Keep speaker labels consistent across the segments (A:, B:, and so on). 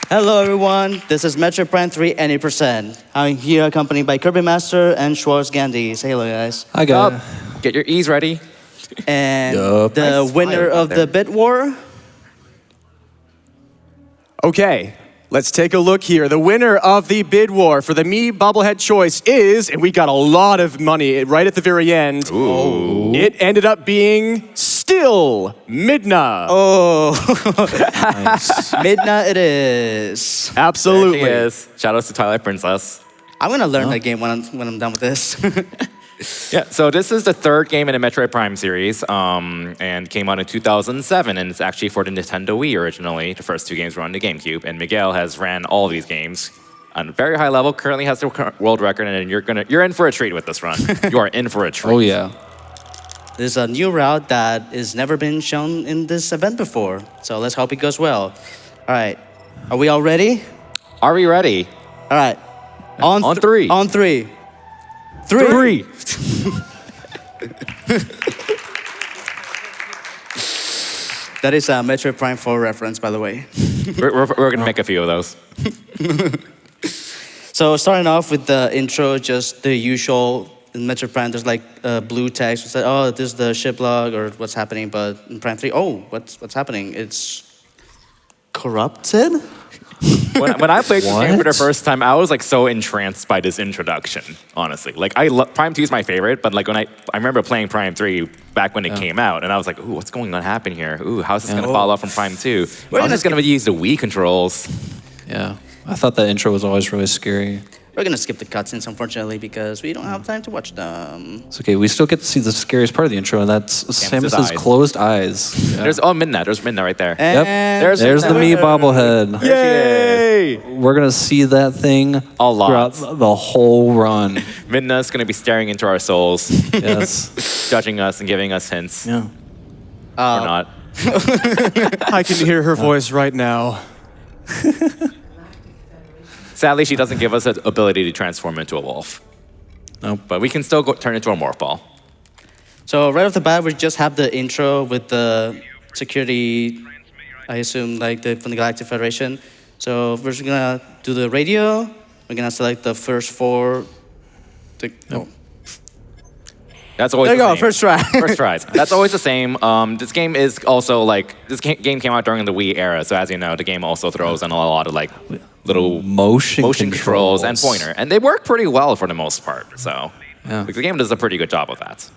A: Hello, everyone. This is Metroid Prime 3 Any%. I'm here accompanied by kirbymastah and schwartzghandi. Say hello, guys.
B: Hi, guys.
C: Get your E's ready.
A: And the winner of the bit war.
D: Okay, let's take a look here. The winner of the bid war for the Me bobblehead choice is, and we got a lot of money right at the very end.
C: Ooh.
D: It ended up being still Midna.
A: Oh,
B: Nice.
A: Midna it is.
D: Absolutely.
C: There she is. Shout out to Twilight Princess.
A: I'm gonna learn that game when I'm done with this.
C: Yeah, so this is the third game in the Metroid Prime series, and came out in 2007, and it's actually for the Nintendo Wii originally. The first two games were on the GameCube, and Miguel has ran all of these games on a very high level, currently has the world record, and you're in for a treat with this run. You are in for a treat.
B: Oh, yeah.
A: There's a new route that has never been shown in this event before, so let's hope it goes well. All right, are we all ready?
C: Are we ready?
A: All right,
C: On three.
A: On three.
C: Three.
A: That is a Metroid Prime 4 reference, by the way.
C: We're going to make a few of those.
A: So starting off with the intro, just the usual. In Metroid Prime, there's like blue text. It's like, oh, this is the ship log or what's happening. But in Prime 3, oh, what's happening? It's corrupted?
C: When I played this game for the
B: What?
C: first time, I was like so entranced by this introduction, honestly. Like Prime 2 is my favorite, but like when I remember playing Prime 3 back when it came out, and I was like, ooh, what's going on happen here? Ooh, how's this gonna follow up from Prime 2? How's this gonna use the Wii controls?
B: Yeah. I thought that intro was always really scary.
A: We're gonna skip the cutscenes, unfortunately, because we don't have time to watch them.
B: It's okay. We still get to see the scariest part of the intro, and that's Samus's
C: eyes.
B: closed eyes. Yeah.
C: There's Midna right there.
B: Yep.
A: And
B: There's the Me bobblehead.
C: There she is.
B: We're going to see that thing
C: A lot.
B: throughout the whole run.
C: Midna's gonna be staring into our souls,
B: Yes.
C: judging us and giving us hints.
B: Yeah.
C: Or not.
D: I can hear her voice right now.
C: Sadly, she doesn't give us the ability to transform into a wolf.
B: Nope.
C: But we can still turn into a morph ball.
A: So right off the bat, we just have the intro with the security, I assume, like from the Galactic Federation. So we're just gonna do the radio. We're gonna select the first four.
C: That's always
A: There you
C: the
A: go,
C: same.
A: first try.
C: First tries. That's always the same. This game is also like, this game came out during the Wii era, so as you know, the game also throws in a lot of like little
B: Motion
C: controls and pointer, and they work pretty well for the most part. So
B: Yeah.
C: like, the game does a pretty good job of that.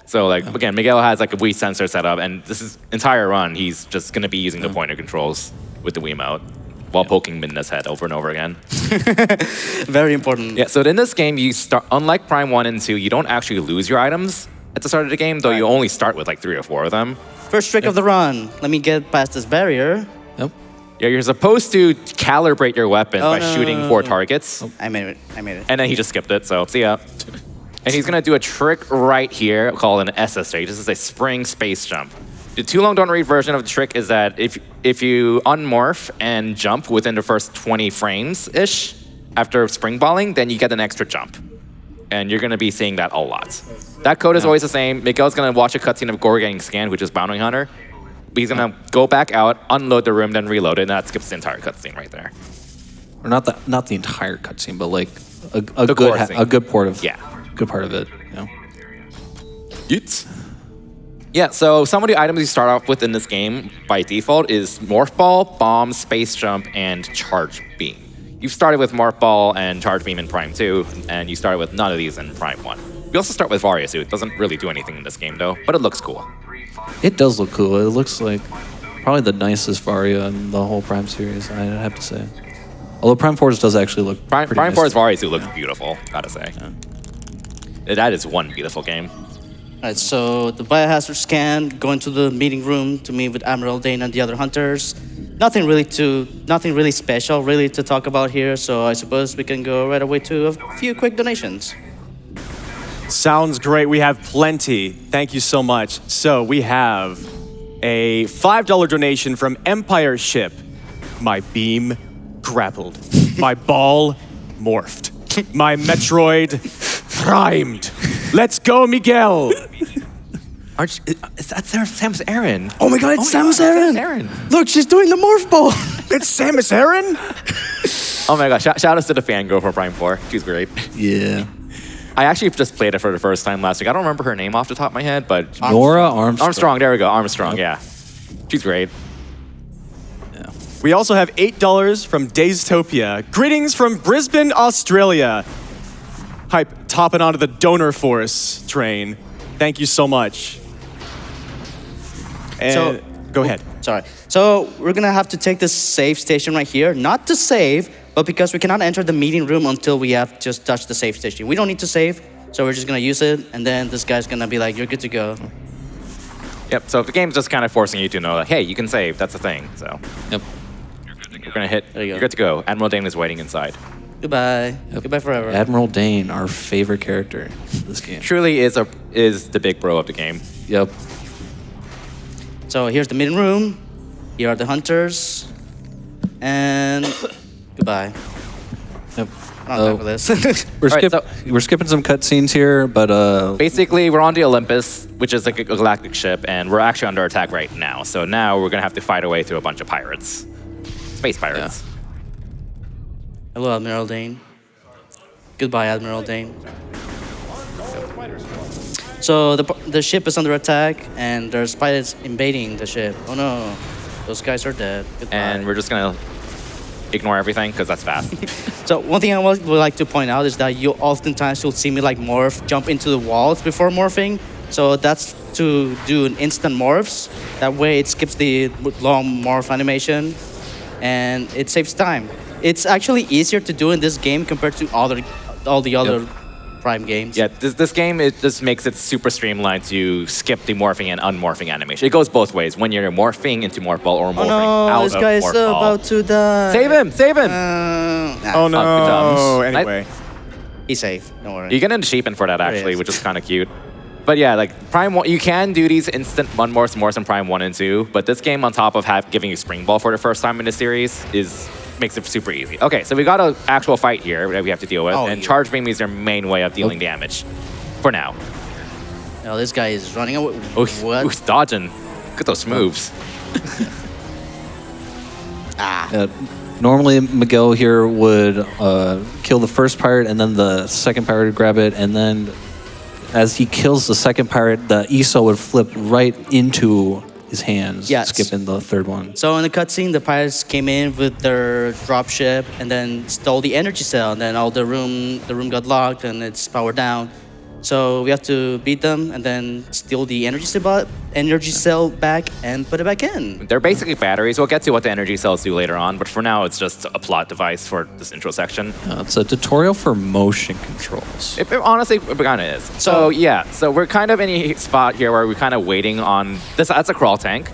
C: So like again, Miguel has like a Wii sensor set up, and this is entire run he's just gonna be using the pointer controls with the Wiimote while poking Midna's head over and over again.
A: Very important.
C: Yeah, so in this game, you start, unlike Prime 1 and 2, you don't actually lose your items at the start of the game, though you only start with like 3 or 4 of them.
A: First trick of the run. Let me get past this barrier.
B: Yep.
C: Yeah, you're supposed to calibrate your weapon by
A: no,
C: shooting
A: no,
C: 4
A: no.
C: targets.
A: I made it. I made it.
C: And then he just skipped it, so see ya. And he's gonna do a trick right here called an SSJ. This is a spring space jump. The too long don't read version of the trick is that if you unmorph and jump within the first 20 frames-ish after spring balling, then you get an extra jump. And you're gonna be seeing that a lot. That code is always the same. Miguel's gonna watch a cutscene of Gore getting scanned, which is Bounty Hunter. But he's gonna go back out, unload the room, then reload it, and that skips the entire cutscene right there.
B: Or not the entire cutscene, but like a
C: core scene.
B: good part of
C: Yeah.
B: good part of it. You know?
C: Yeets. Yeah, so some of the items you start off with in this game by default is Morph Ball, Bomb, Space Jump, and Charge Beam. You started with Morph Ball and Charge Beam in Prime 2, and you started with none of these in Prime 1. You also start with Varia Suit. It doesn't really do anything in this game, though, but it looks cool.
B: It does look cool. It looks like probably the nicest Varia in the whole Prime series, I'd have to say. Although Prime Force does actually look
C: Prime
B: pretty nice.
C: 4's Varia Suit looks beautiful, gotta say. That is one beautiful game.
A: All right, so the biohazard scan, going to the meeting room to meet with Admiral Dane and the other hunters. Nothing really special really to talk about here, so I suppose we can go right away to a few quick donations.
D: Sounds great. We have plenty. Thank you so much. So we have a $5 donation from Empire Ship. My beam grappled. My ball morphed. My Metroid primed. Let's go, Miguel.
C: Is that Samus Aran?
A: Oh my god, it's Samus Aran!
C: Aran.
A: Look, she's doing the morph ball!
D: It's Samus Aran?
C: Oh my gosh, shout outs to the fangirl for Prime 4. She's great.
B: Yeah.
C: I actually just played it for the first time last week. I don't remember her name off the top of my head, but
B: Nora Armstrong.
C: Armstrong, there we go. Armstrong, yeah. She's great.
B: Yeah.
D: We also have $8 from Daztopia. Greetings from Brisbane, Australia. Hype, topping onto the donor force train. Thank you so much. And go ahead.
A: Sorry. So we're gonna have to take this save station right here, not to save, but because we cannot enter the meeting room until we have just touched the save station. We don't need to save, so we're just gonna use it, and then this guy's gonna be like, "You're good to go."
C: Yep, so the game's just kind of forcing you to know that, hey, you can save, that's the thing, so.
B: Yep.
C: We're gonna hit,
A: There you go.
C: you're good to go. Admiral Dane is waiting inside.
A: Goodbye. Goodbye forever.
B: Admiral Dane, our favorite character in this game.
C: Truly is the big bro of the game.
B: Yep.
A: So here's the meeting room. Here are the hunters, and goodbye.
B: Yep.
A: I don't know for this.
B: We're,
C: All right,
B: we're skipping some cutscenes here, but
C: Basically, we're on the Olympus, which is like a galactic ship, and we're actually under attack right now. So now we're gonna have to fight our way through a bunch of pirates. Space pirates.
A: Hello, Admiral Dane. Goodbye, Admiral Dane. So the ship is under attack, and there's pirates invading the ship. Oh no, those guys are dead. Goodbye.
C: And we're just gonna ignore everything, because that's fast.
A: So one thing I would like to point out is that you'll see me like morph, jump into the walls before morphing. So that's to do an instant morphs. That way it skips the long morph animation, and it saves time. It's actually easier to do in this game compared to all the other Prime games.
C: Yeah, this game, it just makes it super streamlined to skip the morphing and unmorphing animation. It goes both ways, when you're morphing into morph ball or morphing
A: Oh
C: out
A: no, this
C: of
A: guy is
C: morph ball.
A: about to die.
C: Save him! Save him!
D: Oh no.
C: thumbs.
D: Anyway.
A: He's safe. Don't worry.
C: You get an achievement for that, actually,
A: is.
C: which is kind of cute. But yeah, like Prime 1, you can do these instant morphs in Prime 1 and 2, but this game, on top of giving you Spring Ball for the first time in the series, makes it super easy. Okay, so we got an actual fight here that we have to deal with, and charge beam is their main way of dealing damage. For now.
A: Oh, this guy is running away.
C: Oh,
A: What?
C: he's dodging. Look at those moves.
B: normally Miguel here would kill the first pirate, and then the second pirate would grab it, and then as he kills the second pirate, the ESO would flip right into his hands,
A: Yes.
B: skipping the third one.
A: So in the cutscene, the pirates came in with their dropship and then stole the energy cell, and then the room got locked and it's powered down. So we have to beat them and then steal the energy cell back and put it back in.
C: They're basically batteries. We'll get to what the energy cells do later on, but for now, it's just a plot device for this intro section.
B: It's a tutorial for motion controls.
C: It honestly, it kind of is. So yeah, so we're kind of in a spot here where we're kind of waiting on this. That's a crawl tank,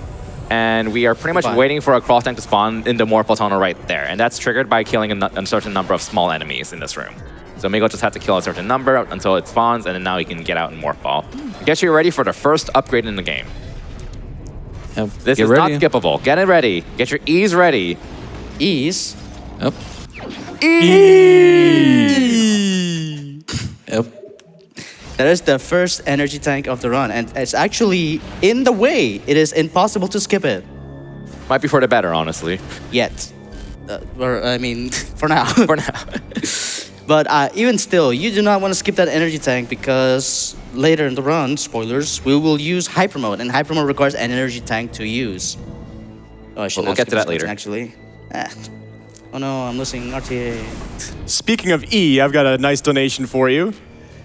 C: and we are pretty much waiting for a crawl tank to spawn in the Morphle tunnel right there, and that's triggered by killing a certain number of small enemies in this room. So Miguel just has to kill a certain number until it spawns, and then now he can get out and morph ball. Get you ready for the first upgrade in the game.
B: Yep.
C: This
B: Get
C: is
B: ready.
C: not skippable. Get it ready. Get your E's ready.
A: Ease.
B: Yep. Yep.
A: That is the first energy tank of the run, and it's actually in the way. It is impossible to skip it.
C: Might be for the better, honestly.
A: Yet. Or, I mean, for now.
C: For now.
A: But even still, you do not want to skip that energy tank because later in the run, spoilers, we will use hyper mode, and hyper mode requires an energy tank to use. Oh, I should
C: We'll
A: not
C: get to
A: skip
C: that
A: this
C: later.
A: actually. Oh no, I'm losing RTA.
D: Speaking of E, I've got a nice donation for you.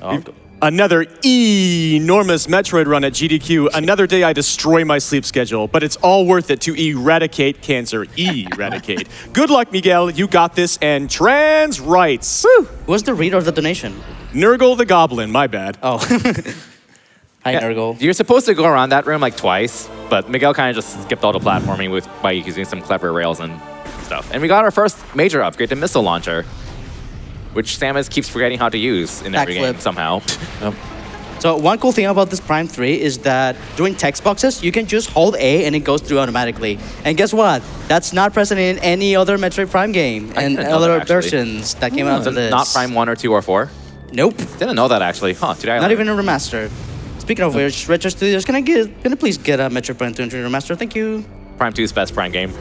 A: Oh,
D: Another enormous Metroid run at GDQ. Another day I destroy my sleep schedule, but it's all worth it to eradicate cancer. Eradicate. Good luck, Miguel. You got this. And trans rights.
A: Woo! What's the reader of the donation?
D: Nurgle the Goblin. My bad.
A: Oh. Hi,
C: Yeah,
A: Nurgle.
C: You're supposed to go around that room like twice, but Miguel kind of just skipped all the platforming by using some clever rails and stuff. And we got our first major upgrade, the missile launcher, which Samus keeps forgetting how to use in every game
A: Backflip.
C: somehow.
B: Yep.
A: So one cool thing about this Prime 3 is that during text boxes, you can just hold A and it goes through automatically. And guess what? That's not present in any other Metroid Prime game
C: I
A: and
C: didn't know
A: other
C: that, actually.
A: versions that came out after this.
C: Not Prime 1 or 2 or 4.
A: Nope.
C: Didn't know that, actually. Huh, today I
A: Not
C: learned.
A: even a remaster. Speaking of which, Retro Studios, can I please get a Metroid Prime 2 remaster? Thank you.
C: Prime 2's best Prime game.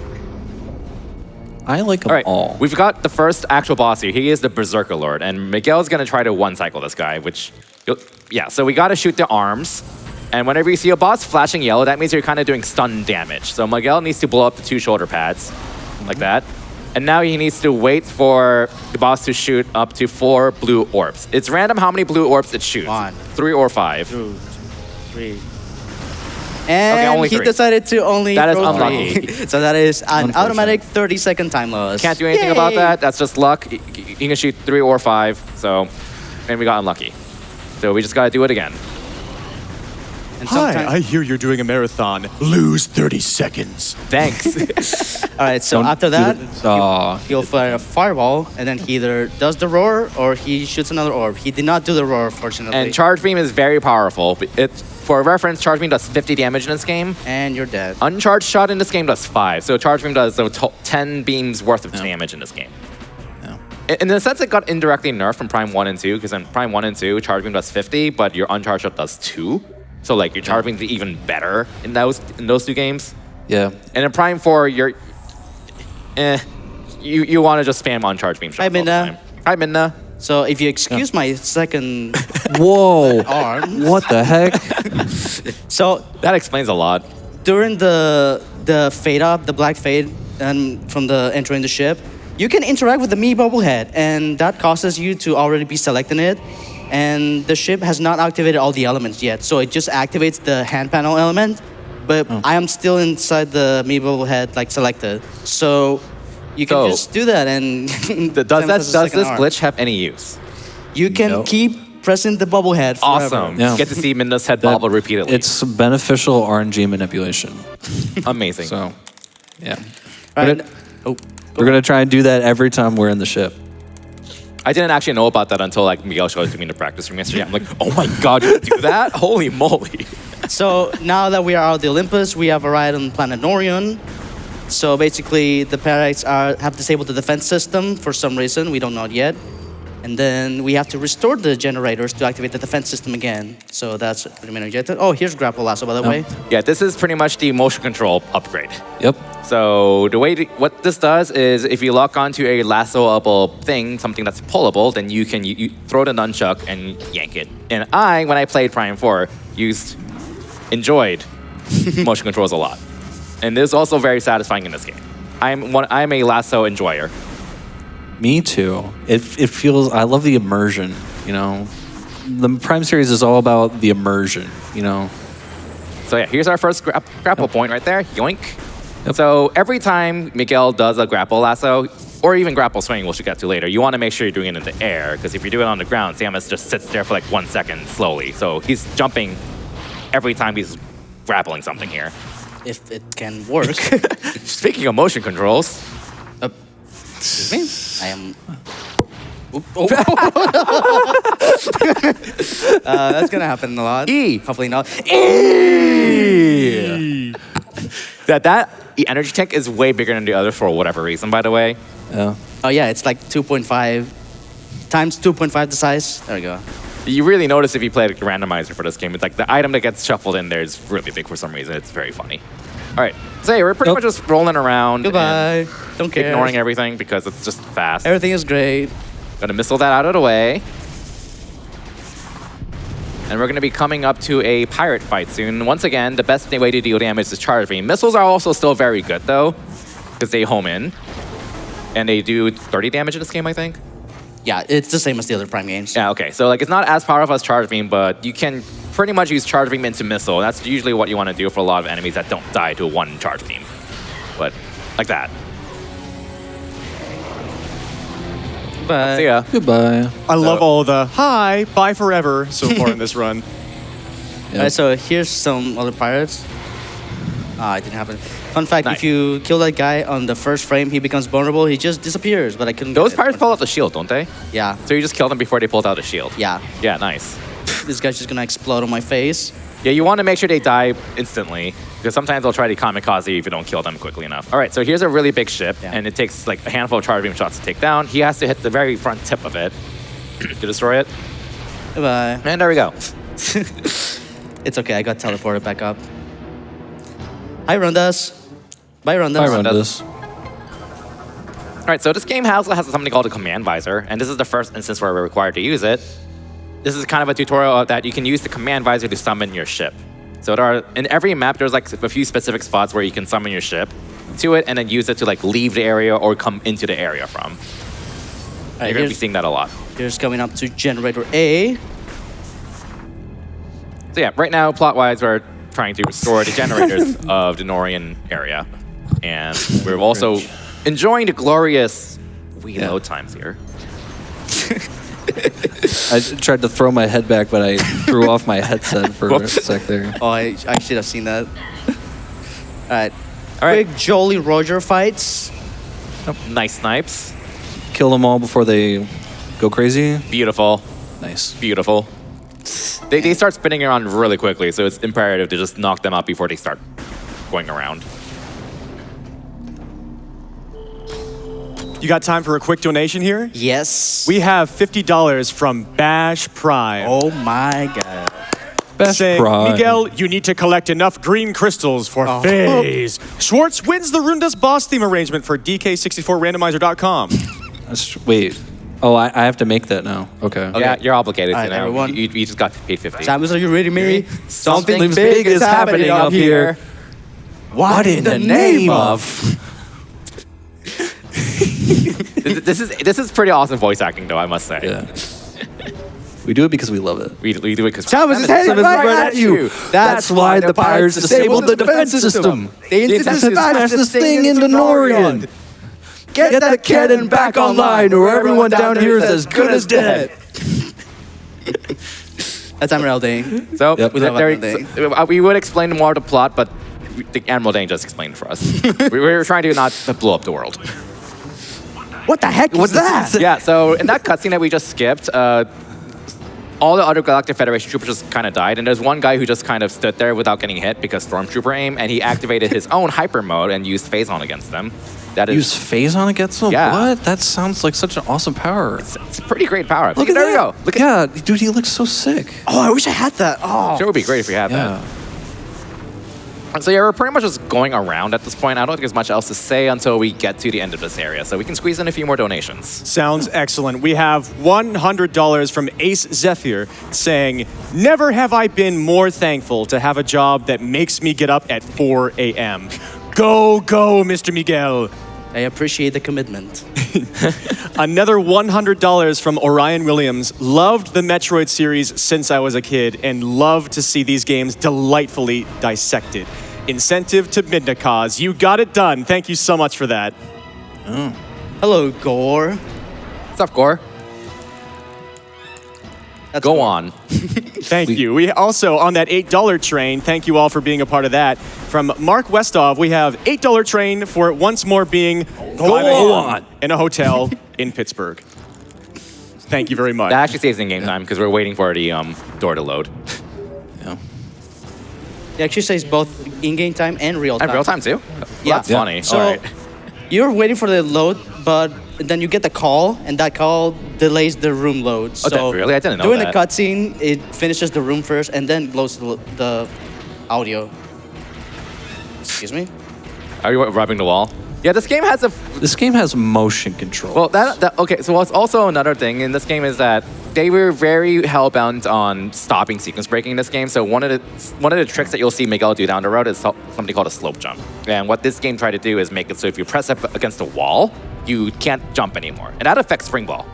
B: I like them
C: All right,
B: all.
C: we've got the first actual boss here. He is the Berserker Lord, and Miguel's gonna try to one-cycle this guy, which, yeah, so we gotta shoot the arms, and whenever you see a boss flashing yellow, that means you're kind of doing stun damage. So Miguel needs to blow up the 2 shoulder pads, like that, and now he needs to wait for the boss to shoot up to 4 blue orbs. It's random how many blue orbs it shoots.
A: 1,
C: 3 or 5.
A: 2, 3. And
C: only
A: he
C: 3.
A: decided to only
C: That is
A: throw
C: unlucky.
A: 3. So that is an
B: Unfortunate.
A: automatic 30-second time loss.
C: Can't do anything
A: Yay!
C: about that. That's just luck. He can shoot 3 or 5, so, and we got unlucky. So we just gotta do it again.
A: And
D: Hi,
A: sometime-
D: I hear you're doing a marathon. Lose 30 seconds.
C: Thanks.
A: All right, so
B: Don't
A: after
B: do
A: that, he'll
B: that.
A: fire a fireball, and then he either does the roar or he shoots another orb. He did not do the roar, fortunately.
C: And Charge Beam is very powerful. For reference, Charge Beam does 50 damage in this game.
A: And you're dead.
C: Uncharged Shot in this game does 5. So Charge Beam does 10 beams worth of damage in this game. In the sense, it got indirectly nerfed from Prime 1 and 2, because in Prime 1 and 2, Charge Beam does 50, but your Uncharged Shot does 2. So like your Charge Beam is even better in those 2 games.
B: Yeah.
C: And in Prime 4, you want to just spam Uncharged Beam shots all the
A: Minna.
C: time. Hi, Minna.
A: So if you excuse my second
B: Whoa.
A: arm.
B: What the heck?
A: So
C: That explains a lot.
A: during the fade up, the black fade, and from the entering the ship, you can interact with the me bubblehead, and that causes you to already be selecting it. And the ship has not activated all the elements yet, so it just activates the hand panel element. But I am still inside the me bubblehead, like selected. So you can
C: So-
A: just do that, and
C: Does this glitch have any use?
A: You can
B: No.
A: keep pressing the bubblehead forever.
C: Awesome.
B: Yeah.
C: Get to see Minna's head bobble repeatedly.
B: It's beneficial RNG manipulation.
C: amazing.
B: So, yeah.
A: Right. Oh,
B: We're going to try and do that every time we're in the ship.
C: I didn't actually know about that until like Miguel showed it to me in the practice room yesterday. I'm like, oh my god, you can do that? Holy moly.
A: so now that we are out of the Olympus, we have arrived on planet Norion. So basically, the Parasites have disabled the defense system for some reason. We don't know it yet. And then we have to restore the generators to activate the defense system again. So that's pretty much it. Oh, here's Grapple Lasso, by the way.
C: Yeah, this is pretty much the motion control upgrade.
B: Yep.
C: So the way what this does is if you lock onto a lassoable thing, something that's pullable, then you can you throw the nunchuck and yank it. And when I played Prime 4, enjoyed motion controls a lot. And this is also very satisfying in this game. I'm a lasso enjoyer.
B: Me too. It feels, I love the immersion, you know. The Prime series is all about the immersion, you know.
C: So yeah, here's our first grapple point right there. Yoink.
B: Yep.
C: So every time Miguel does a grapple lasso, or even grapple swing, which we'll get to later, you want to make sure you're doing it in the air, because if you do it on the ground, Samus just sits there for like 1 second slowly. So he's jumping every time he's grappling something here.
A: If it can work.
C: Speaking of motion controls,
A: Excuse me? I am... Oop, oh. That's gonna happen a lot.
C: E.
A: Hopefully not.
C: that energy tank is way bigger than the other for whatever reason, by the way.
B: Yeah.
A: Oh yeah, it's like 2.5 times 2.5 the size. There we go.
C: You really notice if you play the randomizer for this game, it's like the item that gets shuffled in there is really big for some reason. It's very funny. All right, so yeah, we're pretty much just rolling around.
A: Goodbye. Don't care.
C: Ignoring everything because it's just fast.
A: Everything is great.
C: Gonna missile that out of the way. And we're gonna be coming up to a pirate fight soon. Once again, the best way to deal damage is Charge Beam. Missiles are also still very good though, because they home in. And they do 30 damage in this game, I think.
A: Yeah, it's the same as the other Prime games.
C: Yeah, okay. So like it's not as powerful as Charge Beam, but you can pretty much use Charge Beam into missile. That's usually what you want to do for a lot of enemies that don't die to one Charge Beam. But like that.
A: But
C: See ya.
B: Goodbye.
D: I love all the hi, bye forever so far in this run.
A: Alright, so here's some other pirates. It didn't happen. Fun fact,
C: Nice.
A: if you kill that guy on the first frame, he becomes vulnerable. He just disappears, but I couldn't
C: Those
A: get it.
C: pirates pull out the shield, don't they?
A: Yeah,
C: So you just kill them before they pulled out the shield.
A: yeah.
C: Yeah, nice.
A: This guy's just gonna explode on my face.
C: Yeah, you want to make sure they die instantly, because sometimes they'll try to kamikaze if you don't kill them quickly enough. All right, so here's a really big ship,
A: Yeah.
C: and it takes like a handful of Charge Beam shots to take down. He has to hit the very front tip of it to destroy it.
A: Goodbye.
C: And there we go.
A: It's okay, I got teleported back up. Hi, Rondas. Bye, Rondas.
B: Bye, Rondas.
C: right, so this game also has something called a command visor, and this is the first instance where we're required to use it. This is kind of a tutorial that you can use the command visor to summon your ship. So there are, in every map, there's like a few specific spots where you can summon your ship to it and then use it to like leave the area or come into the area from. You're going to be seeing that a lot.
A: Here's coming up to generator A.
C: So yeah, right now, plot-wise, we're trying to restore the generators of the Norian area. And we're also enjoying the glorious load times here.
B: I tried to throw my head back, but I threw off my headset for a sec there.
A: Oh, I should have seen that. All right. Quick Jolly Roger fights.
C: Nice snipes.
B: Kill them all before they go crazy.
C: Beautiful.
B: Nice.
C: Beautiful. They start spinning around really quickly, so it's imperative to just knock them out before they start going around.
D: You got time for a quick donation here?
A: Yes.
D: We have $50 from Bash Prime.
A: Oh my god.
D: Saying,
B: Prime.
D: Miguel, you need to collect enough green crystals for phase. Schwartz wins the Runda's boss theme arrangement for DK64randomizer.com.
B: Wait. Oh, I have to make that now. Okay.
C: Yeah, you're obligated
A: All
C: to
A: right,
C: now.
A: everyone.
C: You just got paid 50.
A: Samus, are you ready, Mary?
B: Something big is happening up here. What in the name of?
C: This is pretty awesome voice acting, though, I must say.
B: Yeah. We do it because we love it.
C: We do it because
A: Samus is heading right at you.
B: That's why the pirates disabled the defense system. They intend to smash this thing into Norian. Get that cannon back online, or everyone down here is as good as dead.
A: That's Emerald Dane.
C: So,
B: Yep.
A: We love
C: we would explain more of the plot, but the Admiral Dane just explained for us. we were trying to not blow up the world.
A: What the heck was that?
C: Yeah, so in that cutscene that we just skipped, all the other Galactic Federation troopers just kind of died, and there's one guy who just kind of stood there without getting hit because Stormtrooper aim, and he activated his own hyper mode and used Phazon against them. That is,
B: Use Phazon against them?
C: Yeah.
B: What? That sounds like such an awesome power.
C: it's a pretty great power.
B: Look at
C: there
B: that.
C: you go. Look at
B: Yeah, dude, he looks so sick.
A: Oh, I wish I had that. Oh.
C: Sure, it would be great if we had
B: Yeah.
C: that. So yeah, we're pretty much just going around at this point. I don't think there's much else to say until we get to the end of this area, so we can squeeze in a few more donations.
D: Sounds excellent. We have $100 from Ace Zephyr saying, never have I been more thankful to have a job that makes me get up at 4 a.m. Go, go, Mr. Miguel.
A: I appreciate the commitment.
D: Another $100 from Orion Williams. Loved the Metroid series since I was a kid and loved to see these games delightfully dissected. Incentive to Midna-cause. You got it done. Thank you so much for that.
A: Hello, Gore.
C: What's up, Gore?
A: That's
C: Go
A: Gore.
C: on.
D: Thank you. We also, on that $8 train, thank you all for being a part of that. From Mark Westov, we have $8 train for once more being
B: Go on.
D: in a hotel in Pittsburgh. Thank you very much.
C: That actually saves in game time because we're waiting for the door to load.
B: Yeah.
A: It actually says both in-game time and real time.
C: And real time too? Well,
A: Yeah.
C: That's funny.
A: So
C: All right.
A: you're waiting for the load, but then you get the call, and that call delays the room load. So
C: really? I didn't know
A: doing
C: that.
A: the cutscene, it finishes the room first, and then loads the audio. Excuse me?
C: Are you rubbing the wall? Yeah, this game has a...
B: This game has motion control.
C: Well, okay, so what's also another thing in this game is that they were very hell-bound on stopping sequence breaking in this game. So one of the tricks that you'll see Miguel do down the road is something called a slope jump. And what this game tried to do is make it so if you press up against a wall, you can't jump anymore. And that affects spring ball.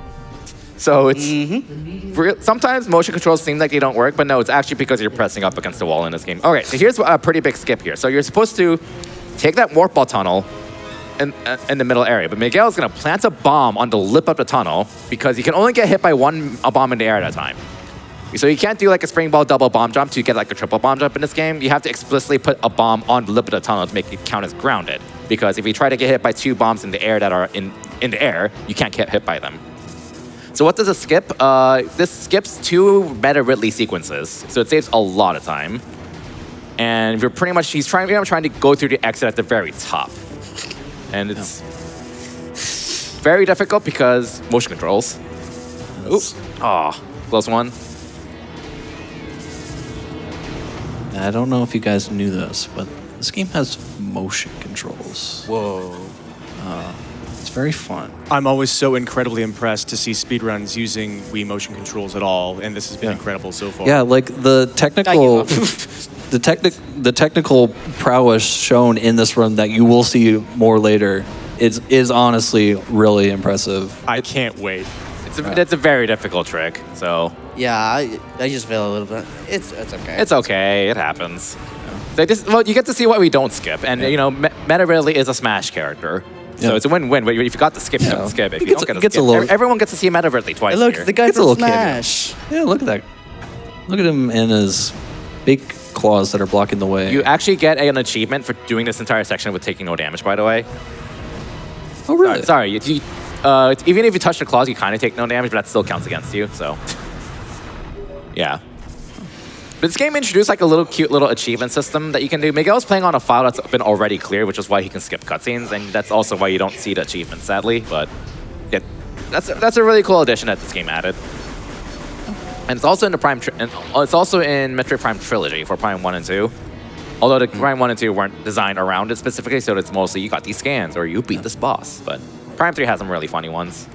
C: So it's sometimes motion controls seem like they don't work, but no, it's actually because you're pressing up against the wall in this game. Okay, so here's a pretty big skip here. So you're supposed to take that warp ball tunnel in the middle area, but Miguel is going to plant a bomb on the lip of the tunnel because you can only get hit by a bomb in the air at a time. So you can't do like a spring ball double bomb jump to get like a triple bomb jump in this game. You have to explicitly put a bomb on the lip of the tunnel to make it count as grounded. Because if you try to get hit by two bombs in the air that are in the air, you can't get hit by them. So what does it skip? This skips 2 Meta Ridley sequences, so it saves a lot of time. And we're pretty much, he's trying to go through the exit at the very top. And it's very difficult because motion controls. Oops. Oh, close one.
B: I don't know if you guys knew this, but this game has motion controls.
A: Whoa.
B: It's very fun.
D: I'm always so incredibly impressed to see speedruns using Wii motion controls at all, and this has been incredible so far.
B: Yeah, like the technical, the technical prowess shown in this run that you will see more later is honestly really impressive.
D: I can't wait.
C: It's a very difficult trick, so
A: Yeah, I just failed a little bit. It's okay.
C: it's okay. It happens. Well, you get to see what we don't skip, and you know, Meta really is a Smash character, so
B: Yeah.
C: it's a win-win. But if you got to skip, you don't skip. If you
B: Gets-
C: don't get to
B: gets a
C: skip,
B: little-
C: everyone gets to see Meta Ridley twice.
A: Hey, look,
C: here.
A: the guy
B: It's a
A: from
B: little kid.
A: Smash.
B: Yeah, look at that. Look at him and his big claws that are blocking the way.
C: You actually get an achievement for doing this entire section with taking no damage. By the way,
B: oh, really?
C: sorry. Even if you touch the claws, you kind of take no damage, but that still counts against you. So, yeah. But this game introduced like a little cute little achievement system that you can do. Miguel's playing on a file that's been already cleared, which is why he can skip cutscenes, and that's also why you don't see the achievements, sadly. But yeah, that's a really cool addition that this game added. And it's also in the it's also in Metroid Prime Trilogy for Prime 1 and 2. Although the Prime 1 and 2 weren't designed around it specifically, so it's mostly you got these scans or you beat this boss. But Prime 3 has some really funny ones.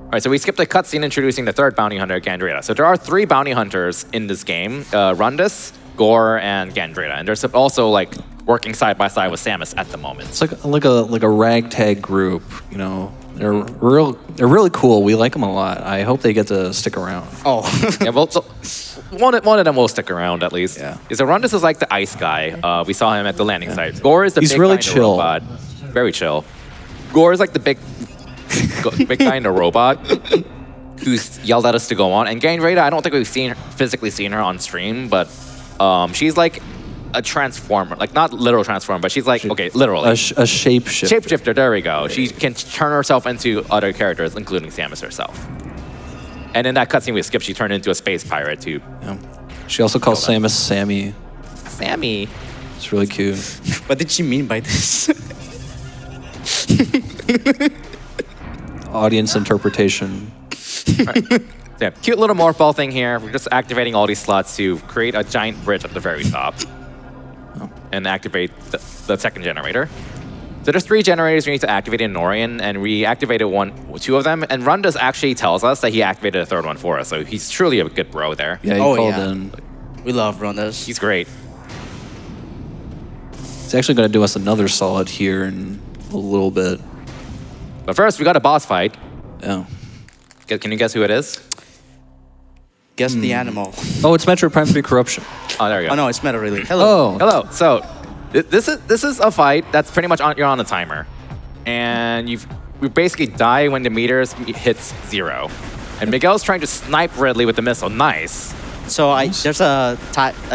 C: All right, so we skipped a cutscene introducing the third bounty hunter, Gandrita. So there are 3 bounty hunters in this game, Rundus, Gore, and Gandrita. And they're also like working side by side with Samus at the moment.
B: It's like a ragtag group. You know, they're really cool. We like them a lot. I hope they get to stick around.
A: Oh.
C: Yeah, well, so one of them will stick around at least.
B: Yeah.
C: So Rundus is like the ice guy. We saw him at the landing site. Gore is the
B: He's
C: big
B: really
C: guy in the
B: chill.
C: robot. Very chill. Gore is like the big guy in the robot who's yelled at us to go on. And Gandrita, I don't think we've physically seen her on stream, but she's like a transformer, like not literal transformer, but she's like literally
B: A shapeshifter.
C: shapeshifter. There we go. She can turn herself into other characters, including Samus herself. And in that cutscene we skipped, she turned into a space pirate too.
B: Yeah. She also calls Samus Sammy.
C: Sammy.
B: It's really cute.
A: What did she mean by this?
B: Audience interpretation.
C: Yeah, cute little morph ball thing here. We're just activating all these slots to create a giant bridge at the very top. And activate the second generator. So there's 3 generators we need to activate in Norian, and we activated 2 of them. And Rundus actually tells us that he activated a 3rd one for us, so he's truly a good bro there.
B: Yeah, he
A: Oh,
B: called
A: yeah.
B: in.
A: We love Rundus.
C: He's great.
B: He's actually going to do us another solid here in a little bit.
C: But first, we got a boss fight.
B: Yeah.
C: Can you guess who it is?
A: Guess the animal.
B: Oh, it's Metroid Prime 3 Corruption.
C: Oh, there you go.
A: Oh no, it's Meta really. Hello.
B: Oh.
C: Hello. So this is a fight that's pretty much you're on a timer, and we basically die when the meters hits 0. And Miguel's trying to snipe Ridley with the missile. Nice.
A: So there's a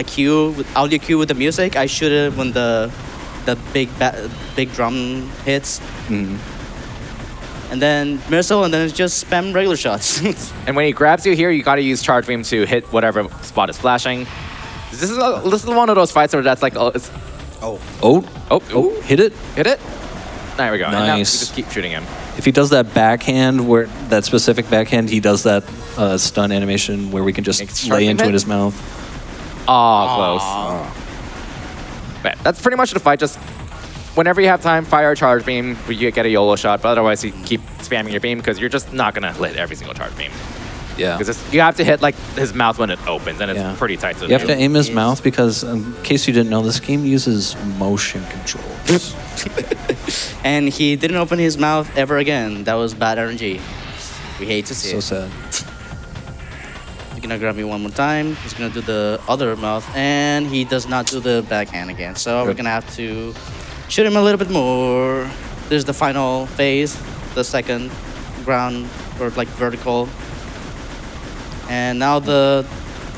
A: cue with audio cue with the music. I shoot it when the big drum hits. And then missile, and then it's just spam regular shots.
C: And when he grabs you here, you got to use charge beam to hit whatever spot is flashing. This is one of those fights where that's like
B: Oh, hit it.
C: hit it. There we go. And now we
B: Nice.
C: just keep shooting him.
B: If he does that backhand, that specific backhand, he does that stun animation where we can just
C: Makes
B: lay
C: sharp
B: into it
C: hit?
B: in his mouth.
C: Close. But that's pretty much the fight. Just whenever you have time, fire a charge beam. You get a YOLO shot, but otherwise you keep spamming your beam because you're just not gonna hit every single charge beam.
B: Yeah.
C: Because you have to hit like his mouth when it opens, and it's
B: Yeah.
C: pretty tight to
B: You have
C: do.
B: to aim his mouth because, in case you didn't know, this game uses motion controls.
A: And he didn't open his mouth ever again. That was bad RNG. We hate to see
B: So
A: it.
B: sad.
A: He's gonna grab me one more time. He's gonna do the other mouth, and he does not do the backhand again. So we're
B: Good.
A: gonna have to shoot him a little bit more. There's the final phase, the second ground or like vertical. And now the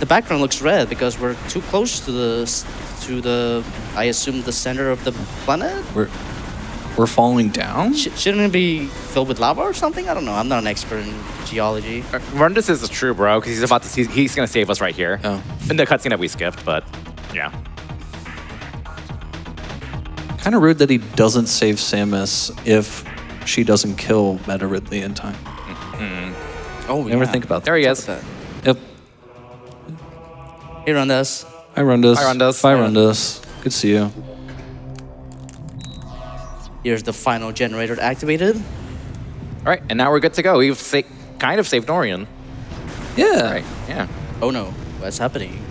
A: background looks red because we're too close to the I assume the center of the planet.
B: We're falling down?
A: Shouldn't it be filled with lava or something? I don't know. I'm not an expert in geology.
C: Rundus is a true bro because he's gonna save us right here.
B: Oh.
C: In the cutscene that we skipped, but yeah.
B: Kind of rude that he doesn't save Samus if she doesn't kill Meta Ridley in time.
A: Oh,
B: Never think about that.
C: There he is.
B: Yep.
A: Here on this.
B: Hi, Rundus.
C: Hi, Rundus.
B: Bye,
C: Yeah.
B: Rundus. Good to see you.
A: Here's the final generator activated.
C: All right, and now we're good to go. We've kind of saved Norian.
B: Yeah.
C: Right, yeah.
A: Oh no, what's happening?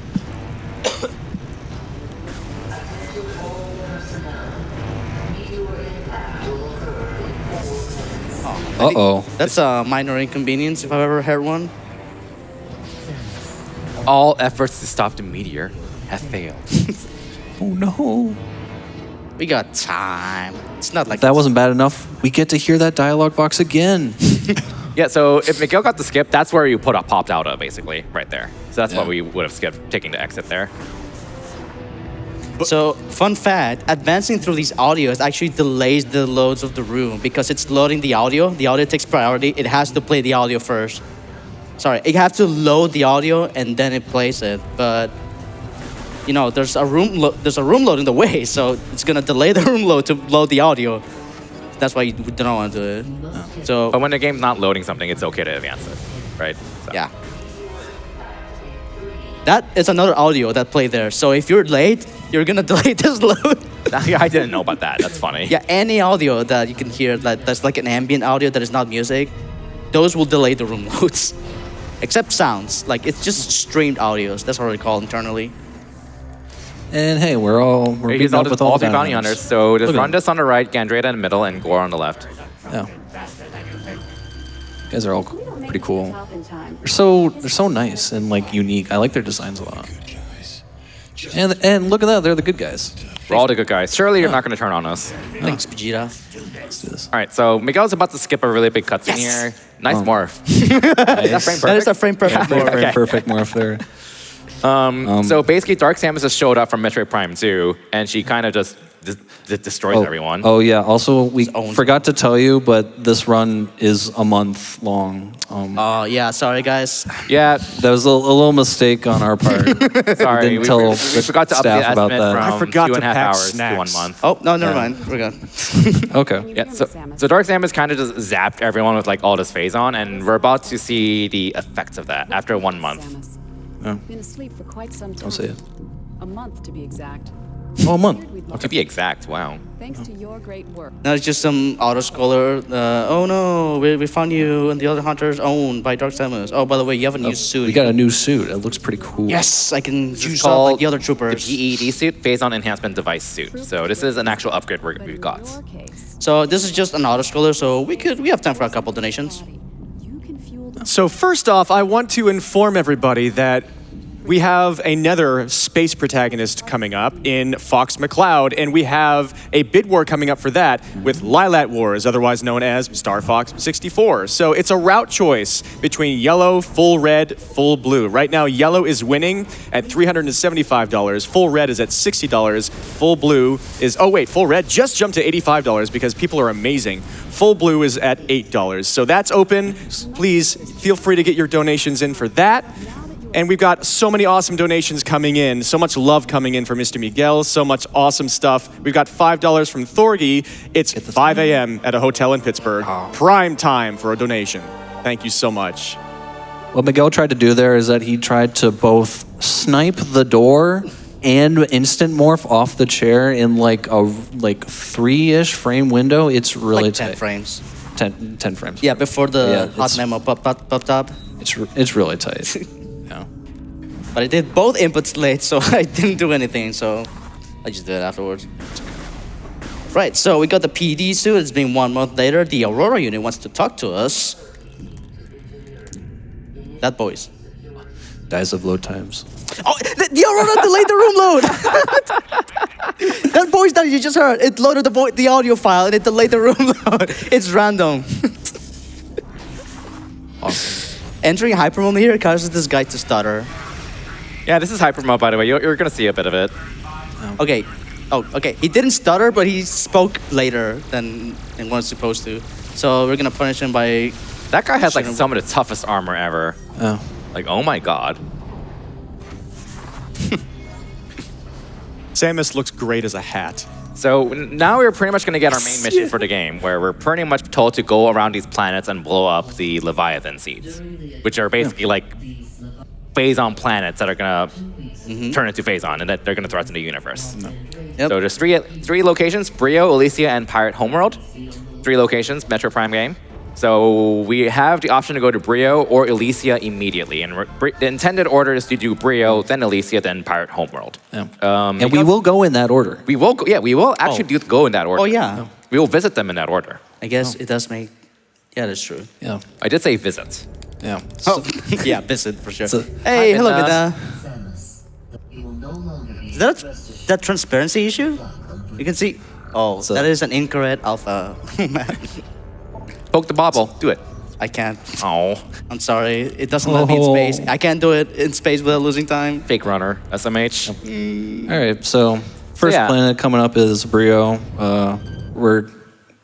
B: Uh-oh.
A: That's a minor inconvenience if I've ever heard one.
C: All efforts to stop the meteor have failed.
B: Oh, no.
A: We got time. It's not like
B: If that wasn't bad enough, we get to hear that dialogue box again.
C: Yeah, so if Miguel got the skip, that's where you popped out of, basically, right there. So that's
B: Yeah.
C: what we would have skipped, taking the exit there.
A: So, fun fact, advancing through these audios actually delays the loads of the room because it's loading the audio. The audio takes priority. It has to play the audio first. Sorry, it has to load the audio and then it plays it. But, you know, there's a room load in the way, so it's going to delay the room load to load the audio. That's why you don't want to do it. So,
C: But when the game's not loading something, it's okay to advance it, right? So.
A: yeah. That is another audio that played there. So if you're late, you're gonna delay this load.
C: I didn't know about that. That's funny.
A: Yeah, any audio that you can hear that's like an ambient audio that is not music, those will delay the room loads. Except sounds, like it's just streamed audios. That's what we call internally.
B: And hey, we're
C: He's
B: beating
C: all,
B: up with
C: all
B: all
C: three
B: the
C: bounty hunters. So just
B: Look at
C: run this on the right, Gandrada in the middle, and Gore on the left.
B: Yeah. You guys are all pretty cool.
E: Time.
B: They're so nice and like unique. I like their designs a lot. And look at that, they're the good guys.
C: We're all the good guys. Surely you're not going to turn on us.
A: Thanks, Vegeta.
B: Let's do this.
C: All right, so Miguel's about to skip a really big cutscene here. Nice morph.
B: Nice.
C: frame
A: That is a frame perfect
B: Very
A: morph.
B: perfect morph there.
C: So basically, Dark Samus just showed up from Metroid Prime 2, and she kind of just destroys everyone.
B: Oh yeah. Also, we
A: own.
B: forgot to tell you, but this run is a month long.
A: Oh yeah, sorry guys.
C: Yeah,
B: That was a little mistake on our part.
C: sorry.
B: Didn't tell
C: we forgot to up the
B: staff about
C: estimate
B: that.
C: from
D: I forgot
C: 2.5
D: to pack
C: hours
D: snacks.
C: to 1 month.
A: Oh no, never mind. We're good.
B: Okay.
C: Yeah, so Dark Samus kind of just zapped everyone with like all this phase on, and we're about to see the effects of that after 1 month.
E: Samus.
B: Yeah.
E: Been asleep for quite some time.
B: I'll say it.
E: A month to be exact.
B: Oh, a month.
C: To be exact, wow.
E: Thanks to your great work.
A: Now it's just some autoscroller. Oh no, we found you and the other hunters owned by Dark Samus. Oh, by the way, you have a new suit.
B: We got a new suit. It looks pretty cool.
A: Yes, I can
C: This is
A: use up
C: called
A: like the other troopers.
C: The PED suit, Phase On Enhancement Device suit. So this is an actual upgrade
E: But
C: we've
E: in
C: got.
E: your case,
A: So this is just an autoscroller, so we have time for a couple donations.
E: you can fuel the
D: So first off, I want to inform everybody that we have another space protagonist coming up in Fox McCloud, and we have a bid war coming up for that with Lilat Wars, otherwise known as Star Fox 64. So it's a route choice between yellow, full red, full blue. Right now, yellow is winning at $375. Full red is at $60. Full blue is, oh wait, full red just jumped to $85 because people are amazing. Full blue is at $8. So that's open. Please feel free to get your donations in for that. And we've got so many awesome donations coming in, so much love coming in for Mr. Miguel, so much awesome stuff. We've got $5 from Thorgy. It's 5 a.m. at a hotel in Pittsburgh. Prime time for a donation. Thank you so much.
B: What Miguel tried to do there is that he tried to both snipe the door and instant morph off the chair in like a 3-ish frame window. It's really
A: Like 10
B: tight.
A: frames.
B: 10 frames.
A: Yeah, before the
B: Yeah,
A: hot
B: it's-
A: memo popped up.
B: It's really tight. Yeah.
A: But I did both inputs late, so I didn't do anything, so I just did it afterwards. Right, so we got the PD suit. It's been 1 month later. The Aurora unit wants to talk to us. That boys.
B: Dies of load times.
A: Oh, the Aurora delayed the room load! That voice that you just heard, it loaded the audio file and it delayed the room load. It's random.
B: Awesome.
A: Entering hyper mode here causes this guy to stutter.
C: Yeah, this is hyper mode, by the way. You're going to see a bit of it.
A: Okay. Oh, okay. He didn't stutter, but he spoke later than was supposed to. So we're gonna punish him by.
C: That guy has like some of the toughest armor ever.
B: Oh.
C: Like, oh my god.
D: Samus looks great as a hat.
C: So now we're pretty much going to get our main mission for the game, where we're pretty much told to go around these planets and blow up the Leviathan seeds, which are basically like phase-on planets that are going to turn into phase-on, and that they're going to threaten the universe.
A: Yep.
C: So there's three locations: Brio, Elysia, and Pirate Homeworld. 3 locations, Metro Prime game. So we have the option to go to Brio or Elysia immediately, and the intended order is to do Brio, then Elysia, then Pirate Homeworld.
B: Yeah. And we will go in that order.
C: We will, we will actually go in that order.
A: Oh, yeah.
C: We will visit them in that order.
A: I guess it does make. Yeah, that's true.
B: Yeah.
C: I did say visit.
B: Yeah.
A: Oh, yeah, visit for sure.
B: So-
A: Hey,
C: Hi,
A: hello,
C: Midna.
A: Midna. Is that transparency issue? You can see. Oh,
B: So-
A: that is an incorrect alpha.
C: Poke the bobble. Do it.
A: I can't.
C: Oh,
A: I'm sorry. It doesn't let me in space. I can't do it in space without losing time.
C: fake runner, SMH.
B: All right. So first
C: Yeah.
B: planet coming up is Brio. We're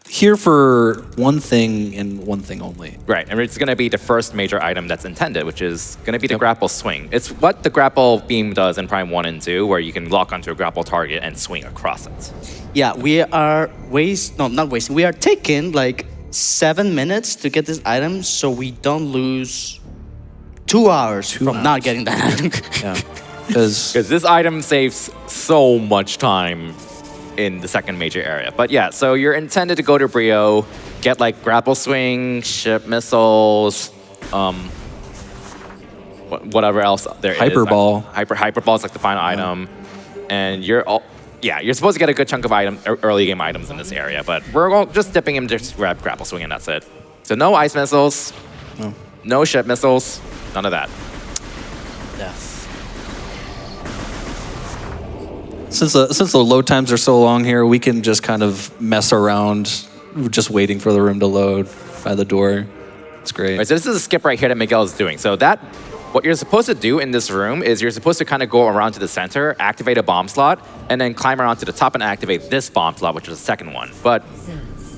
B: here for one thing and one thing only.
C: Right, and it's going to be the first major item that's intended, which is going to be the grapple swing. It's what the grapple beam does in Prime 1 and 2, where you can lock onto a grapple target and swing across it.
A: Yeah, we are not wasting. We are taking like 7 minutes to get this item, so we don't lose 2 hours from not getting that item.
B: Yeah. Because
C: Because this item saves so much time in the second major area. But yeah, so you're intended to go to Brio, get like grapple swing, ship missiles, whatever else there is.
B: Hyperball.
C: Hyperball is like the final item. And you're supposed to get a good chunk of early game items in this area, but we're just dipping in just grab grapple swing and that's it. So no ice missiles, no ship missiles, none of that.
A: Yes.
B: since the load times are so long here, we can just kind of mess around, just waiting for the room to load by the door. It's great.
C: Right, so this is a skip right here that Miguel is doing. So what you're supposed to do in this room is you're supposed to kind of go around to the center, activate a bomb slot, and then climb around to the top and activate this bomb slot, which is the second one. But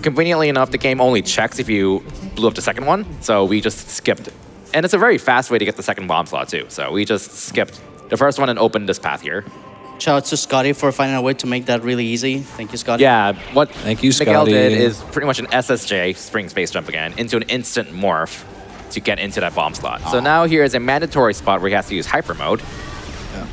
C: conveniently enough, the game only checks if you blew up the second one, so we just skipped. And it's a very fast way to get the second bomb slot too. So we just skipped the first one and opened this path here.
A: Shout out to Scotty for finding a way to make that really easy. Thank you, Scotty.
C: Yeah, what
B: Thank you,
C: Miguel
B: Scotty.
C: did is pretty much an SSJ, spring space jump again, into an instant morph to get into that bomb slot. So now here is a mandatory spot where he has to use hyper mode.
B: Yeah.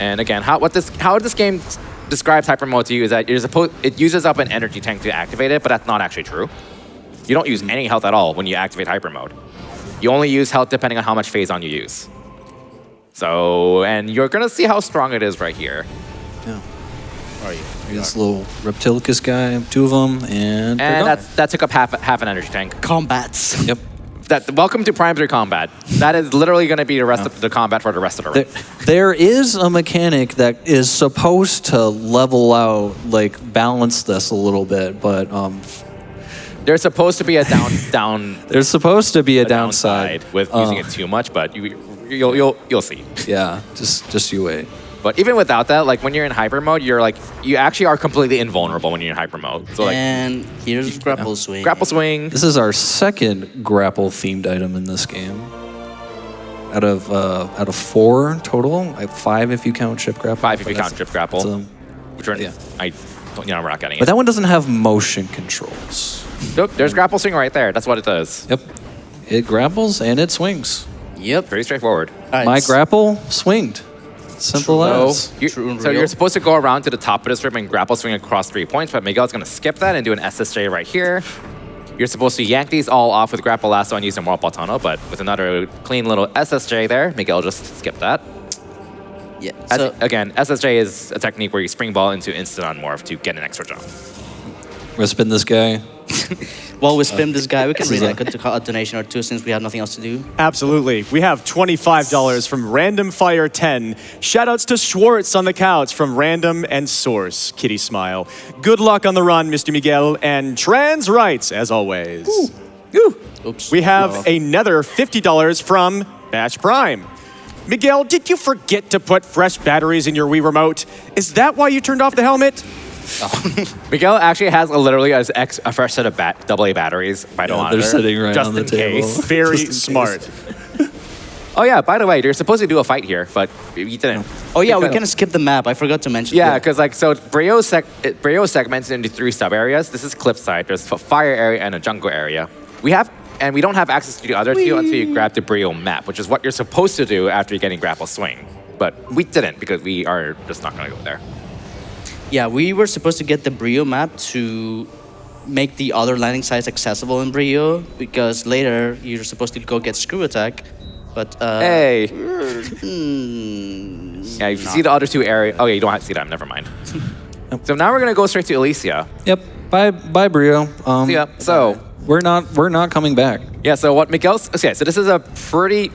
C: And again, how this game describes hyper mode to you is that it uses up an energy tank to activate it, but that's not actually true. You don't use any health at all when you activate hyper mode. You only use health depending on how much phase on you use. So, and you're gonna see how strong it is right here.
B: Yeah. This little Reptilicus guy, 2 of them, and they're gone.
C: that took up half an energy tank.
A: Combats.
B: Yep.
C: Welcome to Prime 3 combat. That is literally going to be the rest of the combat for the rest of the run.
B: There is a mechanic that is supposed to level out, like balance this a little bit, but
C: There's supposed to be a down
B: there's supposed to be a downside
C: with using it too much, but you'll see.
B: Yeah, just you wait.
C: But even without that, like when you're in hyper mode, you actually are completely invulnerable when you're in hyper mode. So like
A: And here's grapple swing.
C: grapple swing.
B: This is our second grapple themed item in this game. Out of 4 total, like 5 if you count ship grapple.
C: 5 if you
B: but
C: count ship grapple.
B: so-
C: Which are,
B: yeah.
C: we're not getting
B: But
C: it.
B: that one doesn't have motion controls.
C: Nope, there's grapple swing right there. That's what it does.
B: Yep. It grapples and it swings.
A: Yep.
C: Pretty straightforward.
A: All right,
B: My grapple swinged. Simple as.
A: True and
C: So
A: real.
C: you're supposed to go around to the top of this room and grapple swing across 3 points, but Miguel's going to skip that and do an SSJ right here. You're supposed to yank these all off with grapple lasso and use a warp tunnel, but with another clean little SSJ there, Miguel just skipped that.
A: Yeah. So,
C: Again, SSJ is a technique where you spring ball into instant on morph to get an extra jump.
B: We're gonna spin this guy.
A: while we spin this guy, we can
B: This
A: read
B: is
A: a donation or two since we have nothing else to do.
D: Absolutely. We have $25 from Random Fire 10. Shoutouts to Schwartz on the couch from Random and Source. Kitty smile. Good luck on the run, Mr. Miguel, and trans rights as always. Ooh.
A: Oops.
D: We have another $50 from Bash Prime. Miguel, did you forget to put fresh batteries in your Wii remote? Is that why you turned off the helmet?
C: Miguel actually has literally a fresh set of AA batteries by the monitor.
B: They're sitting right
C: just
B: on the
C: in
B: table.
C: case.
D: Very
B: Just in case.
D: smart.
C: Oh yeah, by the way, you're supposed to do a fight here, but you didn't.
A: Oh yeah, we can skip the map. I forgot to mention.
C: Yeah,
A: that.
C: because like so, Brio segments into 3 sub areas. This is cliffside. There's a fire area and a jungle area. We don't have access to the other 2 until you grab the Brio map, which is what you're supposed to do after you're getting grapple swing. But we didn't because we are just not going to go there.
A: Yeah, we were supposed to get the Brio map to make the other landing sites accessible in Brio because later you're supposed to go get Screw Attack. But
C: Hey.
A: hmm,
C: Yeah, if you see the other two areas. Okay, you don't have to see them. Never mind. So now we're gonna go straight to Elysia.
B: Yep. Bye, Brio.
C: Yeah. So
B: we're not coming back.
C: yeah. So what Miguel's okay. So this is a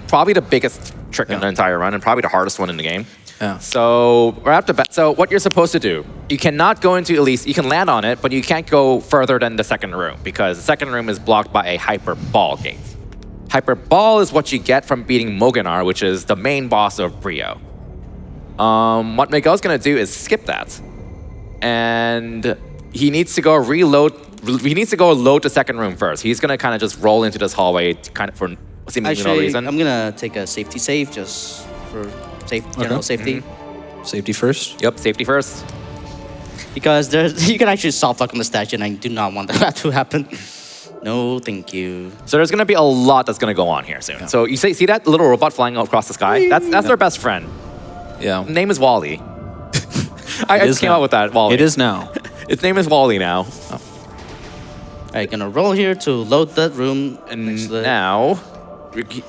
C: probably the biggest trick in the entire run and probably the hardest one in the game.
B: Yeah.
C: So we're at the so what you're supposed to do, you cannot go into Elysia. You can land on it, but you can't go further than the second room because the second room is blocked by a hyper ball gate. Hyper ball is what you get from beating Moganar, which is the main boss of Brio. What Miguel's gonna do is skip that, and he needs to go reload. He needs to go load the second room first. He's gonna kind of just roll into this hallway, kind of for seemingly no reason.
A: I'm gonna take a safety save just for general safety.
B: Safety first.
C: Yep, safety first.
A: Because there's you can actually soft lock on the statue, and I do not want that to happen. No, thank you.
C: So there's gonna be a lot that's gonna go on here soon. So you see that little robot flying across the sky? That's their best friend.
B: Yeah.
C: Name is Wally. I just came
B: now.
C: out with that. Wally.
B: It is now.
C: Its name is Wally now.
A: Alright, gonna roll here to load that room.
C: And now,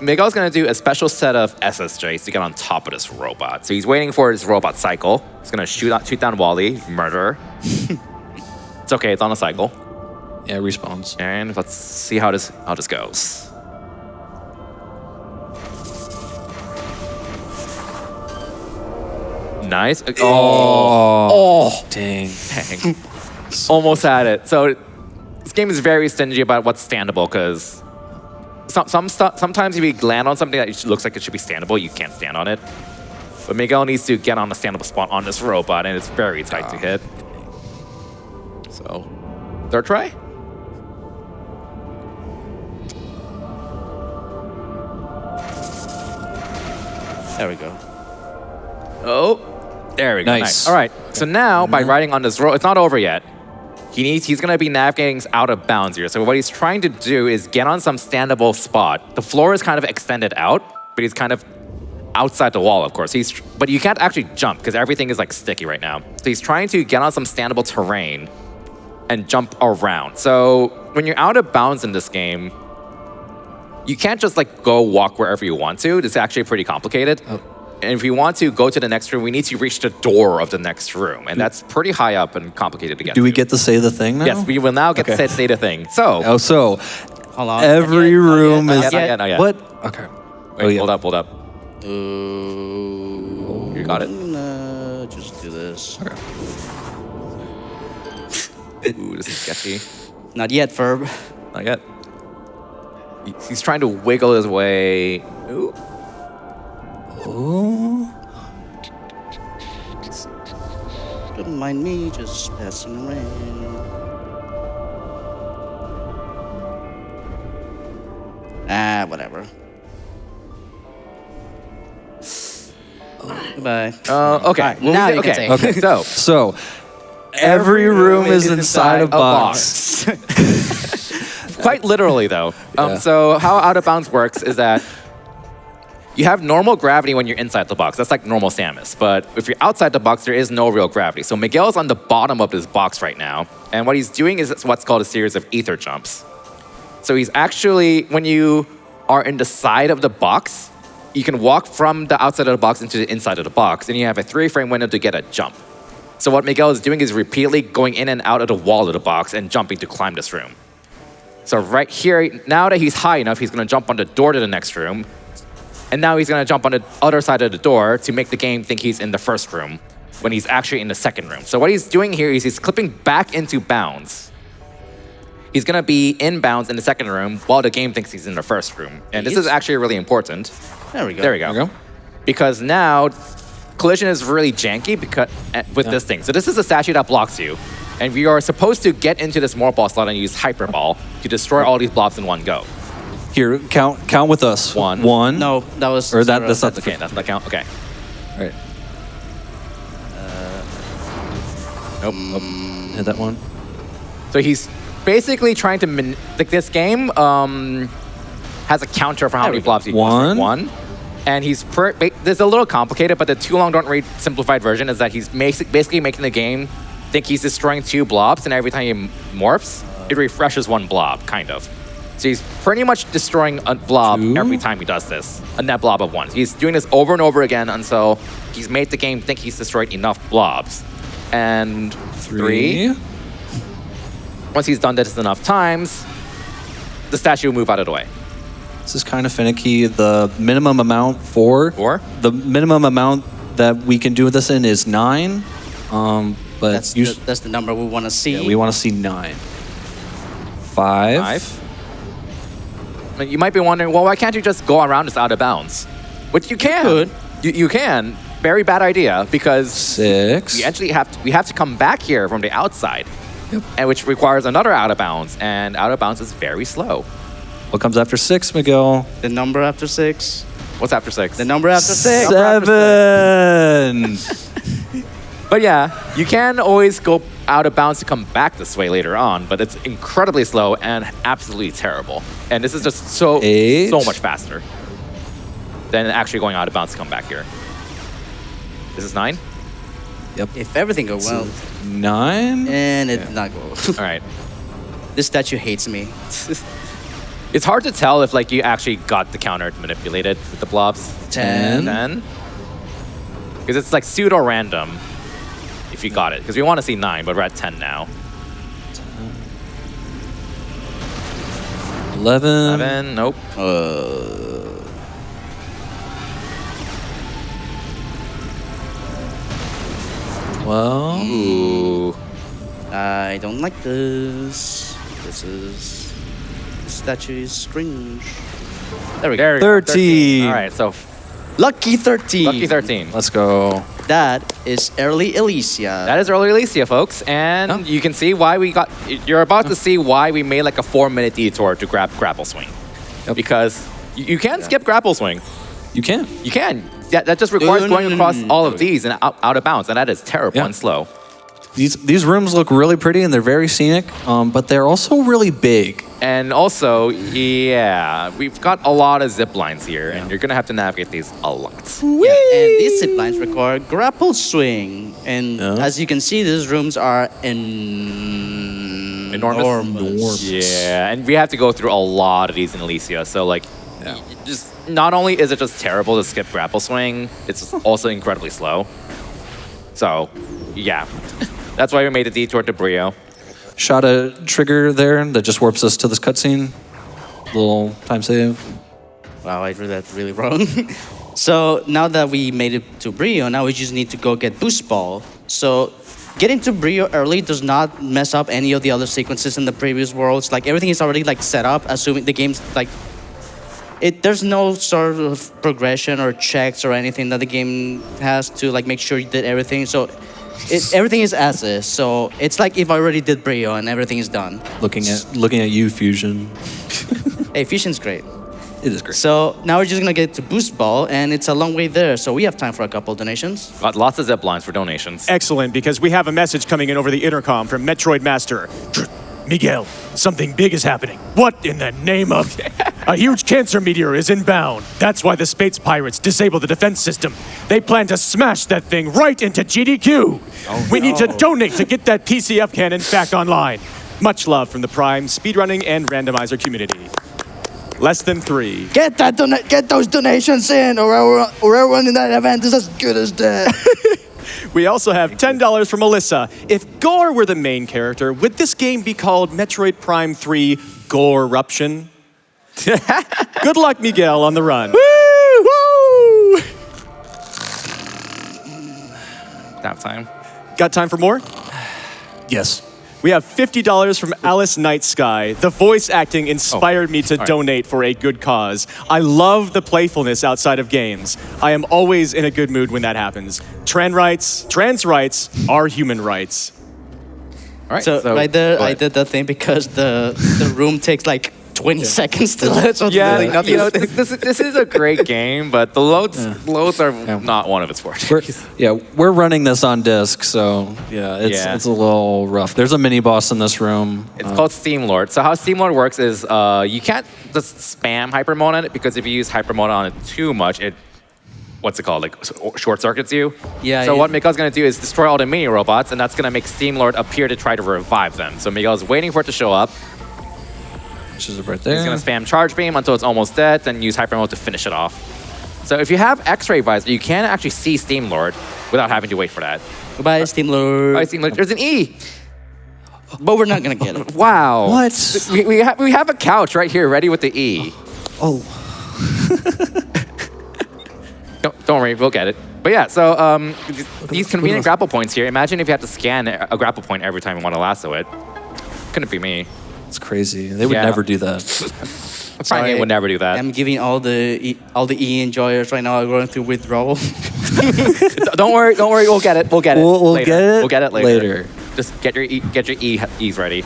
C: Miguel's gonna do a special set of SSJs to get on top of this robot. So he's waiting for his robot cycle. He's gonna shoot down Wally, murder. It's okay, it's on a cycle.
B: Yeah, respawns.
C: And let's see how this goes. Nice. Oh,
B: Dang.
C: dang. Almost had it. So this game is very stingy about what's standable because sometimes if you land on something that looks like it should be standable, you can't stand on it. But Miguel needs to get on a standable spot on this robot, and it's very tight to hit. So, third try?
A: There we go.
C: Oh, there we go.
B: Nice.
C: All right. So now, by riding on this road, it's not over yet. He's going to be navigating out of bounds here. So what he's trying to do is get on some standable spot. The floor is kind of extended out, but he's kind of outside the wall, of course. But you can't actually jump because everything is like sticky right now. So he's trying to get on some standable terrain and jump around. So when you're out of bounds in this game, you can't just like go walk wherever you want to. It's actually pretty complicated. And if you want to go to the next room, we need to reach the door of the next room. And that's pretty high up and complicated to get
B: Do we
C: to.
B: get to say the thing now?
C: Yes, we will now get to say the thing. So,
B: Oh, so
A: Hold on.
B: every room is.
C: not yet, not yet.
B: What? Okay.
C: Wait, hold up.
A: Ooh,
C: You got it.
A: I'm gonna just do this.
B: Okay.
C: Ooh, this is sketchy.
A: Not yet, Ferb.
C: Not yet. He's trying to wiggle his way. Ooh.
B: Oh.
A: Don't mind me just passing around. Whatever. Goodbye.
C: Okay.
A: All right, now you can say.
C: Okay. So,
B: So every room is inside a box.
C: Quite literally, though.
B: Yeah.
C: So how out of bounds works is that you have normal gravity when you're inside the box. That's like normal Samus. But if you're outside the box, there is no real gravity. So Miguel's on the bottom of this box right now. And what he's doing is what's called a series of ether jumps. So he's actually, when you are in the side of the box, you can walk from the outside of the box into the inside of the box. And you have a 3-frame window to get a jump. So what Miguel is doing is repeatedly going in and out of the wall of the box and jumping to climb this room. So right here, now that he's high enough, he's going to jump on the door to the next room. And now he's going to jump on the other side of the door to make the game think he's in the first room when he's actually in the second room. So what he's doing here is he's clipping back into bounds. He's going to be in bounds in the second room while the game thinks he's in the first room. And this is actually really important.
A: There we go.
C: There we go.
B: There we go.
C: Because now collision is really janky because with this thing. So this is a statue that blocks you. And we are supposed to get into this morph ball slot and use Hyper Ball to destroy all these blobs in one go.
B: Here, count with us.
C: One.
A: No, that was.
B: Or
A: zero.
B: that's not the
C: Okay, that's not count. Okay.
B: Right.
C: Nope.
B: Hit that one.
C: So he's basically trying to like this game has a counter for how many blobs he
B: One.
C: One. And he's this is a little complicated, but the too long don't read simplified version is that he's basically making the game think he's destroying 2 blobs, and every time he morphs, it refreshes 1 blob, kind of. So he's pretty much destroying a blob
B: 2.
C: every time he does this, a net blob of 1. He's doing this over and over again until he's made the game think he's destroyed enough blobs. And 3. Once he's done this enough times, the statue will move out of the way.
B: This is kind of finicky. The minimum amount the minimum amount that we can do this in is 9. But
A: That's the number we want to see.
B: yeah, we want to see 9. 5.
C: 5. I mean, you might be wondering, well, why can't you just go around this out of bounds? Which you can.
A: could.
C: You can. Very bad idea, because
B: 6.
C: we actually have to come back here from the outside, and which requires another out of bounds, and out of bounds is very slow.
B: What comes after 6, Miguel?
A: The number after 6.
C: What's after 6?
A: The number after 6.
B: 7.
C: But yeah, you can always go out of bounds to come back this way later on, but it's incredibly slow and absolutely terrible. And this is just so
B: 8.
C: much faster than actually going out of bounds to come back here. This is 9?
A: If everything goes well,
B: 9.
A: and it did not go.
C: All right.
A: This statue hates me.
C: It's hard to tell if like you actually got the counter manipulated with the blobs.
B: 10.
C: 10? Because it's like pseudo-random if you got it. Because we want to see 9, but we're at 10 now.
B: 11.
C: 11, nope.
B: Well,
C: Ooh.
A: I don't like this. This statue is strange. There we go.
C: There we go,
B: 13.
C: All right, so
A: Lucky 13.
C: lucky 13.
B: let's go.
A: That is early Elysia.
C: That is early Elysia, folks, and you can see why we got. You're about to see why we made like a 4-minute detour to grab grapple swing, because you can skip grapple swing.
B: You can.
C: You can. That just requires going across all of these and out of bounds, and that is terrible and slow.
B: These rooms look really pretty and they're very scenic, but they're also really big.
C: And also, yeah, we've got a lot of zip lines here, and you're gonna have to navigate these a lot.
A: Yeah, and these zip lines require grapple swing. And as you can see, these rooms are enormous.
C: Yeah, and we have to go through a lot of these in Elysia. So like, just not only is it just terrible to skip grapple swing, it's also incredibly slow. So, yeah, that's why we made the detour to Brio.
B: Shot a trigger there that just warps us to this cutscene. Little time save.
A: Wow, I read that really wrong. So now that we made it to Brio, now we just need to go get Boost Ball. So getting to Brio early does not mess up any of the other sequences in the previous worlds. Like everything is already like set up, assuming the game's like there's no sort of progression or checks or anything that the game has to like make sure you did everything. So everything is as is. So it's like if I already did Brio and everything is done.
B: Looking at you, Fusion.
A: Hey, Fusion's great.
B: It is great.
A: So now we're just gonna get to Boost Ball, and it's a long way there. So we have time for a couple donations.
C: Got lots of zip lines for donations.
D: Excellent, because we have a message coming in over the intercom from Metroid Master. Miguel, something big is happening. What in the name of... A huge cancer meteor is inbound. That's why the space pirates disable the defense system. They plan to smash that thing right into GDQ. We need to donate to get that PCF cannon back online. Much love from the Prime, speedrunning, and randomizer community. Less than 3.
A: Get those donations in, or everyone in that event is as good as dead.
D: We also have $10 from Melissa. If Gore were the main character, would this game be called Metroid Prime 3 Gore-ruption? Good luck, Miguel, on the run.
C: Woo! Nap time.
D: Got time for more?
B: Yes.
D: We have $50 from Alice Night Sky. The voice acting inspired me to donate for a good cause. I love the playfulness outside of games. I am always in a good mood when that happens. Trans rights are human rights.
C: All right.
A: So right there, I did that thing because the room takes like 20 seconds to load. So
C: Yeah,
A: really nothing.
C: you know, this is a great game, but the loads are not one of its fortes.
B: We're running this on disc, so it's a little rough. There's a mini boss in this room.
C: It's called Steam Lord. So how Steam Lord works is you can't just spam hyper mode on it, because if you use hyper mode on it too much, it what's it called? Like short circuits you.
A: Yeah,
C: So
A: yeah.
C: what Miguel's gonna do is destroy all the mini robots, and that's gonna make Steam Lord appear to try to revive them. So Miguel's waiting for it to show up.
B: Which is right there.
C: He's gonna spam charge beam until it's almost dead, then use hyper mode to finish it off. So if you have X-ray visor, you can actually see Steam Lord without having to wait for that.
A: Goodbye, Steam Lord.
C: All right, Steam Lord, there's an E.
A: But we're not gonna get it.
C: Wow.
B: What?
C: We have a couch right here ready with the E.
B: Oh.
C: Don't worry, we'll get it. But yeah, so these convenient grapple points here. Imagine if you had to scan a grapple point every time you want to lasso it. Couldn't be me.
B: It's crazy. They would
C: Yeah.
B: never do that.
C: Prime Game would never do that.
A: I'm giving all the E enjoyers right now are going through withdrawal.
C: Don't worry, we'll get it. We'll get it.
B: We'll
C: later.
B: get it
C: We'll get it later.
B: later.
C: Just get your E's ready.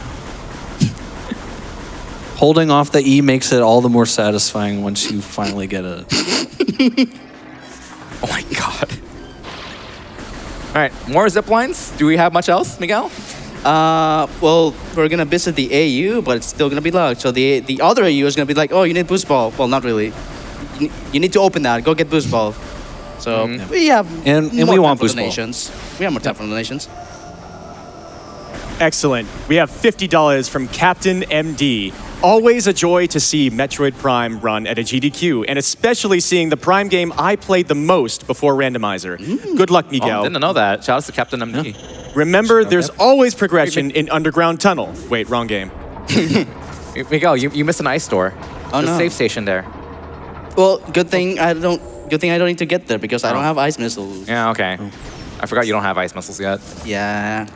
B: Holding off the E makes it all the more satisfying once you finally get it.
C: Oh my god. All right, more zip lines. Do we have much else, Miguel?
A: Well, we're gonna visit the AU, but it's still gonna be locked. So the other AU is gonna be like, oh, you need boost ball. Well, not really. You need to open that. Go get boost ball. So we have
B: And
A: more
B: we
A: time
B: want
A: for
B: boost ball.
A: donations. We have more time for donations.
D: Excellent. We have $50 from Captain MD. Always a joy to see Metroid Prime run at a GDQ, and especially seeing the Prime game I played the most before Randomizer. Good luck,
C: Oh,
D: Miguel.
C: didn't know that. Shout out to Captain MD.
D: Remember, there's always progression in Underground Tunnel. Wait, wrong game.
C: Miguel, you missed an ice store.
A: Oh,
C: There's
A: no.
C: a safe station there.
A: Well, good thing I don't need to get there because I don't have ice missiles.
C: Yeah, okay. I forgot you don't have ice missiles yet.
A: Yeah.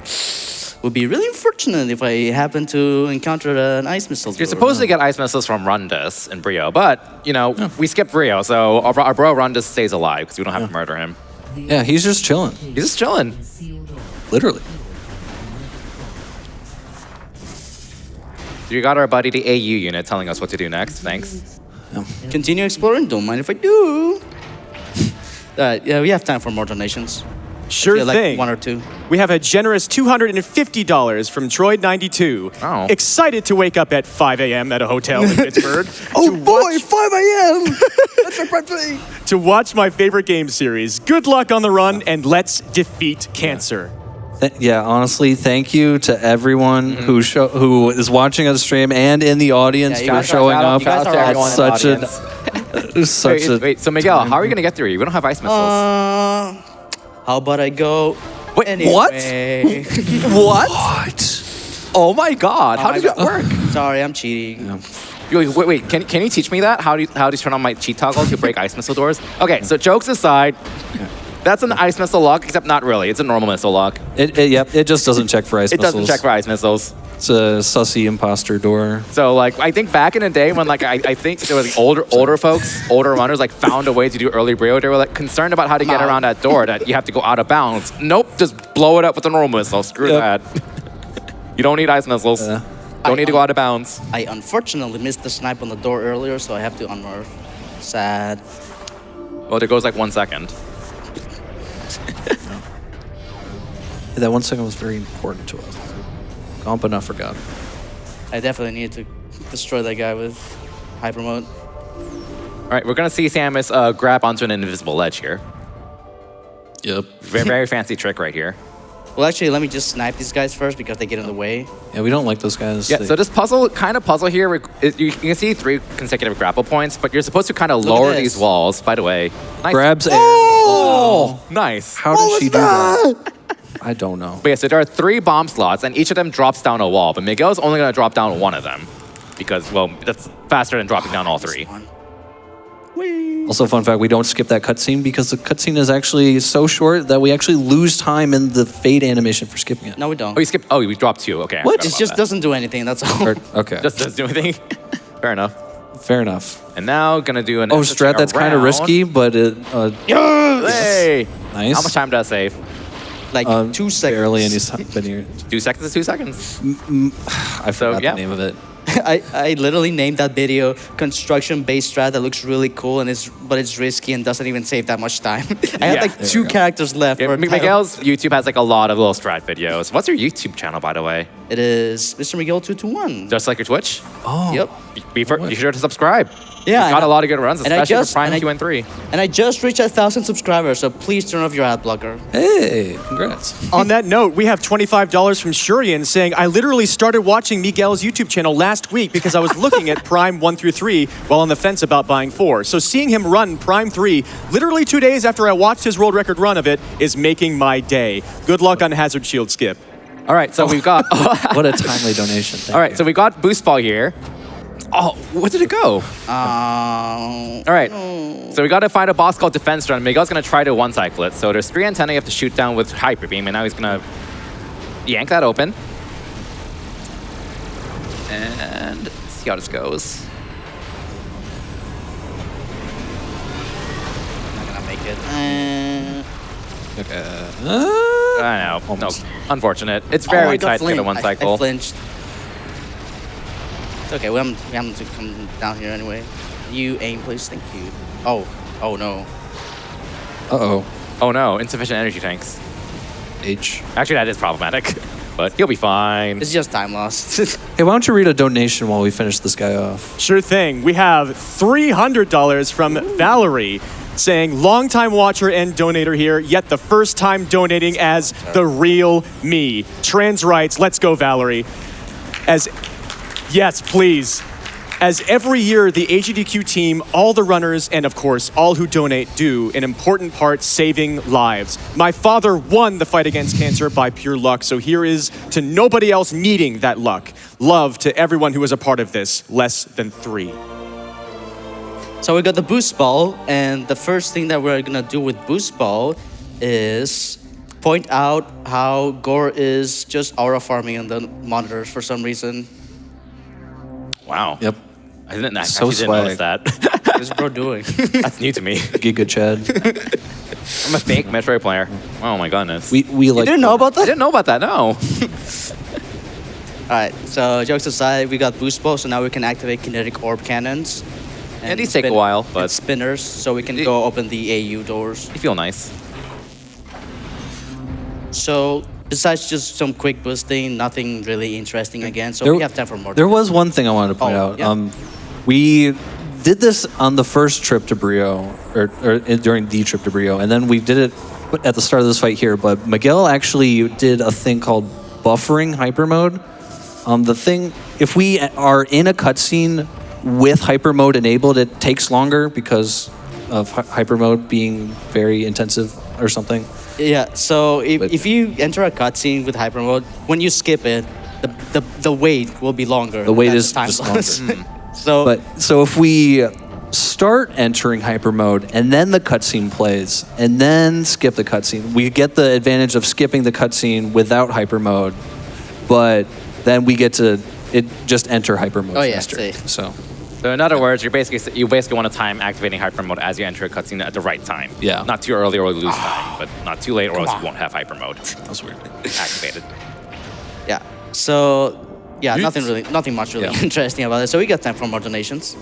A: Would be really unfortunate if I happen to encounter an ice missile.
C: You're supposed to get ice missiles from Rundus and Brio, but, you know, we skipped Brio, so our bro Rundus stays alive because we don't have to murder him.
B: Yeah, he's just chilling.
C: He's just chilling.
B: Literally.
C: So you got our buddy, the AU unit, telling us what to do next. Thanks.
A: Continue exploring. Don't mind if I do. Yeah, we have time for more donations.
D: Sure
A: Yeah, like
D: thing.
A: one or two.
D: We have a generous $250 from Troid92.
C: Oh.
D: Excited to wake up at 5 a.m. at a hotel in Pittsburgh.
A: Oh boy, 5 a.m. That's a birthday.
D: To watch my favorite game series. Good luck on the run, and let's defeat cancer.
B: Yeah, honestly, thank you to everyone who is watching us stream and in the audience
A: Yeah, you
B: for
A: guys are-
B: showing
A: shout out-
B: up.
A: you guys are
B: At
A: awesome.
B: such a such
C: Wait,
B: a
C: wait, so Miguel, how are you going to get through? We don't have ice missiles.
A: How about I go?
C: Wait,
A: Anyway.
C: What? Oh my god, how did that work?
A: Sorry, I'm cheating.
C: Wait, can you teach me that? How do you turn on my cheat toggle to break ice missile doors? Okay, so jokes aside, that's an ice missile lock, except not really. It's a normal missile lock.
B: It just doesn't check for ice
C: It
B: missiles.
C: doesn't check for ice missiles.
B: It's a sussy imposter door.
C: So like, I think back in the day when like I think there was like, older folks, older runners like found a way to do early Brio. They were like concerned about how to get around that door that you have to go out of bounds. Nope, just blow it up with a normal missile. Screw that. You don't need ice missiles. Don't need to go out of bounds.
A: I unfortunately missed the snipe on the door earlier, so I have to unnerve. Sad.
C: Well, there goes like 1 second.
B: That 1 second was very important to us. Gone but not forgotten.
A: I definitely need to destroy that guy with hyper mode.
C: All right, we're gonna see Samus grab onto an invisible ledge here.
B: Yep.
C: Very, very fancy trick right here.
A: Well, actually, let me just snipe these guys first because they get in the way.
B: Yeah, we don't like those guys.
C: Yeah, so this puzzle here, you can see 3 consecutive grapple points, but you're supposed to kind of
A: Look at
C: lower
A: this.
C: these walls. By the way, nice.
B: Grabs air.
C: Oh, nice.
B: How does she do that? I don't know.
C: But yeah, so there are 3 bomb slots, and each of them drops down a wall. But Miguel's only going to drop down 1 of them because, well, that's faster than dropping down all 3.
B: Also, fun fact, we don't skip that cutscene because the cutscene is actually so short that we actually lose time in the fade animation for skipping it.
A: No, we don't.
C: Oh, you skipped. Oh, we dropped 2. Okay. I
A: What?
C: forgot
A: It
C: about
A: just
C: that.
A: doesn't do anything. That's all.
B: Okay.
C: Just doesn't do anything. Fair enough.
B: Fair enough.
C: And now gonna do an.
B: Oh, Strat, that's kind of
C: around.
B: risky, but it,
C: Hey.
B: nice.
C: How much time did I save?
A: Like 2 seconds.
B: Barely any time. But here,
C: 2 seconds is 2 seconds.
B: I forgot
C: yeah.
B: the name of it.
A: I literally named that video construction-based strat that looks really cool but it's risky and doesn't even save that much time. I had
C: Yeah.
A: like
B: There
A: 2
B: we go.
A: characters left.
C: Yeah,
A: for a title.
C: Miguel's YouTube has like a lot of little strat videos. What's your YouTube channel, by the way?
A: It is MrMiguel221.
C: Just like your Twitch.
B: Oh.
A: Yep.
C: Be sure to subscribe.
A: Yeah,
C: You've got
A: and
C: a lot of good runs,
A: and I
C: especially
A: just-
C: for Prime
A: and I-
C: QN3.
A: And I just reached 1,000 subscribers, so please turn off your ad blocker.
B: Hey, congrats.
D: On that note, we have $25 from Shurian saying, I literally started watching Miguel's YouTube channel last week because I was looking at Prime 1 through 3 while on the fence about buying 4. So seeing him run Prime 3 literally 2 days after I watched his world record run of it is making my day. Good luck on Hazard Shield Skip.
C: All right, so we've got.
B: What a timely donation. Thank
C: All right,
B: you.
C: so we got Boost Ball here. Oh, where did it go?
A: All
C: All right, so we got to find a boss called Defense Drone. Miguel's going to try to one-cycle it. So there's 3 antennae you have to shoot down with Hyper Beam, and now he's going to yank that open. And see how this goes.
A: not gonna make it.
B: Okay.
C: I know, no, unfortunate. It's very tight to get a one-cycle.
A: I flinched. It's okay, we haven't to come down here anyway. You aim, please. Thank you. Oh no.
B: Uh-oh.
C: Oh no, insufficient energy tanks.
B: H.
C: Actually, that is problematic, but he'll be fine.
A: It's just time lost.
B: Hey, why don't you read a donation while we finish this guy off?
D: Sure thing. We have $300 from Valerie saying, longtime watcher and donator here, yet the first time donating as the real me. Trans rights, let's go, Valerie. Yes, please. As every year, the AGDQ team, all the runners, and of course, all who donate do an important part saving lives. My father won the fight against cancer by pure luck, so here is to nobody else needing that luck. Love to everyone who was a part of this, less than 3.
A: So we got the boost ball, and the first thing that we're gonna do with boost ball is point out how Gore is just aura farming on the monitors for some reason.
C: Wow.
B: Yep.
C: I didn't
B: So
C: actually didn't notice
B: swag.
C: that.
A: What is bro doing?
C: That's new to me.
B: Giga Chad.
C: I'm a fake Metroid player. Oh my goodness.
B: We
A: You
B: like.
A: didn't know about
C: I
A: that?
C: didn't know about that, no.
A: All right. So jokes aside, we got boost ball, so now we can activate kinetic orb cannons.
C: Yeah, these take a while,
A: and
C: but
A: spinners, so we can go open the AU doors.
C: you feel nice.
A: So besides just some quick boosting, nothing really interesting again. So
B: There-
A: we have time for more.
B: There was one thing I wanted to point
A: Oh,
B: out.
A: yeah.
B: We did this on the first trip to Brio, or during the trip to Brio, and then we did it at the start of this fight here. But Miguel actually did a thing called buffering hyper mode. The thing, if we are in a cutscene with hyper mode enabled, it takes longer because of hyper mode being very intensive or something.
A: Yeah, so
B: But-
A: if you enter a cutscene with hyper mode, when you skip it, the wait will be longer.
B: The wait
A: That's
B: is
A: time
B: just
A: loss.
B: longer.
A: So
B: But so if we start entering hyper mode and then the cutscene plays and then skip the cutscene, we get the advantage of skipping the cutscene without hyper mode, but then we get to just enter hyper mode
A: Oh, yeah,
B: faster.
A: see.
B: So
C: So in other words, you basically want to time activating hyper mode as you enter a cutscene at the right time.
B: Yeah.
C: Not too early or you lose time, but not too late or else you won't have hyper mode
B: that was weird.
C: activated.
A: yeah, so yeah, nothing much really
B: Yeah.
A: interesting about it. So we got time for more donations.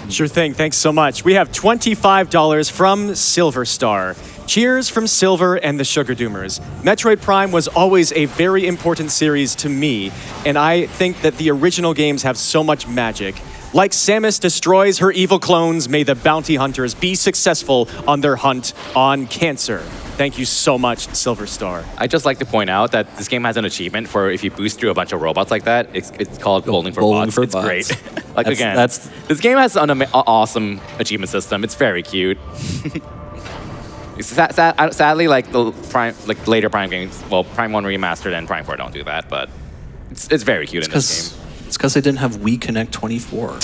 D: Sure thing. Thanks so much. We have $25 from Silver Star. Cheers from Silver and the Sugar Doomers. Metroid Prime was always a very important series to me, and I think that the original games have so much magic. Like Samus destroys her evil clones, may the bounty hunters be successful on their hunt on cancer. Thank you so much, Silver Star.
C: I'd just like to point out that this game has an achievement for if you boost through a bunch of robots like that, it's called Bowling for
B: Bowling
C: Bots.
B: for
C: It's
B: Bots.
C: great. Like
B: That's-
C: again,
B: that's-
C: this game has an awesome achievement system. It's very cute. Sadly, like the later Prime games, well, Prime 1 Remastered and Prime 4 don't do that, but it's very cute in this game.
B: It's because they didn't have Wii Connect 24.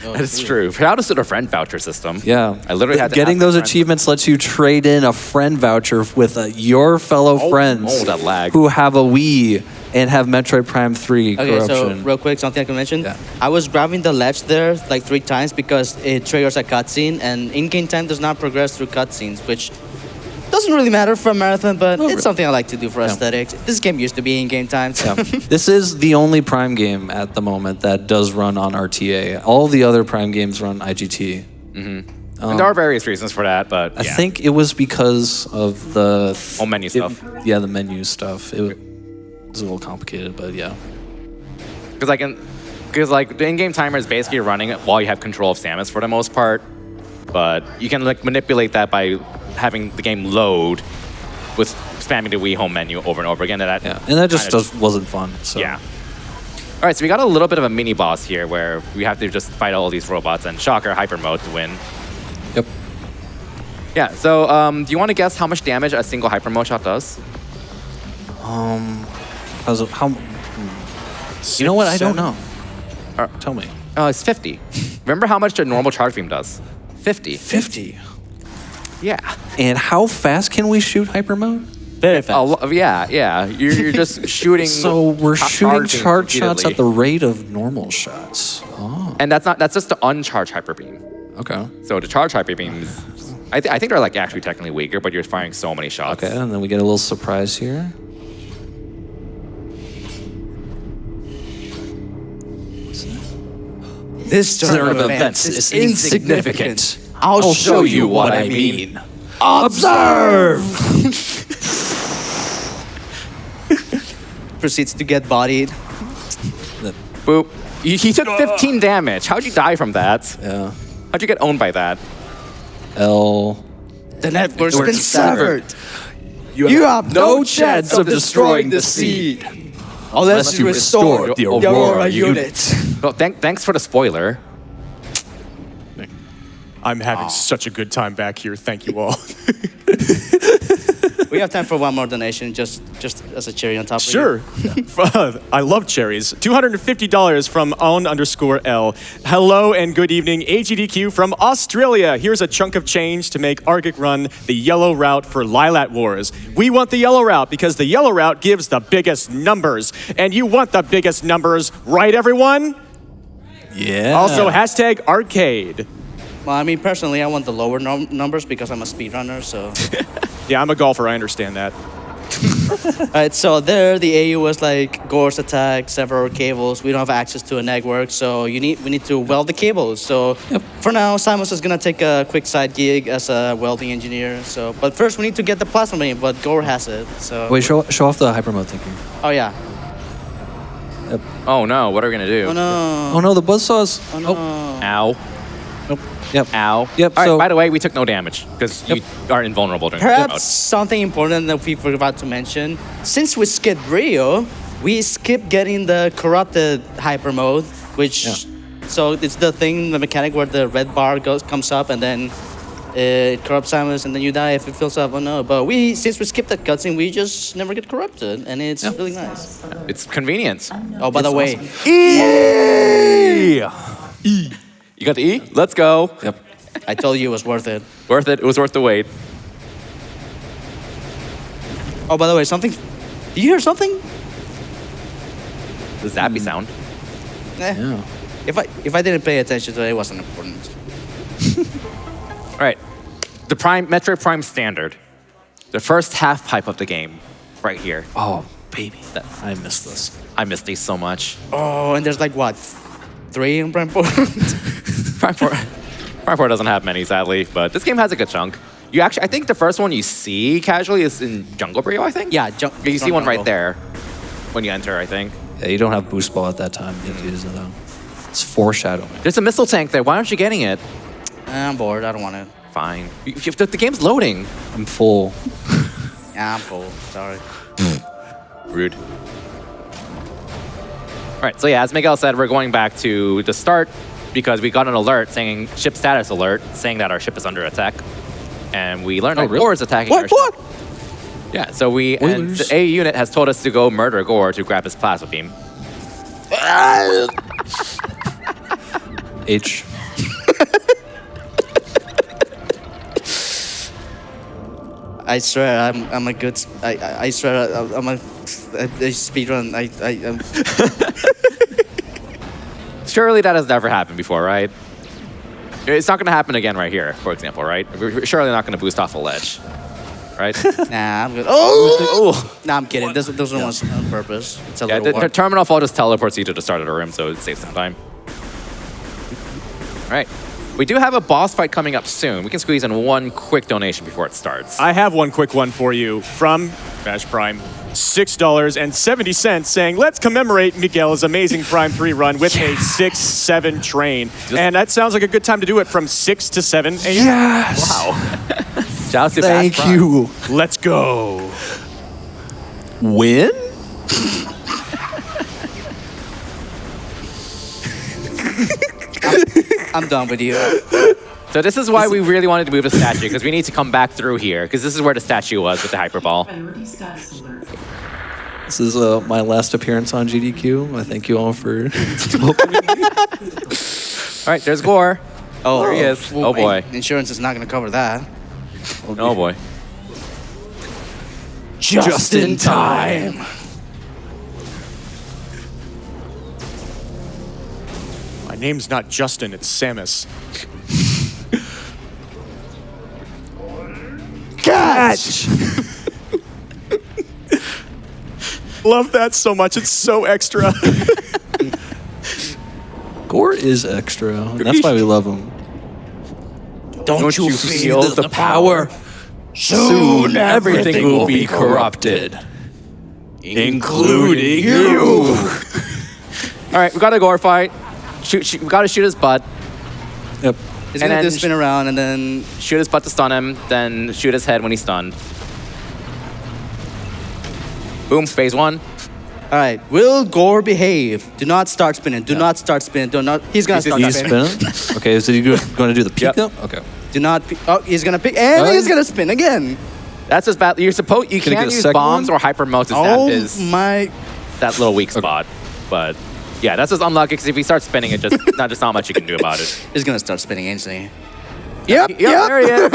C: That is true. How to set a friend voucher system?
B: Yeah.
C: I literally had to
B: Getting
C: ask my
B: those
C: friend-
B: achievements lets you trade in a friend voucher with your fellow friends
C: that lag.
B: who have a Wii and have Metroid Prime 3
A: Okay, so
B: corruption.
A: real quick, something I can mention.
B: Yeah.
A: I was grabbing the ledge there like 3 times because it triggers a cutscene, and in-game time does not progress through cutscenes, which doesn't really matter for a marathon, but it's something I like to do for aesthetics. This game used to be in-game time. So.
B: Yeah. This is the only Prime game at the moment that does run on RTA. All the other Prime games run IGT.
C: And there are various reasons for that, but
B: I
C: yeah.
B: think it was because of the
C: Menu stuff.
B: the menu stuff. It was a little complicated, but yeah.
C: Because like the in-game timer is basically running while you have control of Samus for the most part, but you can like manipulate that by having the game load with spamming the Wii home menu over and over again. And
B: that just wasn't fun. So.
C: Yeah. All right, so we got a little bit of a mini boss here where we have to just fight all these robots and shocker hyper mode to win.
B: Yep.
C: Yeah. So do you want to guess how much damage a single hyper mode shot does?
B: How? You know what? I don't know. Tell me.
C: It's 50. Remember how much a normal charge beam does? 50.
B: 50.
C: Yeah.
B: And how fast can we shoot hyper mode?
A: Very fast.
C: Yeah. You're just shooting.
B: So we're shooting charge shots
C: repeatedly.
B: at the rate of normal shots. Oh.
C: And that's just the uncharged hyper beam.
B: Okay.
C: So the charged hyper beams, I think they're like actually technically weaker, but you're firing so many shots.
B: Okay, and then we get a little surprise here.
A: This turn of events is insignificant. I'll show you what I mean. Observe! Proceeds to get bodied.
C: Boop. He took 15 damage. How'd you die from that?
B: Yeah.
C: How'd you get owned by that?
B: L.
A: The network's been severed. You have no chance of destroying the seed. Unless you restore the Aurora unit.
C: Well, thanks for the spoiler.
D: I'm having such a good time back here. Thank you all.
A: We have time for one more donation, just as a cherry on top.
D: Sure. I love cherries. $250 from on_L. Hello and good evening, AGDQ from Australia. Here's a chunk of change to make Argic run the yellow route for Lilat Wars. We want the yellow route because the yellow route gives the biggest numbers. And you want the biggest numbers, right, everyone?
B: Yeah.
D: Also, hashtag arcade.
A: Well, I mean, personally, I want the lower numbers because I'm a speedrunner, so...
D: Yeah, I'm a golfer. I understand that.
A: Alright, so there the AU was like Gore's attack, several cables. We don't have access to a network, so we need to weld the cables. So for now, Simus is gonna take a quick side gig as a welding engineer. So, but first we need to get the plasma beam, but Gore has it. So
B: Wait, show off the hyper mode thinking.
A: Oh yeah.
C: Oh no, what are we gonna do?
A: Oh no.
B: Oh no, the buzzsaws.
A: Oh no.
C: Ow.
B: Nope. Yep.
C: Ow.
B: Yep,
C: All right,
B: so-
C: by the way, we took no damage because you are invulnerable during the
A: Perhaps
C: mode.
A: something important that we forgot to mention. Since we skipped Rio, we skipped getting the corrupted hyper mode, which so it's the thing, the mechanic where the red bar comes up and then it corrupts Samus and then you die if it fills up. Oh no! But since we skipped that cutscene, we just never get corrupted, and it's really nice.
C: It's convenient.
A: Oh, by the way,
C: You got the E? Let's go.
B: Yep.
A: I told you it was worth it.
C: Worth it. It was worth the wait.
A: Oh, by the way, something. Did you hear something?
C: The zappy sound.
B: Yeah.
A: If I didn't pay attention to it, it wasn't important.
C: All right. The Metroid Prime Standard. The first half pipe of the game. Right here.
B: Oh, baby. I missed this.
C: I missed these so much.
A: Oh, and there's like what, 3 in Prime 4?
C: Prime 4 doesn't have many, sadly, but this game has a good chunk. I think the first one you see casually is in Jungle Brio, I think?
A: Yeah,
C: You see one right
A: Jungle.
C: there when you enter, I think.
B: Yeah, you don't have boost ball at that time. You have to use it though. It's foreshadowing.
C: There's a missile tank there. Why aren't you getting it?
A: I'm bored. I don't want it.
C: Fine. The game's loading.
B: I'm full.
A: Yeah, I'm full. Sorry.
C: Rude. All right, so yeah, as Miguel said, we're going back to the start because we got an alert saying, ship status alert, saying that our ship is under attack. And we learned that
B: really?
C: Gore is attacking our ship. Yeah, so and
B: Spoilers.
C: the A unit has told us to go murder Gore to grab his plasma beam.
B: H.
A: I swear, I'm a good. I swear, I'm a speedrun. I'm
C: Surely that has never happened before, right? It's not going to happen again right here, for example, right? We're surely not going to boost off a ledge, right?
A: Nah, I'm good. Oh!
C: Ooh.
A: Nah, I'm kidding. Those are ones on purpose. It's a
C: Yeah,
A: little
C: the
A: warp.
C: terminal fall just teleports you to the start of the room, so it saves some time. All right. We do have a boss fight coming up soon. We can squeeze in one quick donation before it starts.
D: I have one quick one for you from Bash Prime. $6.70, saying, let's commemorate Miguel's amazing Prime 3 run with a 6-7 train. And that sounds like a good time to do it from 6 to 7 a.m.
B: Yes.
C: Wow. Shout out to
B: Thank
C: Bass Prime.
B: you.
D: Let's go.
B: Win?
A: I'm done with you.
C: So this is why we really wanted to move the statue, because we need to come back through here, because this is where the statue was with the hyperball.
F: Priority status alert.
B: This is my last appearance on GDQ. I thank you all for
C: All right, there's Gore.
A: Oh,
C: There he is.
A: well,
C: Oh, boy.
A: Insurance is not going to cover that.
C: Oh boy.
A: Just in time.
D: My name's not Justin, it's Samus.
A: Catch!
D: Love that so much. It's so extra.
B: Gore is extra. And that's why we love him.
A: Don't you feel the power?
B: Soon everything will be corrupted, including you.
C: All right, we got a Gore fight. We gotta shoot his butt.
B: Yep.
A: He's
C: And
A: going to
C: then
A: spin around and then...
C: Shoot his butt to stun him, then shoot his head when he's stunned. Boom, phase 1.
A: All right, will Gore behave? Do not start spinning. Do not start spinning. Do not... He's going to start
B: He's
A: spinning.
B: spinning? Okay, is he going to do the peek
C: Yep.
B: now? Okay.
A: Do not... Oh, he's going to pick... And he's going to spin again.
C: That's his bad. You
B: Can
C: can't
B: he get a
C: use
B: second
C: bombs
B: one?
C: or hyper modes to
A: Oh,
C: stab his
A: my...
C: that little weak spot. But yeah, that's just unlucky because if he starts spinning, it just not much you can do about it.
A: He's going to start spinning instantly. Yep,
C: Yeah, there he is.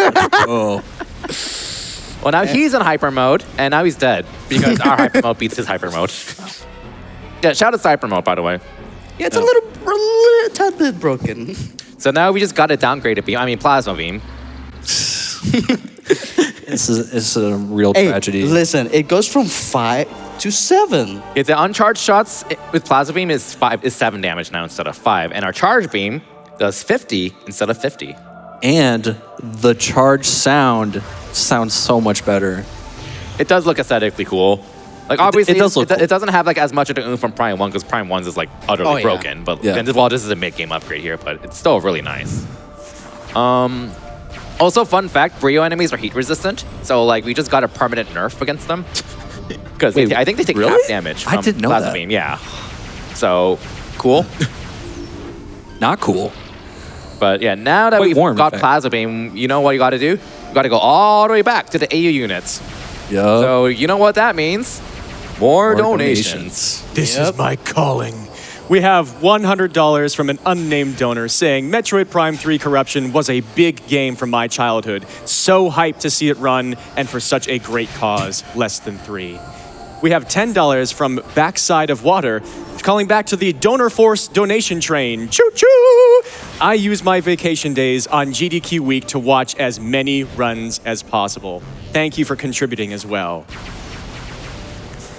B: Oh.
C: Well, now he's in hyper mode, and now he's dead because our hyper mode beats his hyper mode. Yeah, shout out to hyper mode, by the way.
A: Yeah, it's a little tad bit broken.
C: So now we just got to downgrade a beam. I mean, plasma beam.
B: It's a real
A: Hey,
B: tragedy.
A: listen, it goes from 5 to 7.
C: If the uncharged shots with plasma beam is 7 damage now instead of 5, and our charge beam does 50 instead of 50.
B: And the charge sound sounds so much better.
C: It does look aesthetically cool. Like obviously,
B: it does look cool.
C: it doesn't have like as much of the oomph from Prime 1 because Prime 1's is like utterly
A: Oh, yeah.
C: broken. But
B: Yeah.
C: and well, this is a mid-game upgrade here, but it's still really nice. Also, fun fact: Brio enemies are heat resistant, so like we just got a permanent nerf against them because
B: Wait,
C: I think they take
B: really?
C: half damage.
B: I
C: From
B: didn't know
C: plasma
B: that.
C: beam. Yeah. So cool.
B: Not cool.
C: But yeah, now that
B: Quite
C: we've
B: warm,
C: got
B: in fact.
C: plasma beam, you know what you got to do? You got to go all the way back to the AU units.
B: Yeah.
C: So you know what that means? More donations.
D: This is my calling. We have $100 from an unnamed donor saying, Metroid Prime 3 Corruption was a big game from my childhood. So hyped to see it run, and for such a great cause, less than 3. We have $10 from Backside of Water, calling back to the Donor Force donation train. Choo-choo! I use my vacation days on GDQ week to watch as many runs as possible. Thank you for contributing as well.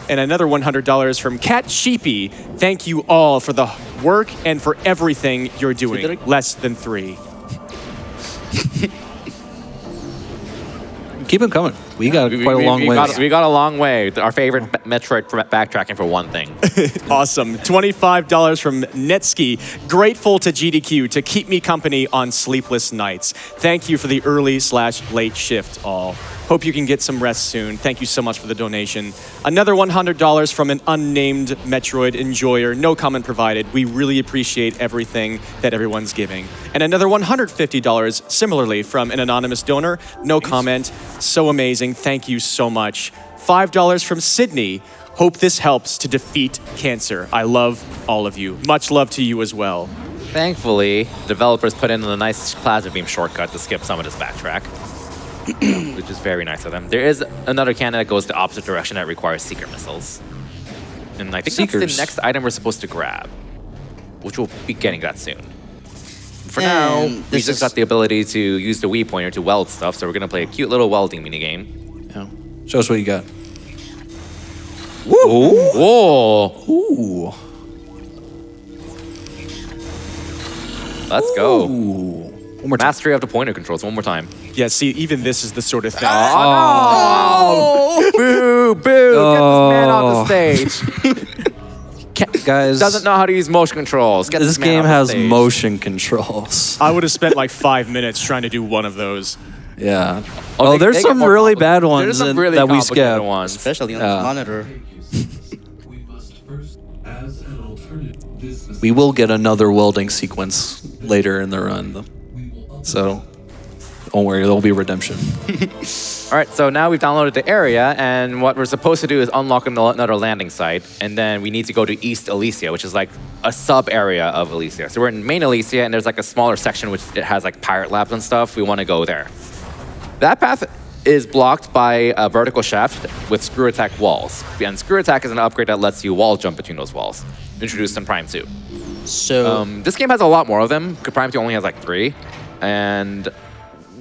D: And another $100 from Cat Sheepy. Thank you all for the work and for everything you're doing. Less than 3.
B: Keep them coming. We got quite a long way.
C: We got a long way. Our favorite Metroid backtracking for one thing.
D: Awesome. $25 from Netsky. Grateful to GDQ to keep me company on sleepless nights. Thank you for the early/late shift, all. Hope you can get some rest soon. Thank you so much for the donation. Another $100 from an unnamed Metroid enjoyer. No comment provided. We really appreciate everything that everyone's giving. And another $150 similarly from an anonymous donor. No comment. So amazing. Thank you so much. $5 from Sydney. Hope this helps to defeat cancer. I love all of you. Much love to you as well.
C: Thankfully, developers put in a nice plasma beam shortcut to skip some of this backtrack, which is very nice of them. There is another cannon that goes the opposite direction that requires seeker missiles. And I think that's
B: Seekers.
C: the next item we're supposed to grab, which we'll be getting that soon. For
A: And
C: now, we
A: this
C: just
A: is-
C: got the ability to use the Wii pointer to weld stuff, so we're going to play a cute little welding minigame.
B: Yeah. Show us what you got.
C: Whoa!
B: Ooh.
C: Let's go.
B: Ooh. One more time.
C: Mastery of the pointer controls. One more time.
D: Yeah, see, even this is the sort of thing.
C: Oh, boo, boo. Get this man off the stage.
B: Guys,
C: Doesn't know how to use motion controls. Get
B: this
C: man
B: game
C: off the
B: has
C: stage.
B: motion controls.
D: I would have spent like 5 minutes trying to do one of those.
B: Yeah.
C: Oh,
B: Oh, there's
C: they get
B: some
C: more
B: really
C: complicated.
B: bad ones
C: There's some really
B: that we
C: complicated
B: skip.
C: ones.
A: Especially on
B: Yeah.
A: this monitor.
B: We will get another welding sequence later in the run. So don't worry, there'll be redemption.
C: All right, so now we've downloaded the area, and what we're supposed to do is unlock another landing site, and then we need to go to East Elysia, which is like a sub-area of Elysia. So we're in main Elysia, and there's like a smaller section which it has like pirate labs and stuff. We want to go there. That path is blocked by a vertical shaft with screw attack walls. And screw attack is an upgrade that lets you wall jump between those walls, introduced in Prime 2.
A: So
C: This game has a lot more of them. Prime 2 only has like 3. And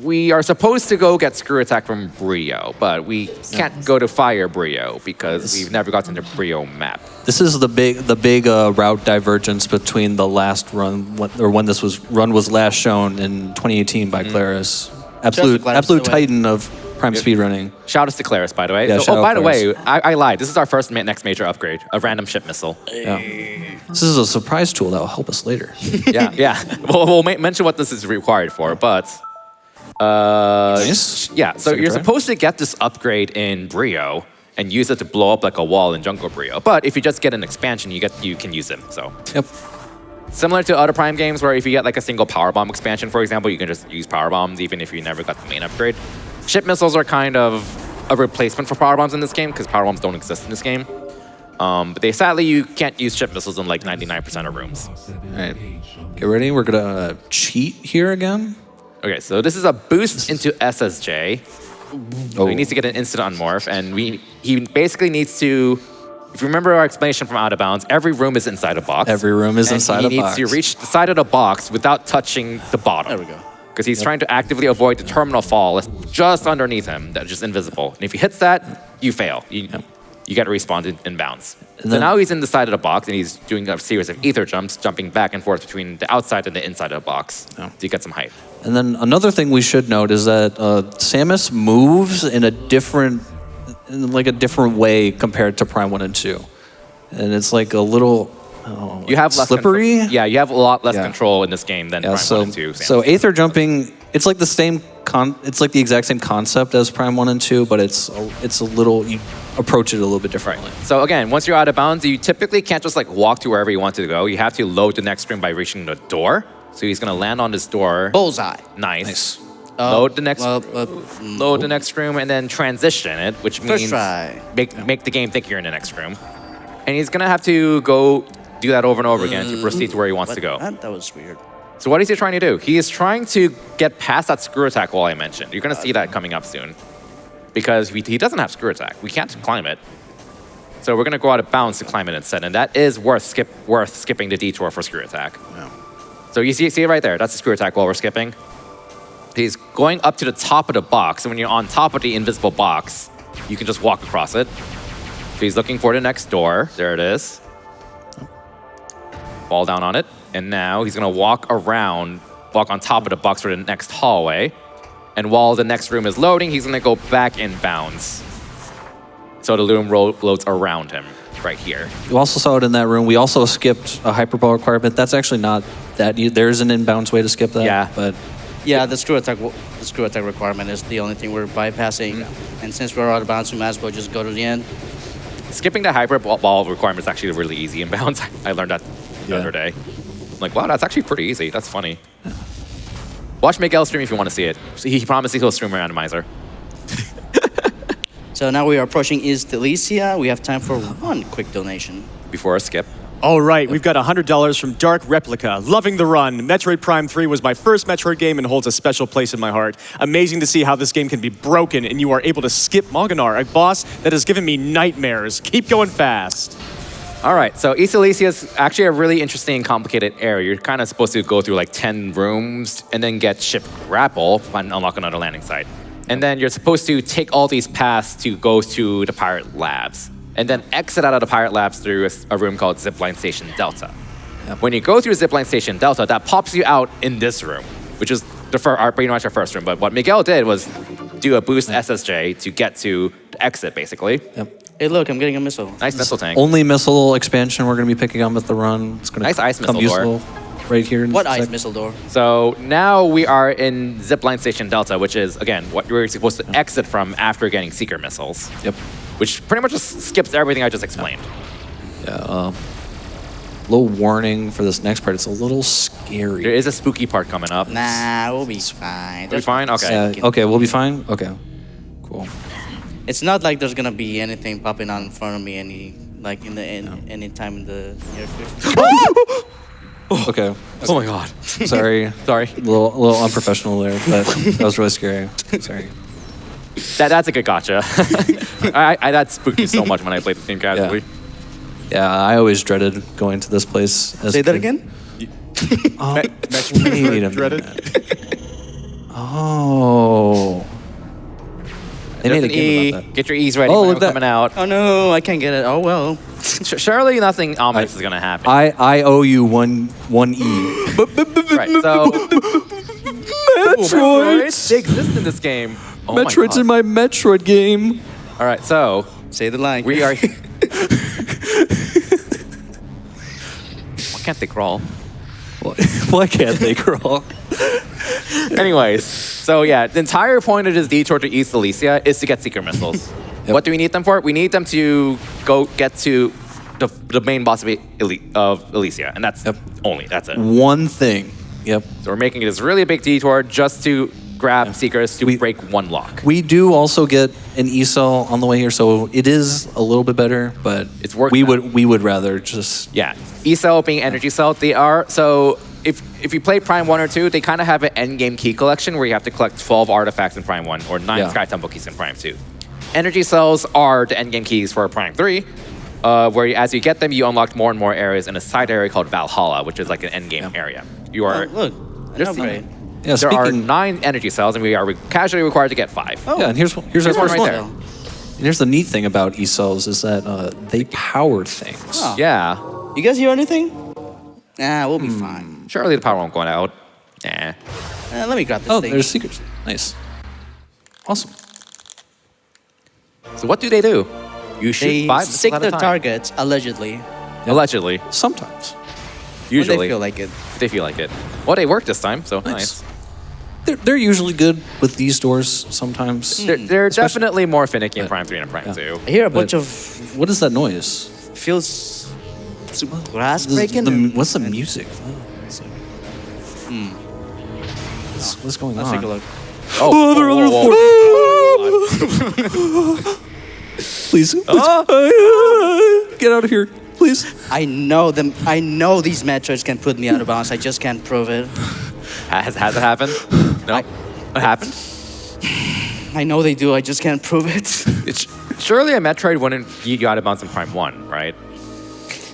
C: we are supposed to go get screw attack from Brio, but we can't go to Fire Brio because we've never gotten the Brio map.
B: This is the big route divergence between the last run, when this run was last shown in 2018 by Claris. Absolute
A: Claris,
B: absolute
A: by the way.
B: titan of Prime speedrunning.
C: Shout outs to Claris, by the way.
B: Yeah,
C: So,
B: shout out
C: by the
B: Claris.
C: way, I lied. This is our first next major upgrade, a random ship missile.
B: Yeah. This is a surprise tool that will help us later.
C: Yeah, yeah. We'll mention what this is required for, but...
B: Nice.
C: Yeah, so
B: Second
C: you're
B: try.
C: supposed to get this upgrade in Brio and use it to blow up like a wall in Jungle Brio. But if you just get an expansion, you can use them. So
B: Yep.
C: similar to other Prime games where if you get like a single power bomb expansion, for example, you can just use power bombs even if you never got the main upgrade. Ship missiles are kind of a replacement for power bombs in this game because power bombs don't exist in this game. But sadly you can't use ship missiles in like 99% of rooms.
B: All right. Get ready. We're gonna cheat here again.
C: Okay, so this is a boost into SSJ. So
B: Oh.
C: he needs to get an instant unmorph, and he basically needs to. If you remember our explanation from Out of Bounds, every room is inside a box.
B: Every room is
C: and
B: inside a box.
C: He needs to reach the side of the box without touching the bottom.
A: There we go.
C: Because he's trying to actively avoid the terminal fall that's just underneath him, that's just invisible. And if he hits that, you fail. You get respawned in bounds. So
B: then-
C: now he's in the side of the box, and he's doing a series of ether jumps, jumping back and forth between the outside and the inside of the box to get some height.
B: And then another thing we should note is that Samus moves in a different way compared to Prime 1 and 2. And it's like a little
C: You have less
B: slippery.
C: Control. Yeah, you have a lot less
B: Yeah.
C: control in this game than
B: Yeah,
C: Prime
B: so
C: 1 and 2.
B: so Aether jumping, it's like the same it's like the exact same concept as Prime 1 and 2, but it's a little, you approach it a little bit differently.
C: So again, once you're out of bounds, you typically can't just like walk to wherever you want to go. You have to load the next room by reaching the door. So he's gonna land on this door.
A: bullseye.
C: Nice. Load the next load the next room and then transition it, which
A: First
C: means
A: try.
C: make the game think you're in the next room. And he's gonna have to go do that over and over again to proceed to where he wants to go.
A: That was weird.
C: So what is he trying to do? He is trying to get past that screw attack wall I mentioned. You're gonna see that coming up soon. Because he doesn't have screw attack. We can't climb it. So we're gonna go out of bounds to climb it instead, and that is worth skipping the detour for screw attack. So you see it right there. That's the screw attack wall we're skipping. He's going up to the top of the box, and when you're on top of the invisible box, you can just walk across it. So he's looking for the next door. There it is. Fall down on it, and now he's gonna walk on top of the box for the next hallway. And while the next room is loading, he's gonna go back in bounds. So the room loads around him, right here.
B: You also saw it in that room. We also skipped a hyperball requirement. That's actually not that. There's an inbounds way to skip that.
C: Yeah.
B: But
A: Yeah, the screw attack requirement is the only thing we're bypassing. And since we're out of bounds, we might as well just go to the end.
C: Skipping the hyperball requirement is actually really easy in bounds. I learned that the other day. I'm like, wow, that's actually pretty easy. That's funny. Watch Miguel stream if you want to see it. He promises he'll stream randomizer.
A: So now we are approaching East Elysia. We have time for one quick donation.
C: Before a skip.
D: All right, we've got $100 from Dark Replica. Loving the run. Metroid Prime 3 was my first Metroid game and holds a special place in my heart. Amazing to see how this game can be broken and you are able to skip Moganar, a boss that has given me nightmares. Keep going fast.
C: All right, so East Elysia is actually a really interesting and complicated area. You're kind of supposed to go through like 10 rooms and then get ship grapple and unlock another landing site. And then you're supposed to take all these paths to go to the pirate labs. And then exit out of the pirate labs through a room called Zipline Station Delta. When you go through Zipline Station Delta, that pops you out in this room, which is pretty much our first room. But what Miguel did was do a boost SSJ to get to the exit, basically.
B: Yep.
A: Hey, look, I'm getting a missile.
C: Nice missile tank.
B: Only missile expansion we're going to be picking up at the run. It's going to
C: Nice ice
B: come
C: missile door.
B: useful right here. in
A: What
B: a
A: ice
B: sec.
A: missile door?
C: So now we are in Zipline Station Delta, which is, again, what you're supposed to exit from after getting Seeker missiles.
B: Yep.
C: Which pretty much just skips everything I just explained.
B: Yeah. Little warning for this next part. It's a little scary.
C: There is a spooky part coming up.
A: Nah, we'll be fine.
C: We'll be fine? Okay.
B: Okay, we'll be fine. Okay. Cool.
A: It's not like there's gonna be anything popping out in front of me any time in the near future.
B: Okay.
C: Oh my god.
B: Sorry.
C: Sorry.
B: A little unprofessional there. That was really scary. Sorry.
C: That's a good gotcha. That spooked me so much when I played this game casually.
B: Yeah, I always dreaded going to this place. As
A: Say
B: a
A: that
B: kid.
A: again?
B: Oh, wait a
D: Dreaded?
B: minute. Oh. They made a game about that.
C: Get your E's ready.
B: Oh,
C: Oh,
B: look at that.
C: coming out.
A: Oh no, I can't get it. Oh well.
C: Surely nothing ominous is gonna happen.
B: I owe you one E.
C: Right. So
B: Metroid.
C: they exist in this game. Oh my
B: Metroid's
C: God.
B: in my Metroid game.
C: All right. So
A: Say the line.
C: we are. Why can't they crawl?
B: Why can't they crawl?
C: Anyways, so yeah, the entire point of this detour to East Elysia is to get Seeker missiles. What do we need them for? We need them to go get to the main boss of Elysia, and that's that's it.
B: One thing. Yep.
C: So we're making this really big detour just to grab Seekers to break one lock.
B: We do also get an ESO on the way here, so it is a little bit better, but
C: It's worth
B: we
C: it.
B: would rather just
C: Yeah, E-Cell being Energy Cell, they are, so if you play Prime 1 or 2, they kind of have an endgame key collection where you have to collect 12 artifacts in Prime 1 or 9
B: Yeah.
C: Sky Temple keys in Prime 2. Energy Cells are the endgame keys for Prime 3, where as you get them, you unlock more and more areas in a side area called Valhalla, which is like an endgame area. You
A: Oh,
C: are,
A: look, an upgrade.
B: yeah.
C: there are
B: Speaking,
C: 9 Energy Cells, and we are casually required to get 5.
A: Oh.
B: yeah, and here's our
C: Here's one
B: first
C: right
B: one.
C: there.
B: And here's the neat thing about ESOs is that they power things.
A: Oh.
C: Yeah,
A: You guys hear anything? Nah, we'll be fine.
C: surely the power won't go out. Nah.
A: Let me grab this
B: Oh,
A: thing.
B: there's secrets. Nice. Awesome.
C: So what do? You shoot
A: They
C: 5 missiles
A: stick
C: at a
A: their
C: time.
A: targets, allegedly,
C: Allegedly.
B: Sometimes.
A: when
C: Usually.
A: they feel like it.
C: They feel like it. Well, they work this time, so nice.
B: They're usually good with these doors sometimes.
C: They're definitely more finicky in Prime 3 and Prime
B: Yeah.
C: 2.
A: I hear a bunch
B: But-
A: of
B: What is that noise?
A: feels glass
B: This is
A: breaking.
B: what's the music? Oh, it's like- What's going
A: Let's
B: on?
A: take a look.
C: Oh,
B: there are
C: whoa,
B: other
C: whoa, whoa.
B: Please. Get out of here. Please.
A: I know them. I know these Metroids can put me out of bounds. I just can't prove it.
C: Has it happened? No? It happened?
A: I know they do. I just can't prove it.
C: Surely a Metroid wouldn't get you out of bounds in Prime 1, right?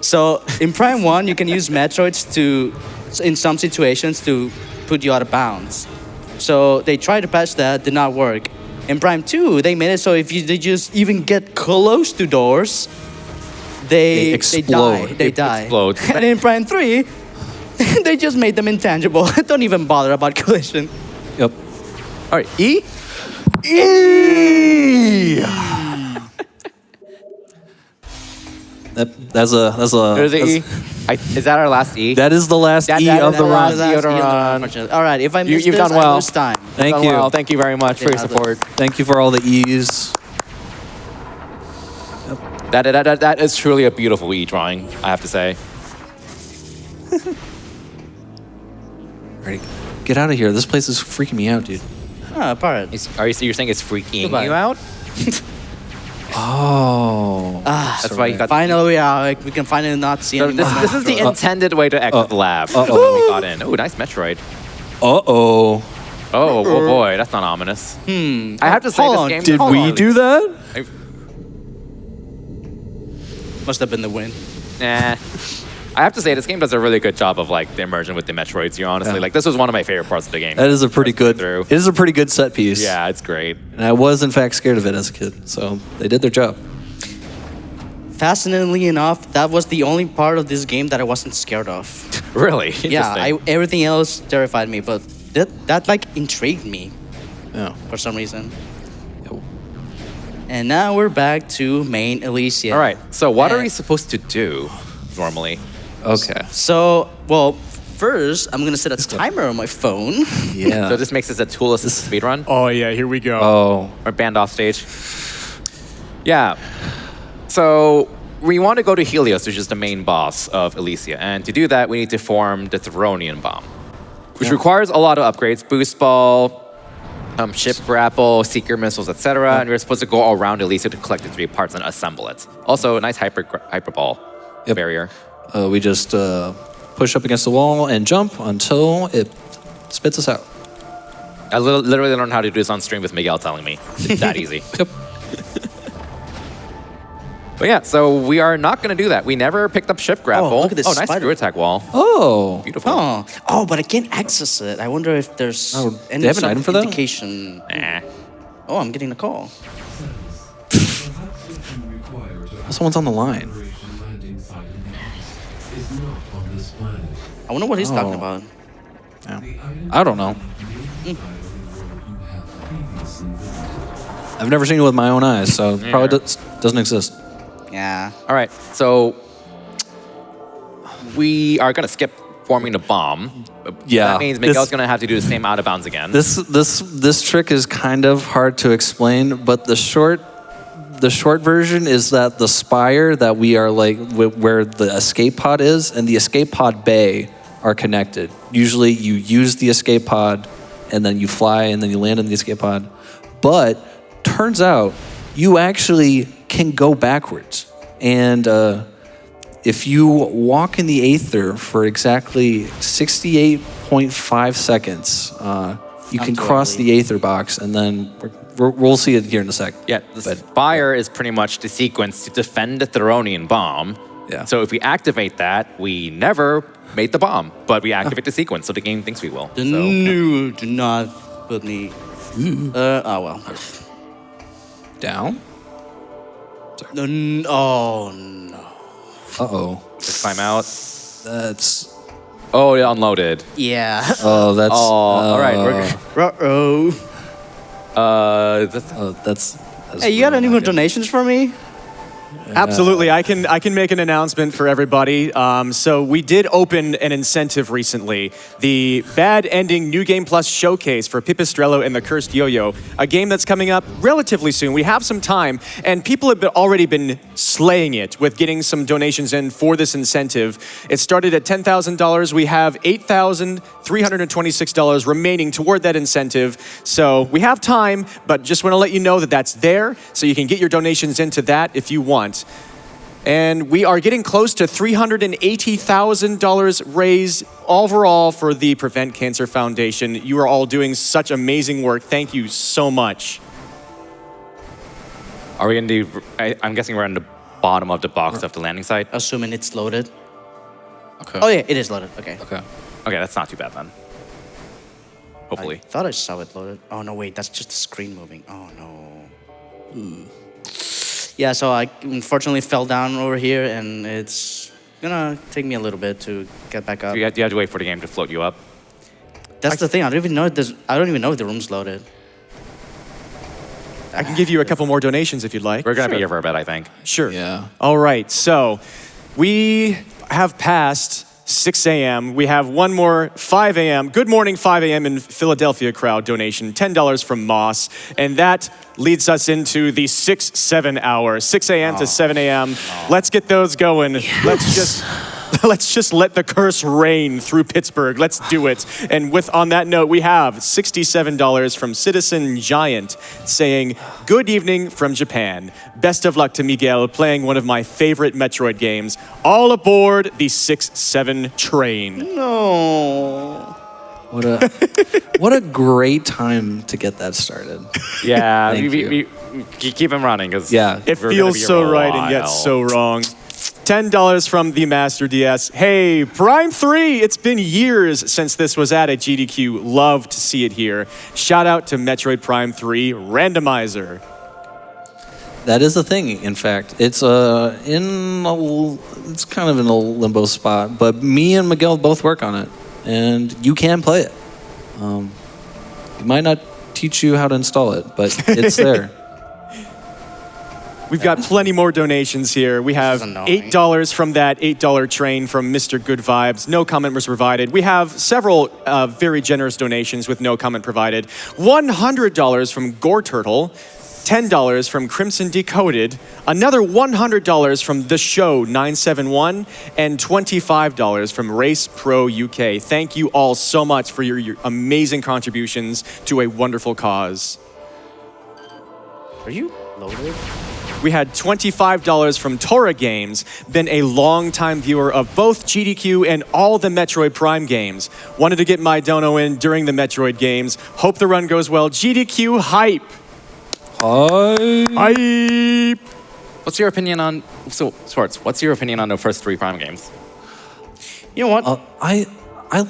A: So in Prime 1, you can use Metroids in some situations, to put you out of bounds. So they tried to patch that, did not work. In Prime 2, they made it so if they just even get close to doors, they
B: explode.
A: die. They die.
C: explode.
A: And in Prime 3, they just made them intangible. Don't even bother about collision.
B: Yep.
C: All right, E?
B: That's a
C: There's the E. Is that our last E?
B: that is the last
C: That-
B: E
C: that-
B: of
C: that
B: the
C: was-
B: run.
C: E of the run.
A: Unfortunately. All right, if I miss
C: you've
A: this,
C: done well.
A: I lose time.
B: Thank
C: Done
B: you.
C: well. Thank you very much for your
A: Yeah,
C: support.
B: Thank you for all the E's.
C: That is truly a beautiful E drawing, I have to say.
B: Ready? Get out of here. This place is freaking me out, dude.
A: Ah, pirate.
C: You're saying it's freaking
A: Goodbye.
C: you out?
B: Oh.
C: That's why you got.
A: Finally, we can finally not see
C: So
A: any
C: this,
A: more
C: this is the
A: Metroids.
C: intended way to exit the lab.
B: Uh-oh.
C: We got in. Oh, nice Metroid.
B: Uh-oh.
C: Oh boy, that's not ominous. I have to say
A: Hold
C: this
A: on,
C: game.
B: Did
C: hold
B: we
C: on.
B: do that?
A: Must have been the win.
C: Nah. I have to say this game does a really good job of like the immersion with the Metroids. You honestly
B: Yeah.
C: like this was one of my favorite parts of the game.
B: That is a pretty good.
C: Through.
B: It is a pretty good set piece.
C: Yeah, it's great.
B: And I was in fact scared of it as a kid, so they did their job.
A: Fascinatingly enough, that was the only part of this game that I wasn't scared of.
C: Really.
A: Yeah,
C: Interesting.
A: everything else terrified me, but that like intrigued me
B: Yeah.
A: for some reason.
B: Yo.
A: And now we're back to main Elysia.
C: All right. So what are
A: Uh,
C: we supposed to do normally?
B: Okay.
A: So, well, first I'm gonna set a timer on my phone.
B: Yeah.
C: So this makes this a tool assisted speed run
D: Oh yeah, here we go.
B: Oh.
C: or band off stage. Yeah. So we want to go to Helios, which is the main boss of Elysia, and to do that, we need to form the Theronian bomb, which requires a lot of upgrades: boost ball, ship grapple, seeker missiles, etc. And we're supposed to go all around Elysia to collect the 3 parts and assemble it. Also, a nice hyper ball
B: Yep.
C: barrier.
B: We just push up against the wall and jump until it spits us out.
C: I literally learned how to do this on stream with Miguel telling me. It's that easy.
B: Yep.
C: But yeah, so we are not going to do that. We never picked up ship grapple.
A: look at this
C: nice
A: spider.
C: screw attack wall.
B: Oh.
C: Beautiful.
A: Oh, but I can't access it. I wonder if there's
B: Oh,
A: any
B: they have an
A: sort
B: item
A: of
B: for that?
A: indication.
C: Nah.
A: Oh, I'm getting a call.
B: Someone's on the line.
A: I wonder what he's talking
B: Oh.
A: about.
B: Yeah. I don't know. I've never seen it with my own eyes, so it probably doesn't exist.
A: Yeah.
C: All right, so we are going to skip forming the bomb.
B: Yeah,
C: That means Miguel's
B: this-
C: going to have to do the same out of bounds again.
B: This trick is kind of hard to explain, but the short version is that the spire that we are like where the escape pod is and the escape pod bay are connected. Usually you use the escape pod and then you fly and then you land in the escape pod. But turns out you actually can go backwards. And if you walk in the aether for exactly 68.5 seconds, you can cross the aether box, and then we'll see it here in a sec.
C: Yeah, the spire is pretty much the sequence to defend the Theronian bomb.
B: Yeah.
C: So if we activate that, we never made the bomb, but we activate the sequence, so the game thinks we will. So,
A: No, do not put me. Oh well.
B: Down?
A: Oh no.
B: Uh-oh.
C: let's climb out.
B: That's...
C: Oh, it unloaded.
A: Yeah.
B: Oh, that's...
C: All right, we're
A: Uh-oh.
C: that's
A: Hey, you got any more donations for me?
D: Absolutely, I can make an announcement for everybody. So we did open an incentive recently, the Bad Ending New Game Plus Showcase for Pipistrello and the Cursed Yo-Yo, a game that's coming up relatively soon. We have some time, and people have already been slaying it with getting some donations in for this incentive. It started at $10,000. We have $8,326 remaining toward that incentive. So we have time, but just want to let you know that that's there, so you can get your donations into that if you want. And we are getting close to $380,000 raised overall for the Prevent Cancer Foundation. You are all doing such amazing work. Thank you so much.
C: Are we in the? I'm guessing we're in the bottom of the box of the landing site.
A: Assuming it's loaded.
B: Okay.
A: Oh yeah, it is loaded. Okay.
B: Okay.
C: Okay, that's not too bad then. Hopefully.
A: I thought I saw it loaded. Oh no, wait, that's just the screen moving. Oh no. Yeah, so I unfortunately fell down over here, and it's gonna take me a little bit to get back up.
C: You have to wait for the game to float you up.
A: That's the thing. I don't even know if the room's loaded.
D: I can give you a couple more donations if you'd like.
C: We're gonna be here for a bit, I think.
D: Sure.
B: Yeah.
D: All right, so we have passed 6 a.m. We have one more 5 a.m. Good morning, 5 a.m. in Philadelphia crowd donation, $10 from Moss. And that leads us into the 6-7 hour, 6 a.m. to 7 a.m. Let's get those going. Let's just let the curse reign through Pittsburgh. Let's do it. And on that note, we have $67 from Citizen Giant saying, "Good evening from Japan. Best of luck to Miguel playing one of my favorite Metroid games. All aboard the 6-7 train."
A: No.
B: What a great time to get that started.
C: Yeah,
B: Thank
C: we keep him running because
B: Yeah.
D: It feels so right and yet so wrong. $10 from the Master DS. Hey, Prime 3, it's been years since this was at GDQ. Love to see it here. Shout out to Metroid Prime 3 Randomizer.
B: That is the thing, in fact. It's it's kind of in a limbo spot, but me and Miguel both work on it, and you can play it. It might not teach you how to install it, but it's there.
D: We've got plenty more donations here. We have
A: annoying.
D: $8 from that $8 train from Mr. Good Vibes. No comment was provided. We have several very generous donations with no comment provided. $100 from Gore Turtle. $10 from Crimson Decoded, another $100 from The Show 971, and $25 from Race Pro UK. Thank you all so much for your amazing contributions to a wonderful cause.
A: Are you loaded?
D: We had $25 from Tora Games, been a longtime viewer of both GDQ and all the Metroid Prime games. Wanted to get my dono in during the Metroid games. Hope the run goes well. GDQ hype. Hype.
C: What's your opinion on Schwartz? What's your opinion on the first 3 Prime games?
A: You know what?
B: I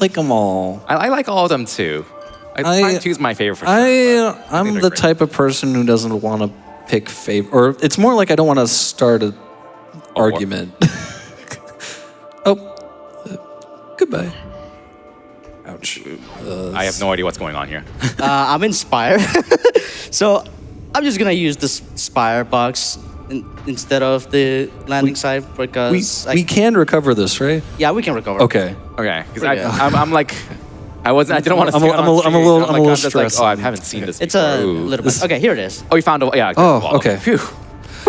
B: like them all.
C: I like all of them too. Prime 2 is my favorite for sure.
B: I'm
C: they're
B: the
C: great.
B: type of person who doesn't want to pick favorite, or it's more like I don't want to start an argument. Goodbye. Ouch.
C: I have no idea what's going on here.
A: I'm inspired. So I'm just gonna use this Spire box instead of the landing site because
B: We can recover this, right?
A: yeah, we can recover.
B: Okay.
C: Okay, because
A: Pretty good.
C: I'm like, I didn't want to.
B: I'm a little stressed.
C: Oh, I haven't seen this.
A: It's
C: before.
A: a
C: Ooh.
A: little bit. Okay, here it is.
C: Oh, you found a yeah.
B: Oh,
C: wall.
B: okay.
C: Phew.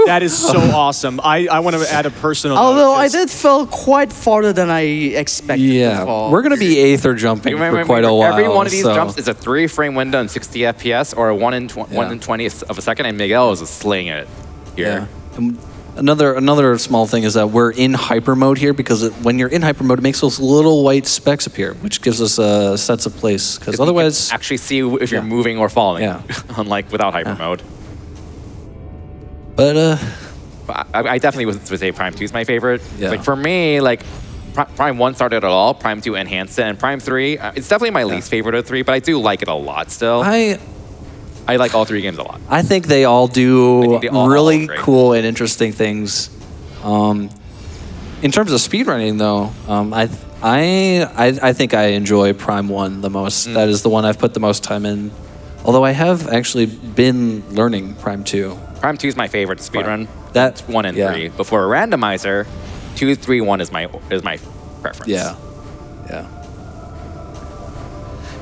D: That is so awesome. I want to add a personal
A: Although
D: note.
A: I did fall quite farther than I expected to
B: Yeah,
A: fall.
B: we're gonna be Aether jumping for quite a while.
C: Every one of these
B: so-
C: jumps is a 3-frame window and 60 FPS, or a 1 in 20 of a second, and Miguel is slaying it here.
B: Yeah. Another small thing is that we're in hyper mode here because when you're in hyper mode, it makes those little white specks appear, which gives us a sense of place. Because otherwise,
C: actually see if you're moving or falling.
B: Yeah.
C: Unlike without hyper mode.
B: but
C: But I definitely would say Prime 2 is my favorite.
B: Yeah.
C: Like for me, like Prime 1 started it all, Prime 2 enhanced it, and Prime 3, it's definitely my least favorite of 3, but I do like it a lot still. I like all 3 games a lot.
B: I think they all do
C: I think they all
B: really
C: are great.
B: cool and interesting things. In terms of speedrunning, though, I think I enjoy Prime 1 the most. That is the one I've put the most time in. Although I have actually been learning Prime 2.
C: Prime 2 is my favorite speedrun.
B: That's
C: 1 and 3. Before a randomizer, 2, 3, 1 is my preference.
B: Yeah.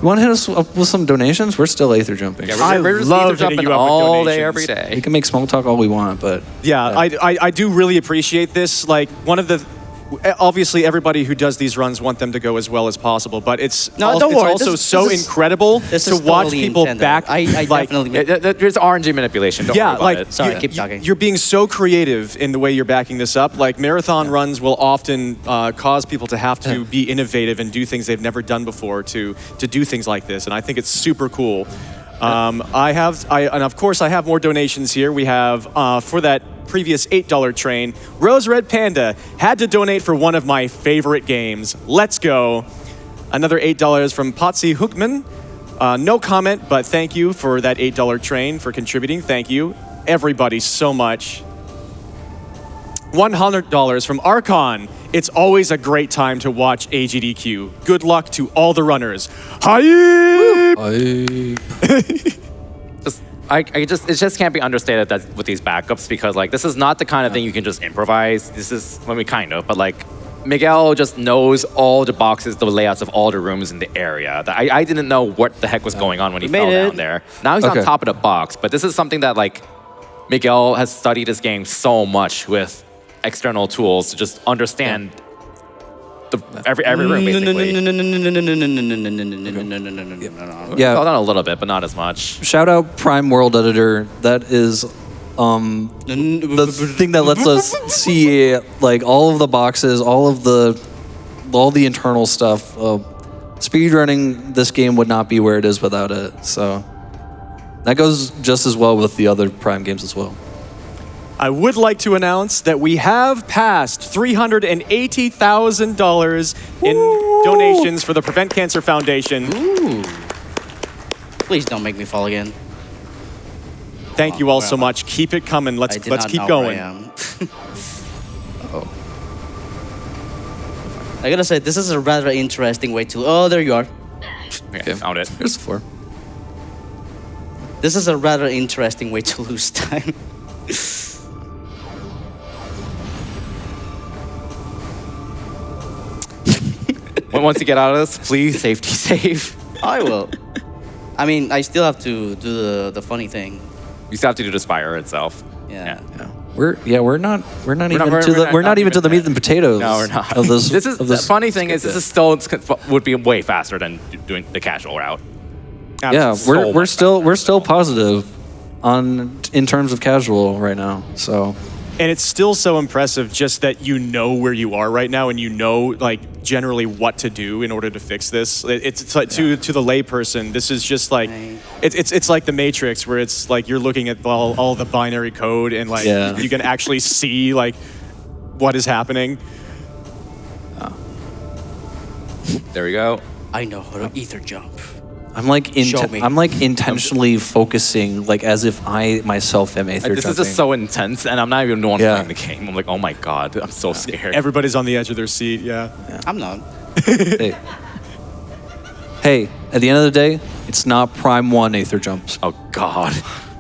B: You want to hit us up with some donations? We're still Aether jumping.
C: Yeah,
D: I
C: we're just
D: love
C: either jumping
D: hitting you up with
C: all day,
D: donations.
C: every day.
B: We can make small talk all we want, but
D: Yeah, I do really appreciate this. Like, one of the... Obviously, everybody who does these runs want them to go as well as possible, but it's
A: No, don't
D: it's
A: worry.
D: also
A: This
D: so
A: is-
D: incredible
A: This
D: to
A: is
D: watch
A: totally
D: people
A: intended.
D: back.
A: I
D: like,
A: definitely.
C: There's RNG manipulation. Don't worry
D: yeah,
C: about
D: like
C: it.
A: Sorry, keep talking.
D: You're being so creative in the way you're backing this up. Like marathon runs will often cause people to have to be innovative and do things they've never done before to do things like this, and I think it's super cool. And of course I have more donations here. We have for that previous $8 train, Rose Red Panda had to donate for one of my favorite games. Let's go. Another $8 from Potsy Hookman. No comment, but thank you for that $8 train for contributing. Thank you, everybody, so much. $100 from Archon. It's always a great time to watch AGDQ. Good luck to all the runners. Hi!
C: It just can't be understated that with these backups, because like this is not the kind of thing you can just improvise. This is, I mean, kind of, but like Miguel just knows all the boxes, the layouts of all the rooms in the area. I didn't know what the heck was going on when he fell down there. Now he's on top of the box, but this is something that like Miguel has studied this game so much with external tools to just understand every room basically.
B: Yeah.
C: Fell down a little bit, but not as much.
B: Shout out Prime World Editor. That is the thing that lets us see like all of the boxes, all the internal stuff. Speedrunning this game would not be where it is without it. So that goes just as well with the other Prime games as well.
D: I would like to announce that we have passed $380,000 in donations for the Prevent Cancer Foundation.
A: Ooh. Please don't make me fall again.
D: Thank you all so much. Keep it coming. Let's keep going.
A: I gotta say, this is a rather interesting way to. Oh, there you are.
C: Okay, found it.
B: Here's the 4.
A: This is a rather interesting way to lose time.
C: Once you get out of this, please safety save.
A: I will. I mean, I still have to do the funny thing.
C: You still have to do the spire itself.
A: Yeah.
B: Yeah. We're not even
C: not-
B: to
C: we're
B: the
C: not-
B: we're not
C: not
B: even to the
C: even
B: meat and potatoes.
C: No, we're not.
B: Of this,
C: This is
B: of
C: the
B: this
C: funny thing is this is still would be way faster than doing the casual route.
B: Yeah,
C: So
B: we're
C: much
B: still positive in terms of casual right now. So
D: And it's still so impressive just that you know where you are right now and you know like generally what to do in order to fix this. It's like to the layperson, this is just like
A: Right.
D: it's like the Matrix where it's like you're looking at all the binary code and like
B: Yeah.
D: you can actually see like what is happening.
C: There we go.
A: I know how to ether jump.
B: I'm like
A: Show me.
B: I'm like intentionally focusing like as if I myself am Aether
C: This is just so intense, and I'm not even the one
B: Yeah.
C: playing the game. I'm like, oh my god, I'm so scared.
D: Everybody's on the edge of their seat, yeah.
A: I'm not.
B: Hey, at the end of the day, it's not Prime 1 Aether jumps.
C: Oh god.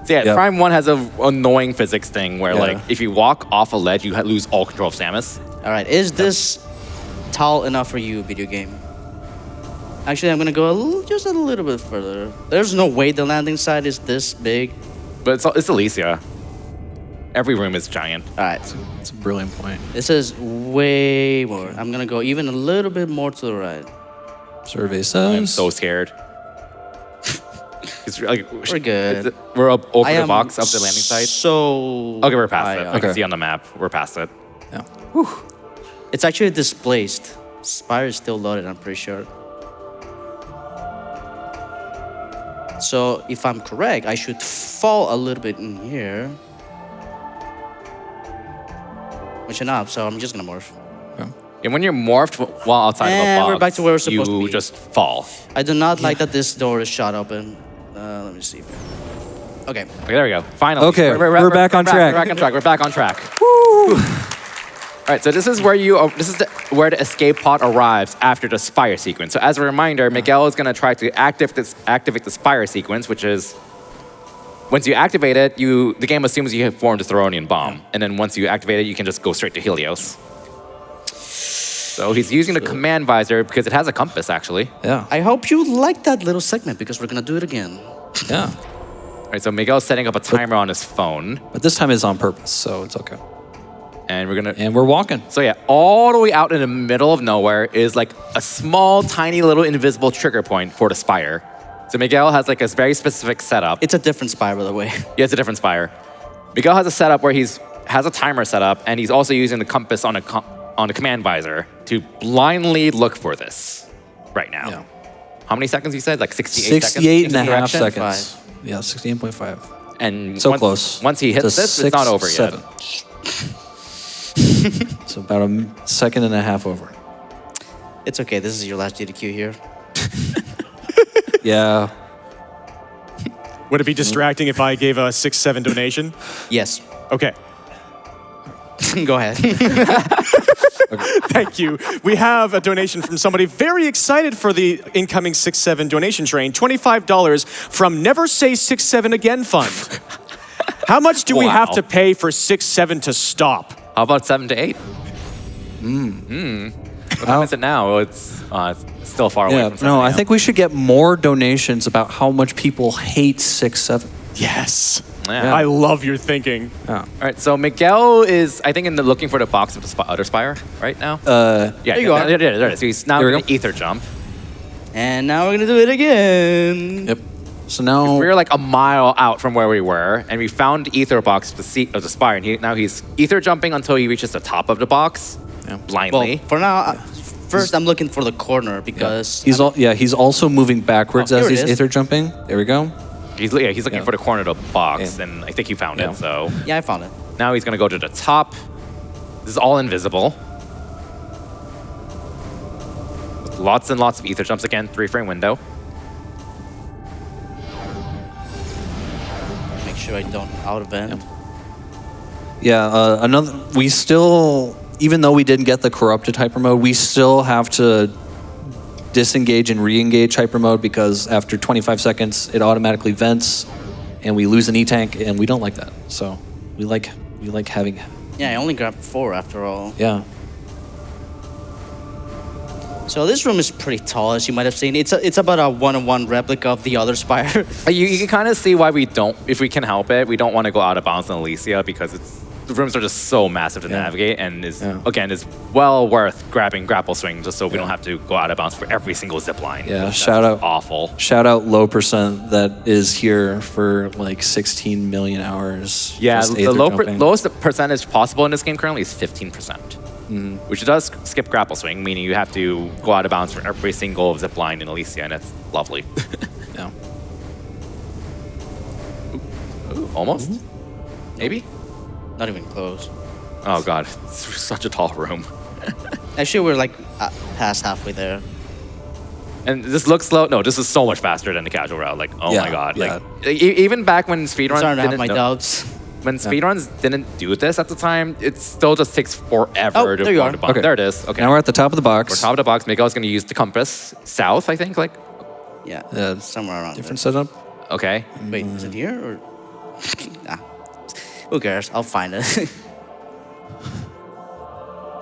C: So yeah,
B: Yep.
C: Prime 1 has an annoying physics thing where
B: Yeah.
C: like if you walk off a ledge, you lose all control of Samus.
A: All right, is this tall enough for you, video game? Actually, I'm gonna go just a little bit further. There's no way the landing site is this big.
C: But it's Alicia. Every room is giant.
A: All right,
B: It's a brilliant point.
A: this is way more. I'm gonna go even a little bit more to the right.
B: Survey says.
C: I'm so scared. It's like
A: We're good.
C: We're up over
A: I
C: the
A: am
C: box of the landing site.
A: So
C: Okay, we're past
A: high
C: it.
A: up.
C: I can see on the map. We're past it.
B: Yeah.
A: It's actually displaced. Spire is still loaded, I'm pretty sure. So if I'm correct, I should fall a little bit in here. Which enough, so I'm just gonna morph.
C: And when you're morphed while outside of a
A: And
C: box,
A: we're back to where we're supposed to
C: you
A: be.
C: just fall.
A: I do not like that this door is shot open. Let me see. Okay.
C: Okay, there we go. Finally.
B: Okay, we're back on track.
C: We're back on track. We're back on track. All right, so this is where where the escape pod arrives after the spire sequence. So as a reminder, Miguel is going to try to activate the spire sequence, which is once you activate it, the game assumes you have formed a Theronian bomb, and then once you activate it, you can just go straight to Helios. So he's using the command visor because it has a compass, actually.
B: Yeah.
A: I hope you like that little segment because we're gonna do it again.
B: Yeah.
C: All right, so Miguel's setting up a timer on his phone,
B: But this time it's on purpose, so it's okay.
C: and we're gonna.
B: And we're walking.
C: So yeah, all the way out in the middle of nowhere is like a small, tiny little invisible trigger point for the spire. So Miguel has like a very specific setup.
A: It's a different spire, by the way.
C: Yeah, it's a different spire. Miguel has a setup where has a timer set up, and he's also using the compass on the command visor to blindly look for this right now.
B: Yeah.
C: How many seconds you said? Like 68 seconds?
B: 68 and a
C: in
B: half
C: direction?
B: seconds. Yeah, 68.5.
C: And
B: So
C: once,
B: close.
C: Once he hits
B: To
C: this, it's not over
B: 6-7.
C: yet.
B: So about a second and a half over.
A: It's okay. This is your last GDQ here.
B: Yeah.
D: Would it be distracting if I gave a 6-7 donation?
A: Yes.
D: Okay.
A: Go ahead.
D: Thank you. We have a donation from somebody very excited for the incoming 6-7 donation train. $25 from Never Say 6-7 Again Fund. How much do we have
C: Wow.
D: to pay for 6-7 to stop?
C: How about 7 to 8? What time is it now? It's still far away
B: Yeah.
C: from 7
B: No, I
C: a.m.
B: think we should get more donations about how much people hate 6-7.
D: Yes.
C: Yeah.
D: I love your thinking.
B: Yeah.
C: All right, so Miguel is, I think, looking for the box of the other spire right now.
B: Uh,
C: Yeah,
A: There you are.
C: There it is. So he's now
B: Here we
C: going
B: go.
C: to ether jump.
A: And now we're gonna do it again.
B: Yep. So now
C: We were like a mile out from where we were, and we found the ether box of the spire, and now he's ether jumping until he reaches the top of the box,
B: Yeah.
C: blindly.
A: Well, for now, first I'm looking for the corner because
B: he's also moving backwards
A: Oh,
B: as
A: here it
B: he's
A: is.
B: ether jumping. There we go.
C: He's looking
B: Yeah.
C: for the corner of the box,
B: Yeah.
C: and I think he found
B: Yeah.
C: it. So
A: yeah, I found it.
C: now he's going to go to the top. This is all invisible. Lots and lots of ether jumps again, 3-frame window.
A: Make sure I don't out of end.
B: Yeah. We still, even though we didn't get the corrupted hyper mode, we still have to disengage and re-engage hyper mode because after 25 seconds it automatically vents and we lose an E-tank, and we don't like that. So we like having.
A: Yeah, I only grabbed 4 after all.
B: Yeah.
A: So this room is pretty tall, as you might have seen. It's about a 1-on-1 replica of the other spire.
C: You can kind of see why we don't, if we can help it, we don't want to go out of bounds in Elysia because the rooms are just so massive to navigate, and again, is well worth grabbing grapple swing just so we don't have to go out of bounds for every single zip line.
B: Yeah, shout out.
C: Awful.
B: Shout out low percent that is here for like 16 million hours.
C: Yeah,
B: just
C: the
B: Aether jumping.
C: lowest percentage possible in this game currently is 15%, which does skip grapple swing, meaning you have to go out of bounds for every single zip line in Elysia, and it's lovely.
B: Yeah.
C: Ooh, almost? Maybe?
A: Not even close.
C: Oh god, it's such a tall room.
A: Actually, we're like past halfway there.
C: And this looks slow. No, this is so much faster than the casual route. Like, oh my god.
B: Yeah.
C: Like, even back when
A: I'm
C: speedruns
A: starting to have
C: didn't
A: my
C: know-
A: doubts.
C: when speedruns didn't do this at the time, it still just takes forever
A: Oh,
C: to
A: there you
C: go
A: are.
C: to bottom.
B: Okay.
C: There it is. Okay.
B: Now we're at the top of the box.
C: We're top of the box. Miguel's gonna use the compass south, I think. Like,
A: Yeah, somewhere around
B: Different setup.
C: okay.
A: there. Wait, is it here or? Nah. Who cares? I'll find it.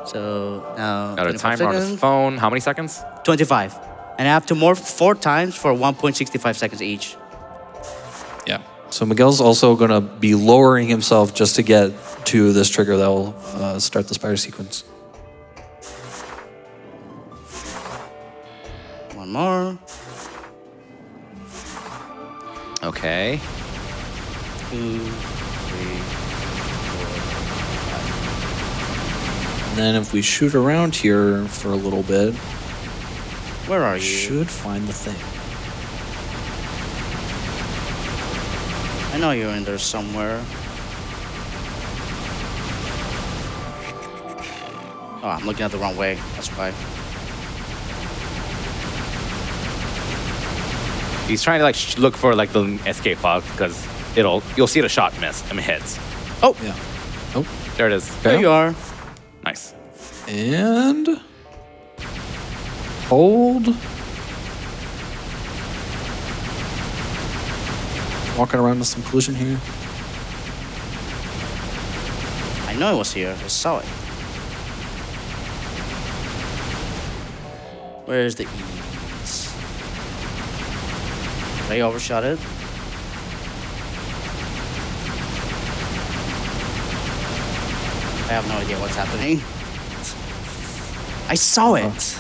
A: So now.
C: Got a
A: 25
C: timer on his
A: seconds.
C: phone. How many seconds?
A: 25, and I have to morph 4 times for 1.65 seconds each.
B: Yeah. So Miguel's also going to be lowering himself just to get to this trigger that will start the spire sequence.
A: One more.
C: Okay.
A: 2, 3.
B: And then if we shoot around here for a little bit,
A: Where are
B: we
A: you?
B: should find the thing.
A: I know you're in there somewhere. Oh, I'm looking at the wrong way. That's why.
C: He's trying to like look for like the escape pod because you'll see the shot miss. I mean hits.
A: Oh,
B: Yeah. Oh.
C: There it is.
A: there you are.
C: Nice.
B: And hold. Walking around with some collision here.
A: I know it was here. I saw it. Where's the ease? Did I overshot it? I have no idea what's happening. I saw it.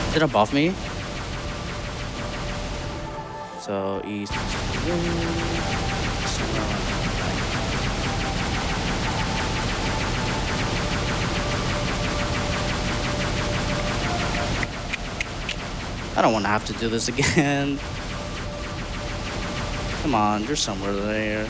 A: Is it above me? So east. I don't want to have to do this again. Come on, you're somewhere there.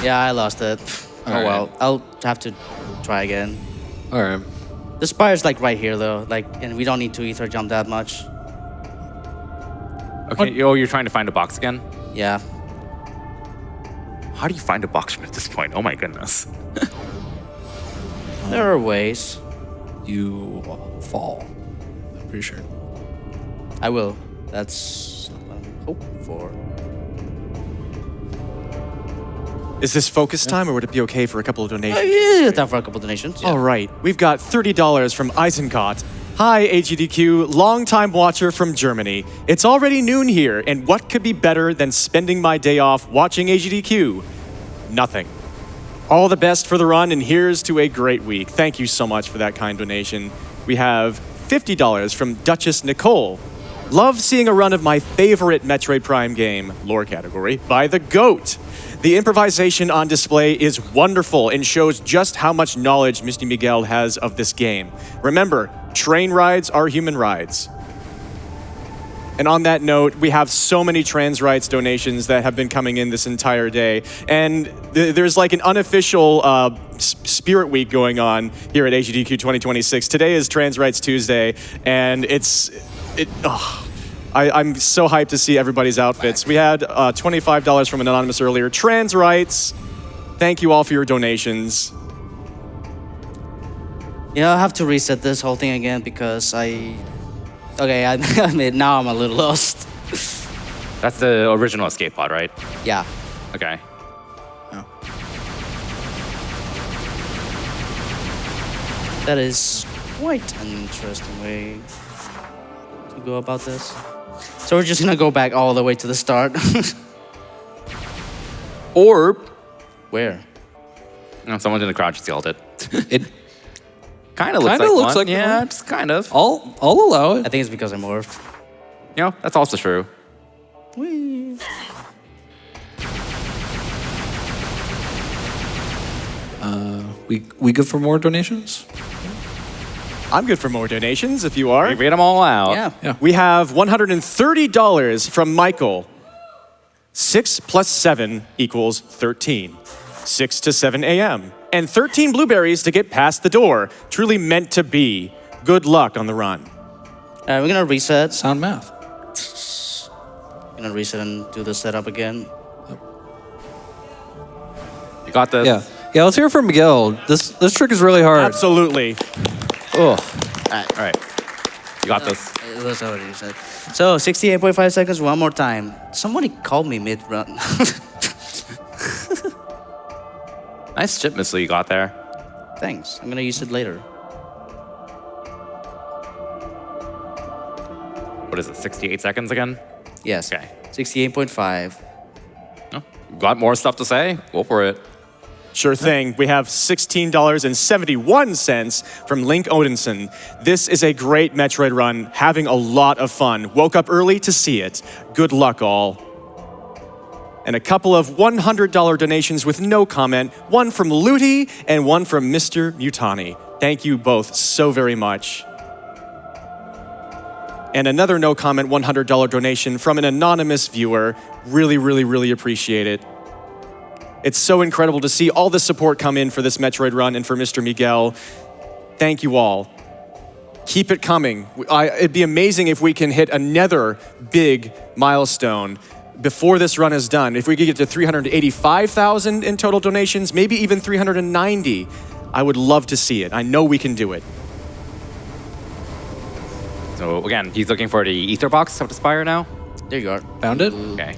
A: Yeah, I lost it. Oh
B: Alright.
A: well, I'll have to try again.
B: All right.
A: The spire's like right here though, like, and we don't need to ether jump that much.
C: Okay. Oh, you're trying to find a box again?
A: Yeah.
C: How do you find a box at this point? Oh my goodness.
A: There are ways.
B: You fall. I'm pretty sure.
A: I will. That's what I'm hoping for.
D: Is this focus time, or would it be okay for a couple of donations?
A: Yeah, time for a couple donations. Yeah.
D: All right, we've got $30 from Eisenkot. Hi, AGDQ, longtime watcher from Germany. It's already noon here, and what could be better than spending my day off watching AGDQ? Nothing. All the best for the run, and here's to a great week. Thank you so much for that kind donation. We have $50 from Duchess Nicole. Love seeing a run of my favorite Metroid Prime game, lore category, by the GOAT. The improvisation on display is wonderful and shows just how much knowledge MrMiguel has of this game. Remember, train rides are human rides. And on that note, we have so many trans rights donations that have been coming in this entire day. And there's like an unofficial Spirit Week going on here at AGDQ 2026. Today is Trans Rights Tuesday, and I'm so hyped to see everybody's outfits. We had $25 from an anonymous earlier. Trans rights, thank you all for your donations.
A: Yeah, I'll have to reset this whole thing again because I mean, now I'm a little lost.
C: That's the original escape pod, right?
A: Yeah.
C: Okay.
A: That is quite an interesting way to go about this. So we're just gonna go back all the way to the start.
C: Or
A: Where?
C: someone in the crowd just yelled it.
B: It
C: Kind of looks
B: Kinda
C: like
B: looks
C: one.
B: like
C: yeah,
B: one.
C: just kind of.
B: I'll allow
A: I
B: it.
A: think it's because I morphed.
C: You know, that's also true.
A: Whee.
B: We good for more donations?
D: I'm good for more donations if you are.
C: We read them all out.
A: Yeah.
D: We have $130 from Michael. 6 plus 7 equals 13. 6 to 7 a.m. And 13 blueberries to get past the door. Truly meant to be. Good luck on the run.
A: We're gonna reset.
B: Sound math.
A: Gonna reset and do the setup again.
C: You got this.
B: Yeah. Yeah, let's hear from Miguel. This trick is really hard.
D: Absolutely.
C: Oh. All right. You got this.
A: That's already reset. So 68.5 seconds. One more time. Somebody called me mid-run.
C: Nice chip missile you got there.
A: Thanks. I'm gonna use it later.
C: What is it, 68 seconds again?
A: Yes.
C: Okay.
A: 68.5.
C: Oh, got more stuff to say? Go for it.
D: Sure thing. We have $16.71 from Link Odinson. This is a great Metroid run, having a lot of fun. Woke up early to see it. Good luck, all. And a couple of $100 donations with no comment, one from Looty and one from Mr. Mutani. Thank you both so very much. And another no comment $100 donation from an anonymous viewer. Really, really, really appreciate it. It's so incredible to see all the support come in for this Metroid run and for MrMiguel. Thank you all. Keep it coming. It'd be amazing if we can hit another big milestone before this run is done. If we could get to 385,000 in total donations, maybe even 390, I would love to see it. I know we can do it.
C: So again, he's looking for the ether box of the spire now.
A: There you are.
B: Found it?
C: Okay.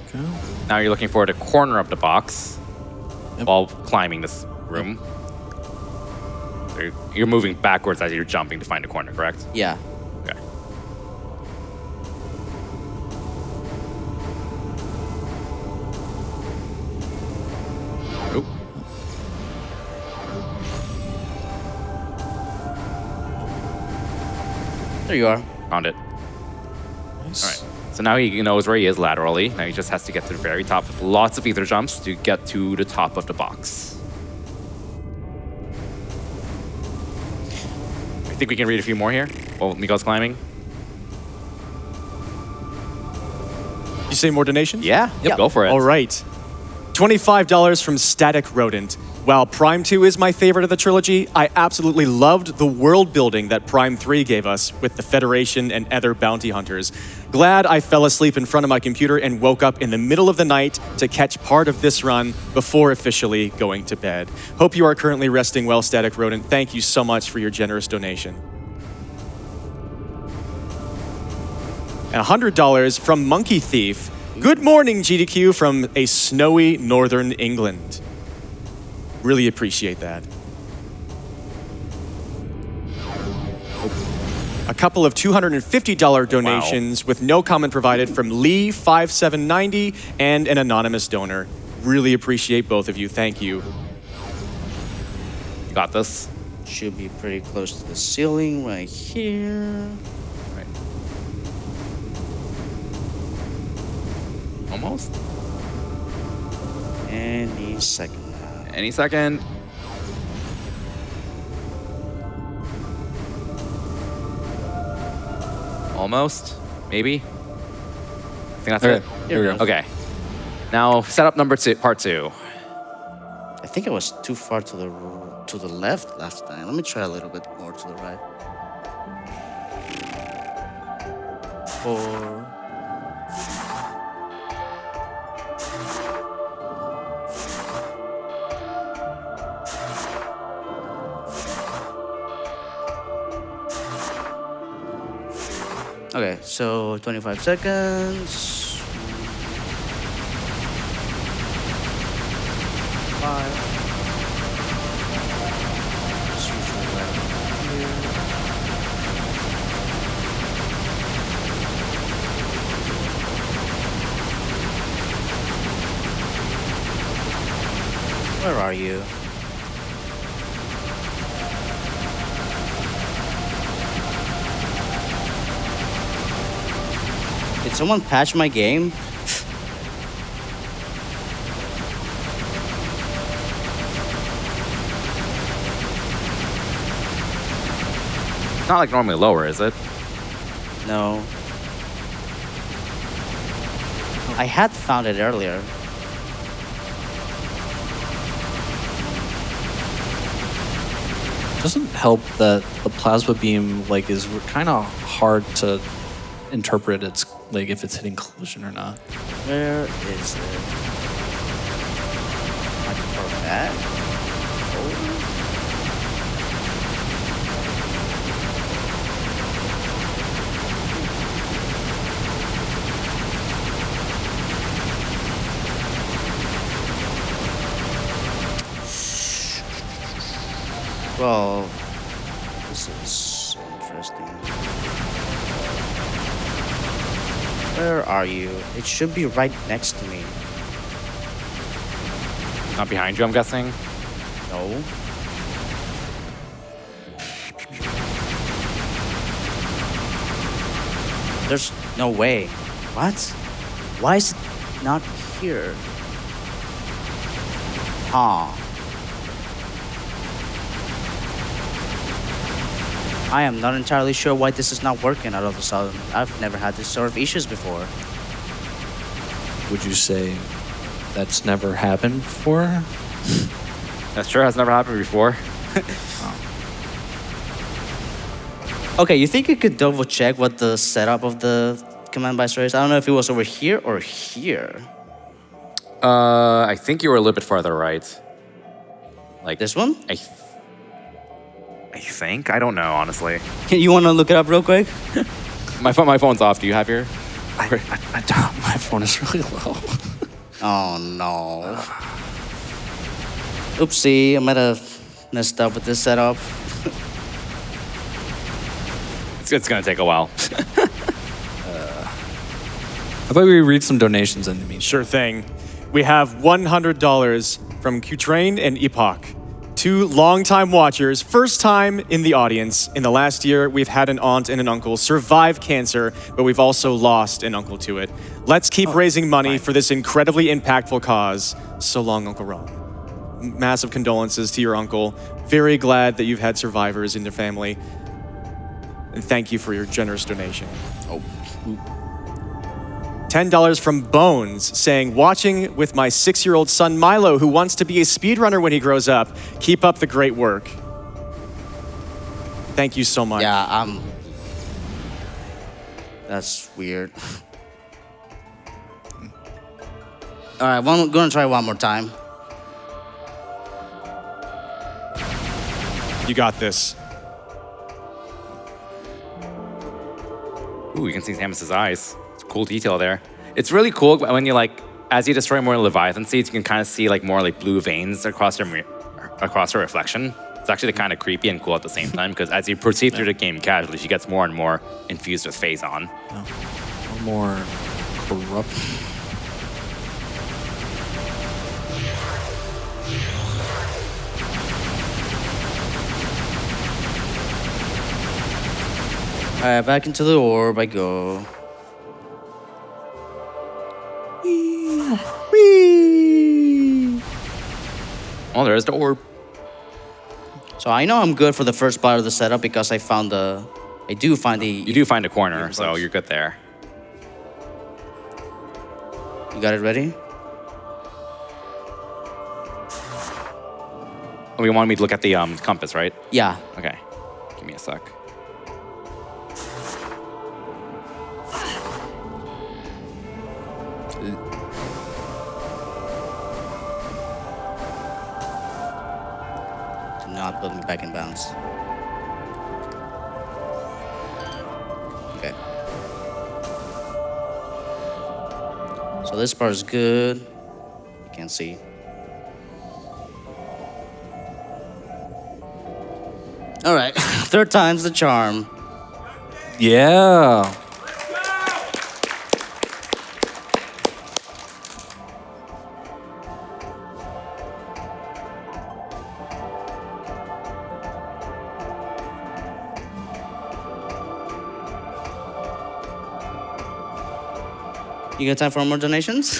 C: Now you're looking for the corner of the box while climbing this room. So you're moving backwards as you're jumping to find the corner, correct?
A: Yeah.
C: Okay. Oop.
A: There you are.
C: Found it. All right. So now he knows where he is laterally. Now he just has to get to the very top with lots of ether jumps to get to the top of the box. I think we can read a few more here while Miguel's climbing.
D: You say more donations?
C: Yeah. Yep. Go for it.
D: All right. $25 from Static Rodent. While Prime 2 is my favorite of the trilogy, I absolutely loved the world building that Prime 3 gave us with the Federation and other bounty hunters. Glad I fell asleep in front of my computer and woke up in the middle of the night to catch part of this run before officially going to bed. Hope you are currently resting well, Static Rodent. Thank you so much for your generous donation. And $100 from Monkey Thief. Good morning, GDQ, from a snowy northern England. Really appreciate that. A couple of $250 donations with no comment provided from Lee5790 and an anonymous donor. Really appreciate both of you. Thank you.
C: You got this.
A: Should be pretty close to the ceiling right here.
C: Right. Almost.
A: Any second now.
C: Any second. Almost. Maybe. think that's
B: Okay,
C: it?
B: here we go.
C: Okay. Now, setup number two, part 2.
A: I think I was too far to the left last time. Let me try a little bit more to the right. 4. Okay, so 25 seconds. 5. It's usually right here. Where are you? Did someone patch my game?
C: Not like normally lower, is it?
A: No. I had found it earlier.
B: Doesn't help that the plasma beam like is kind of hard to interpret. It's like if it's hitting collision or not.
A: Where is it? I can throw that. Well, this is interesting. Where are you? It should be right next to me.
C: Not behind you, I'm guessing.
A: No. There's no way. What? Why is it not here? Huh. I am not entirely sure why this is not working all of a sudden. I've never had this sort of issues before.
B: Would you say that's never happened before?
C: That sure has never happened before.
A: Okay, you think you could double check what the setup of the command by Seirea is? I don't know if it was over here or here.
C: I think you were a little bit farther right. Like
A: This one?
C: I think. I don't know, honestly.
A: You want to look it up real quick?
C: My phone's off. Do you have your?
B: I don't. My phone is really low.
A: Oh no. Oopsie, I might have messed up with this setup.
C: It's gonna take a while.
B: How about we read some donations in the meantime?
D: Sure thing. We have $100 from Cutrain and Epoch. 2 longtime watchers, first time in the audience. In the last year, we've had an aunt and an uncle survive cancer, but we've also lost an uncle to it. Let's keep raising money for this incredibly impactful cause. So long, Uncle Ron. Massive condolences to your uncle. Very glad that you've had survivors in your family. And thank you for your generous donation.
A: Oh.
D: $10 from Bones saying, watching with my 6-year-old son Milo, who wants to be a speedrunner when he grows up. Keep up the great work. Thank you so much.
A: Yeah, that's weird. All right, I'm gonna try one more time.
D: You got this.
C: Ooh, you can see Samus's eyes. It's a cool detail there. It's really cool when you as you destroy more Leviathan seeds, you can kind of see more blue veins across her reflection. It's actually kind of creepy and cool at the same time because as you proceed through the game casually, she gets more and more infused with Phazon.
B: One more corrupt.
A: All right, back into the orb I go.
C: Oh, there's the orb.
A: So I know I'm good for the first part of the setup because I do find the.
C: You do find a corner, so you're good there.
A: You got it ready?
C: Oh, you want me to look at the compass, right?
A: Yeah.
C: Okay. Give me a sec.
A: Do not put me back in bounds. Okay. So this part is good. You can't see. All right, third time's the charm.
B: Yeah.
A: You got time for more donations?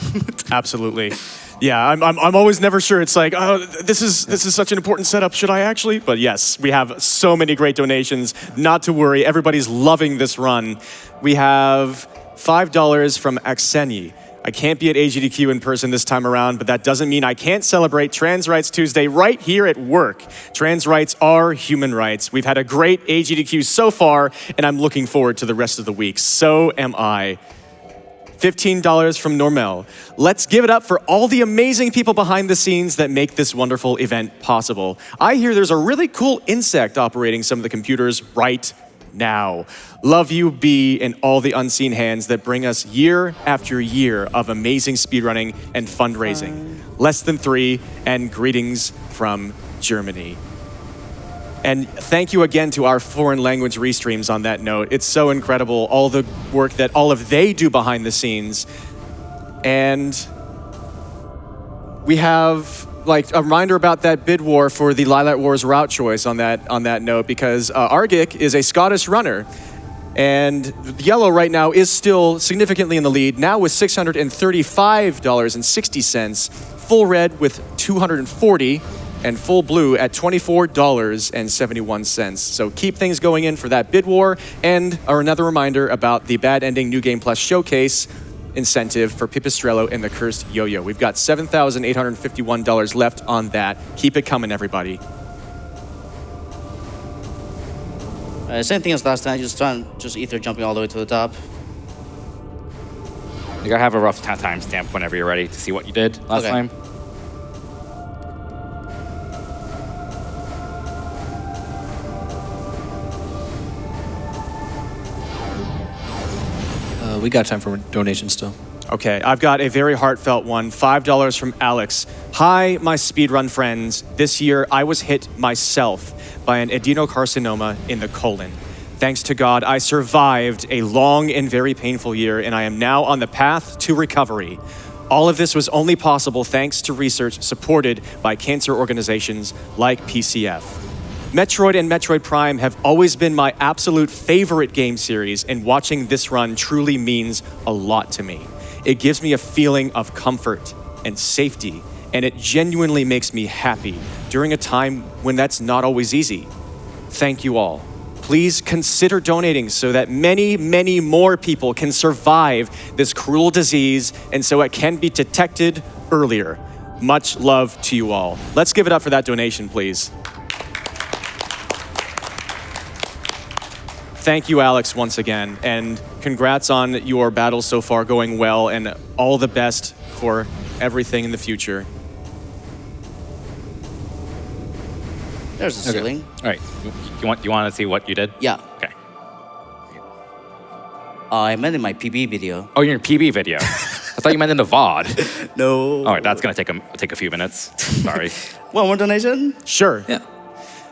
D: Absolutely. Yeah, I'm always never sure. It's like, oh, this is such an important setup. Should I actually? But yes, we have so many great donations. Not to worry, everybody's loving this run. We have $5 from Akseni. I can't be at AGDQ in person this time around, but that doesn't mean I can't celebrate Trans Rights Tuesday right here at work. Trans rights are human rights. We've had a great AGDQ so far, and I'm looking forward to the rest of the week. So am I. $15 from Normel. Let's give it up for all the amazing people behind the scenes that make this wonderful event possible. I hear there's a really cool insect operating some of the computers right now. Love you, B, and all the unseen hands that bring us year after year of amazing speedrunning and fundraising. Less than 3, and greetings from Germany. And thank you again to our foreign language restreams on that note. It's so incredible, all the work that all of they do behind the scenes. And we have like a reminder about that bid war for the Lilac Wars route choice on that note, because Argic is a Scottish runner. And yellow right now is still significantly in the lead, now with $635.60, full red with $240, and full blue at $24.71. So keep things going in for that bid war, and another reminder about the Bad Ending New Game Plus showcase incentive for Pipistrello and the Cursed Yo-Yo. We've got $7,851 left on that. Keep it coming, everybody.
A: Same thing as last time, just ether jumping all the way to the top.
C: You gotta have a rough timestamp whenever you're ready to see what you did last
A: Okay.
C: time.
B: We got time for donations still.
D: Okay, I've got a very heartfelt one, $5 from Alex. Hi, my speedrun friends. This year, I was hit myself by an adenocarcinoma in the colon. Thanks to God, I survived a long and very painful year, and I am now on the path to recovery. All of this was only possible thanks to research supported by cancer organizations like PCF. Metroid and Metroid Prime have always been my absolute favorite game series, and watching this run truly means a lot to me. It gives me a feeling of comfort and safety, and it genuinely makes me happy during a time when that's not always easy. Thank you all. Please consider donating so that many, many more people can survive this cruel disease, and so it can be detected earlier. Much love to you all. Let's give it up for that donation, please. Thank you, Alex, once again, and congrats on your battle so far going well, and all the best for everything in the future.
A: There's the ceiling.
C: All right. You want to see what you did?
A: Yeah.
C: Okay.
A: I meant in my PB video.
C: Oh, you're in PB video. I thought you meant in the VOD.
A: No.
C: All right, that's gonna take a few minutes. Sorry.
A: One more donation?
D: Sure.
B: Yeah.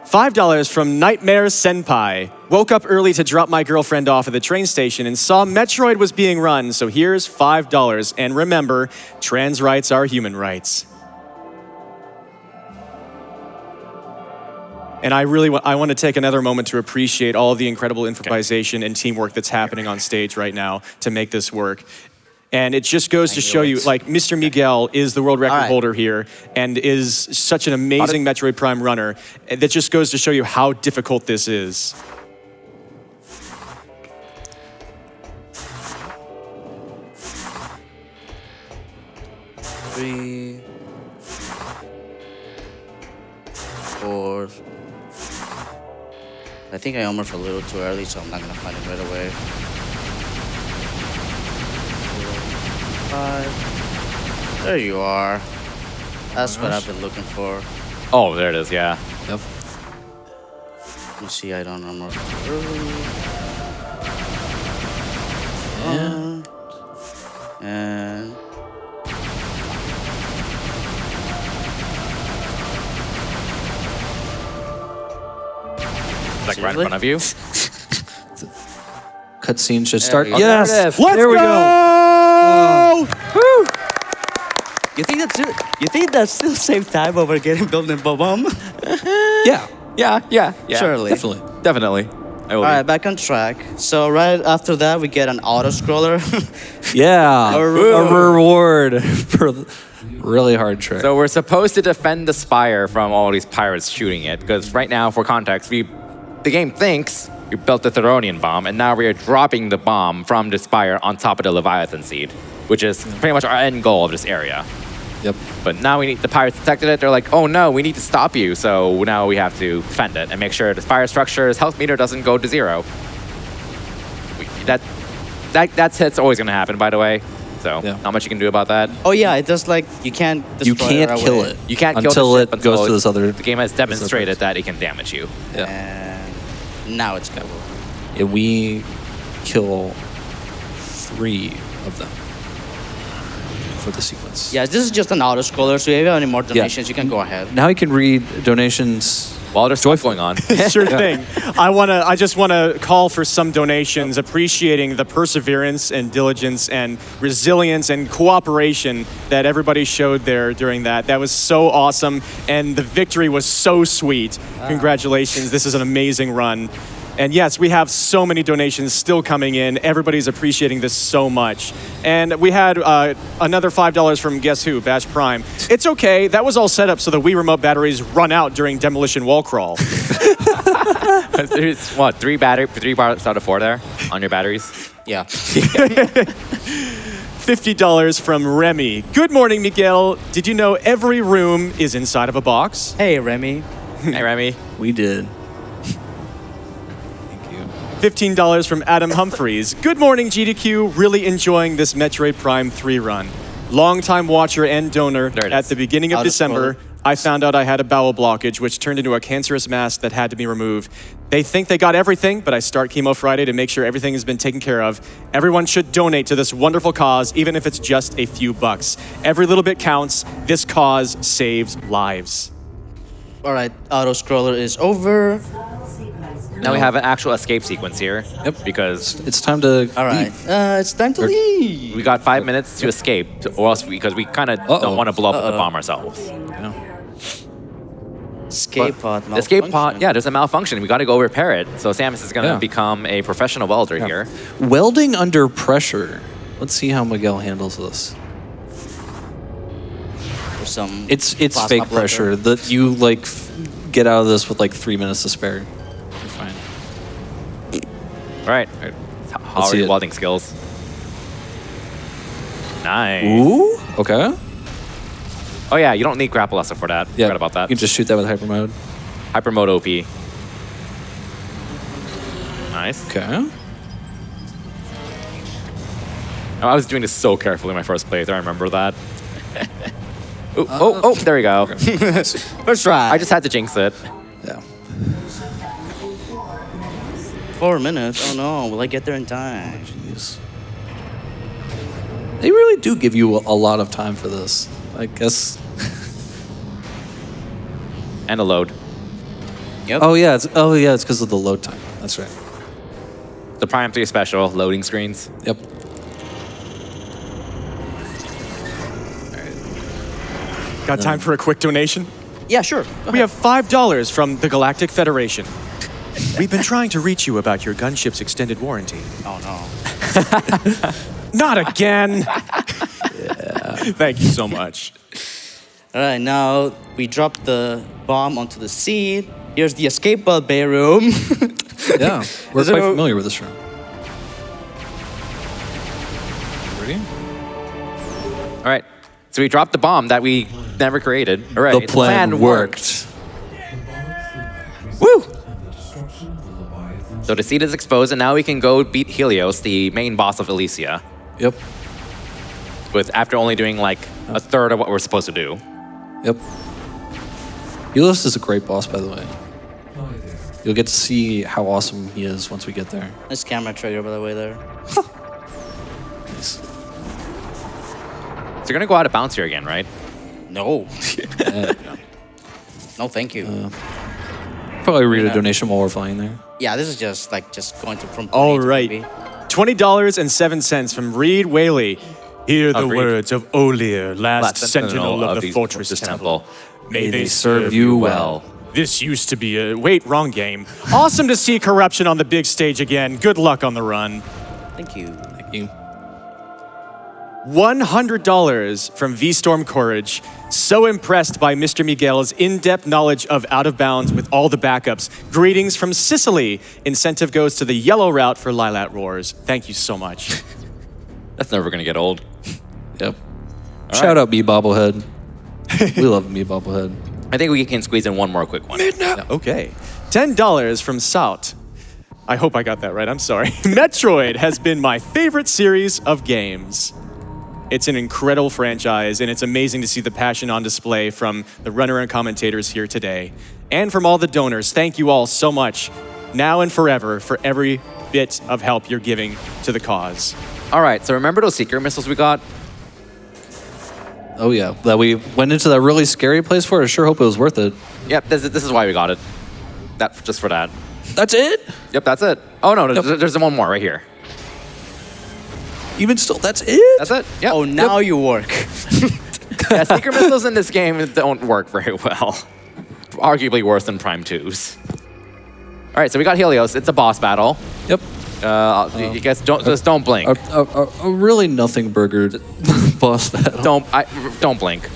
D: $5 from Nightmare Senpai. Woke up early to drop my girlfriend off at the train station and saw Metroid was being run, so here's $5. And remember, trans rights are human rights. And I want to take another moment to appreciate all of the incredible improvisation and teamwork that's happening on stage right now to make this work. And it just goes to show you, like, MrMiguel is the world record holder here and is such an amazing Metroid Prime runner. That just goes to show you how difficult this is.
A: 3, 4. I think I almost a little too early, so I'm not gonna find it right away. 5. There you are. That's what I've been looking for.
C: Oh, there it is. Yeah.
B: Yep.
A: Let me see, I don't know. Early. And
C: Like right in front of you.
B: Cutscene should start.
A: we go.
B: Yes.
C: There it is.
D: Let's
B: There we
D: go!
A: you think that's still save time over getting built in bomb?
B: Yeah.
C: Yeah.
A: Surely.
B: Definitely.
C: I will
A: All
C: be.
A: right, back on track. So right after that, we get an auto scroller.
B: Yeah.
A: A
B: A reward for the really hard trick.
C: So we're supposed to defend the spire from all these pirates shooting it, because right now, for context, the game thinks we built the Theronian bomb, and now we are dropping the bomb from the spire on top of the Leviathan seed, which is pretty much our end goal of this area.
B: Yep.
C: But now the pirates detected it. They're like, oh no, we need to stop you. So now we have to defend it and make sure the spire structure's health meter doesn't go to 0. That's hit's always going to happen, by the way. So
B: Yeah.
C: not much you can do about that.
A: Oh yeah, it does like you can't
B: You
A: destroy
B: can't
A: right
B: kill
A: away.
B: it.
C: You can't kill
B: until
C: the
B: it
C: ship until
B: goes to this other.
C: The game has demonstrated
B: place.
C: that it can damage you.
B: Yeah.
A: And now it's cool.
B: And we kill 3 of them for the sequence.
A: Yeah, this is just an auto scroller, so if you have any more donations, you can go ahead.
B: Now you can read donations.
C: While there's stuff going on.
D: Sure thing. I just want to call for some donations, appreciating the perseverance and diligence and resilience and cooperation that everybody showed there during that. That was so awesome, and the victory was so sweet. Congratulations. This is an amazing run. And yes, we have so many donations still coming in. Everybody's appreciating this so much. And we had another $5 from Guess Who, Bash Prime. It's okay. That was all set up so the Wii Remote batteries run out during demolition wall crawl.
C: There's what, 3 bars out of 4 there on your batteries?
A: Yeah.
D: $50 from Remy. Good morning, Miguel. Did you know every room is inside of a box?
A: Hey, Remy.
C: Hey, Remy.
B: We did.
D: $15 from Adam Humphreys. Good morning, GDQ. Really enjoying this Metroid Prime 3 run. Longtime watcher and donor.
C: There it
D: At
C: is.
D: the beginning of
A: I'll just
D: December,
A: scroll
D: I found out I had a bowel blockage, which turned into a cancerous mass that had to be removed. They think they got everything, but I start chemo Friday to make sure everything has been taken care of. Everyone should donate to this wonderful cause, even if it's just a few bucks. Every little bit counts. This cause saves lives.
A: All right, auto scroller is over.
C: Now we have an actual escape sequence here.
B: Yep.
C: Because
B: It's time to.
A: All right,
B: leave.
A: it's time to leave.
C: we got 5 minutes to escape, or else because we kind of don't want to blow up the bomb ourselves.
A: Escape pod.
C: The escape pod,
A: malfunction.
C: yeah, there's a malfunction. We got to go repair it. So Samus is going to
B: Yeah.
C: become a professional welder here.
B: Welding under pressure. Let's see how Miguel handles this.
A: Or some
B: It's
A: plasma
B: fake
A: blocker.
B: pressure that you like get out of this with like 3 minutes to spare. You're fine.
C: All right. How
B: Let's
C: are
B: see
C: your
B: it.
C: welding skills? Nice.
B: Ooh. Okay.
C: Oh yeah, you don't need grapple lesson for that. Forgot about that.
B: You can just shoot that with hyper mode.
C: Hyper mode OP. Nice.
B: Okay.
C: Oh, I was doing this so carefully in my first playthrough. I remember that. Oh, there we go.
A: First try.
C: I just had to jinx it.
B: Yeah.
A: 4 minutes. Oh no, will I get there in time?
B: Jeez. They really do give you a lot of time for this. I guess.
C: And a load.
A: Yep.
B: Oh yeah. It's because of the load time. That's right.
C: The Prime 3 special loading screens.
B: Yep.
D: Got time for a quick donation?
A: Yeah, sure.
D: We have $5 from the Galactic Federation. We've been trying to reach you about your gunship's extended warranty.
A: Oh no.
D: Not again! Thank you so much.
A: All right, now we drop the bomb onto the seat. Here's the escape pod bay room.
B: Yeah. We're
A: Is
B: quite
A: it-
B: familiar with this room. Ready?
C: All right. So we dropped the bomb that we never created. Hooray.
B: The plan worked.
C: Woo! So the seed is exposed, and now we can go beat Helios, the main boss of Elysia,
B: Yep.
C: with after only doing like a third of what we're supposed to do.
B: Yep. Helios is a great boss, by the way. You'll get to see how awesome he is once we get there.
A: Nice camera trigger, by the way, there.
B: Nice.
C: So you're gonna go out of bounds here again, right?
A: No.
B: Yeah.
A: No, thank you.
B: Probably read a donation while we're flying there.
A: Yeah, this is just going to from
D: All
A: point A to
D: right.
A: point B.
D: $20.07 from Reed Whaley. Hear the
C: Reed.
D: words of Olir, last sentinel of the fortress temple. May they serve you well. This used to be a... Wait, wrong game. Awesome to see corruption on the big stage again. Good luck on the run.
A: Thank you.
B: Thank you.
D: $100 from V-Storm Courage. So impressed by MrMiguel's in-depth knowledge of Out of Bounds with all the backups. Greetings from Sicily. Incentive goes to the yellow route for Lilat Roars. Thank you so much.
C: That's never gonna get old.
B: Yep. Shout out Me Bobblehead. We love Me Bobblehead.
C: I think we can squeeze in one more quick one.
D: Okay. $10 from Salt. I hope I got that right. I'm sorry. Metroid has been my favorite series of games. It's an incredible franchise, and it's amazing to see the passion on display from the runner and commentators here today. And from all the donors, thank you all so much, now and forever, for every bit of help you're giving to the cause.
C: All right, so remember those secret missiles we got?
B: Oh yeah, that we went into that really scary place for. I sure hope it was worth it.
C: Yep, this is why we got it. Just for that.
B: That's it?
C: Yep, that's it. Oh no, there's one more right here.
B: Even still, that's it?
C: That's it. Yep.
A: Oh, now you work.
C: Yeah, secret missiles in this game don't work very well. Arguably worse than Prime 2's. All right, so we got Helios. It's a boss battle.
B: Yep.
C: You guys don't blink.
B: A really nothing burgered boss battle.
C: Don't blink.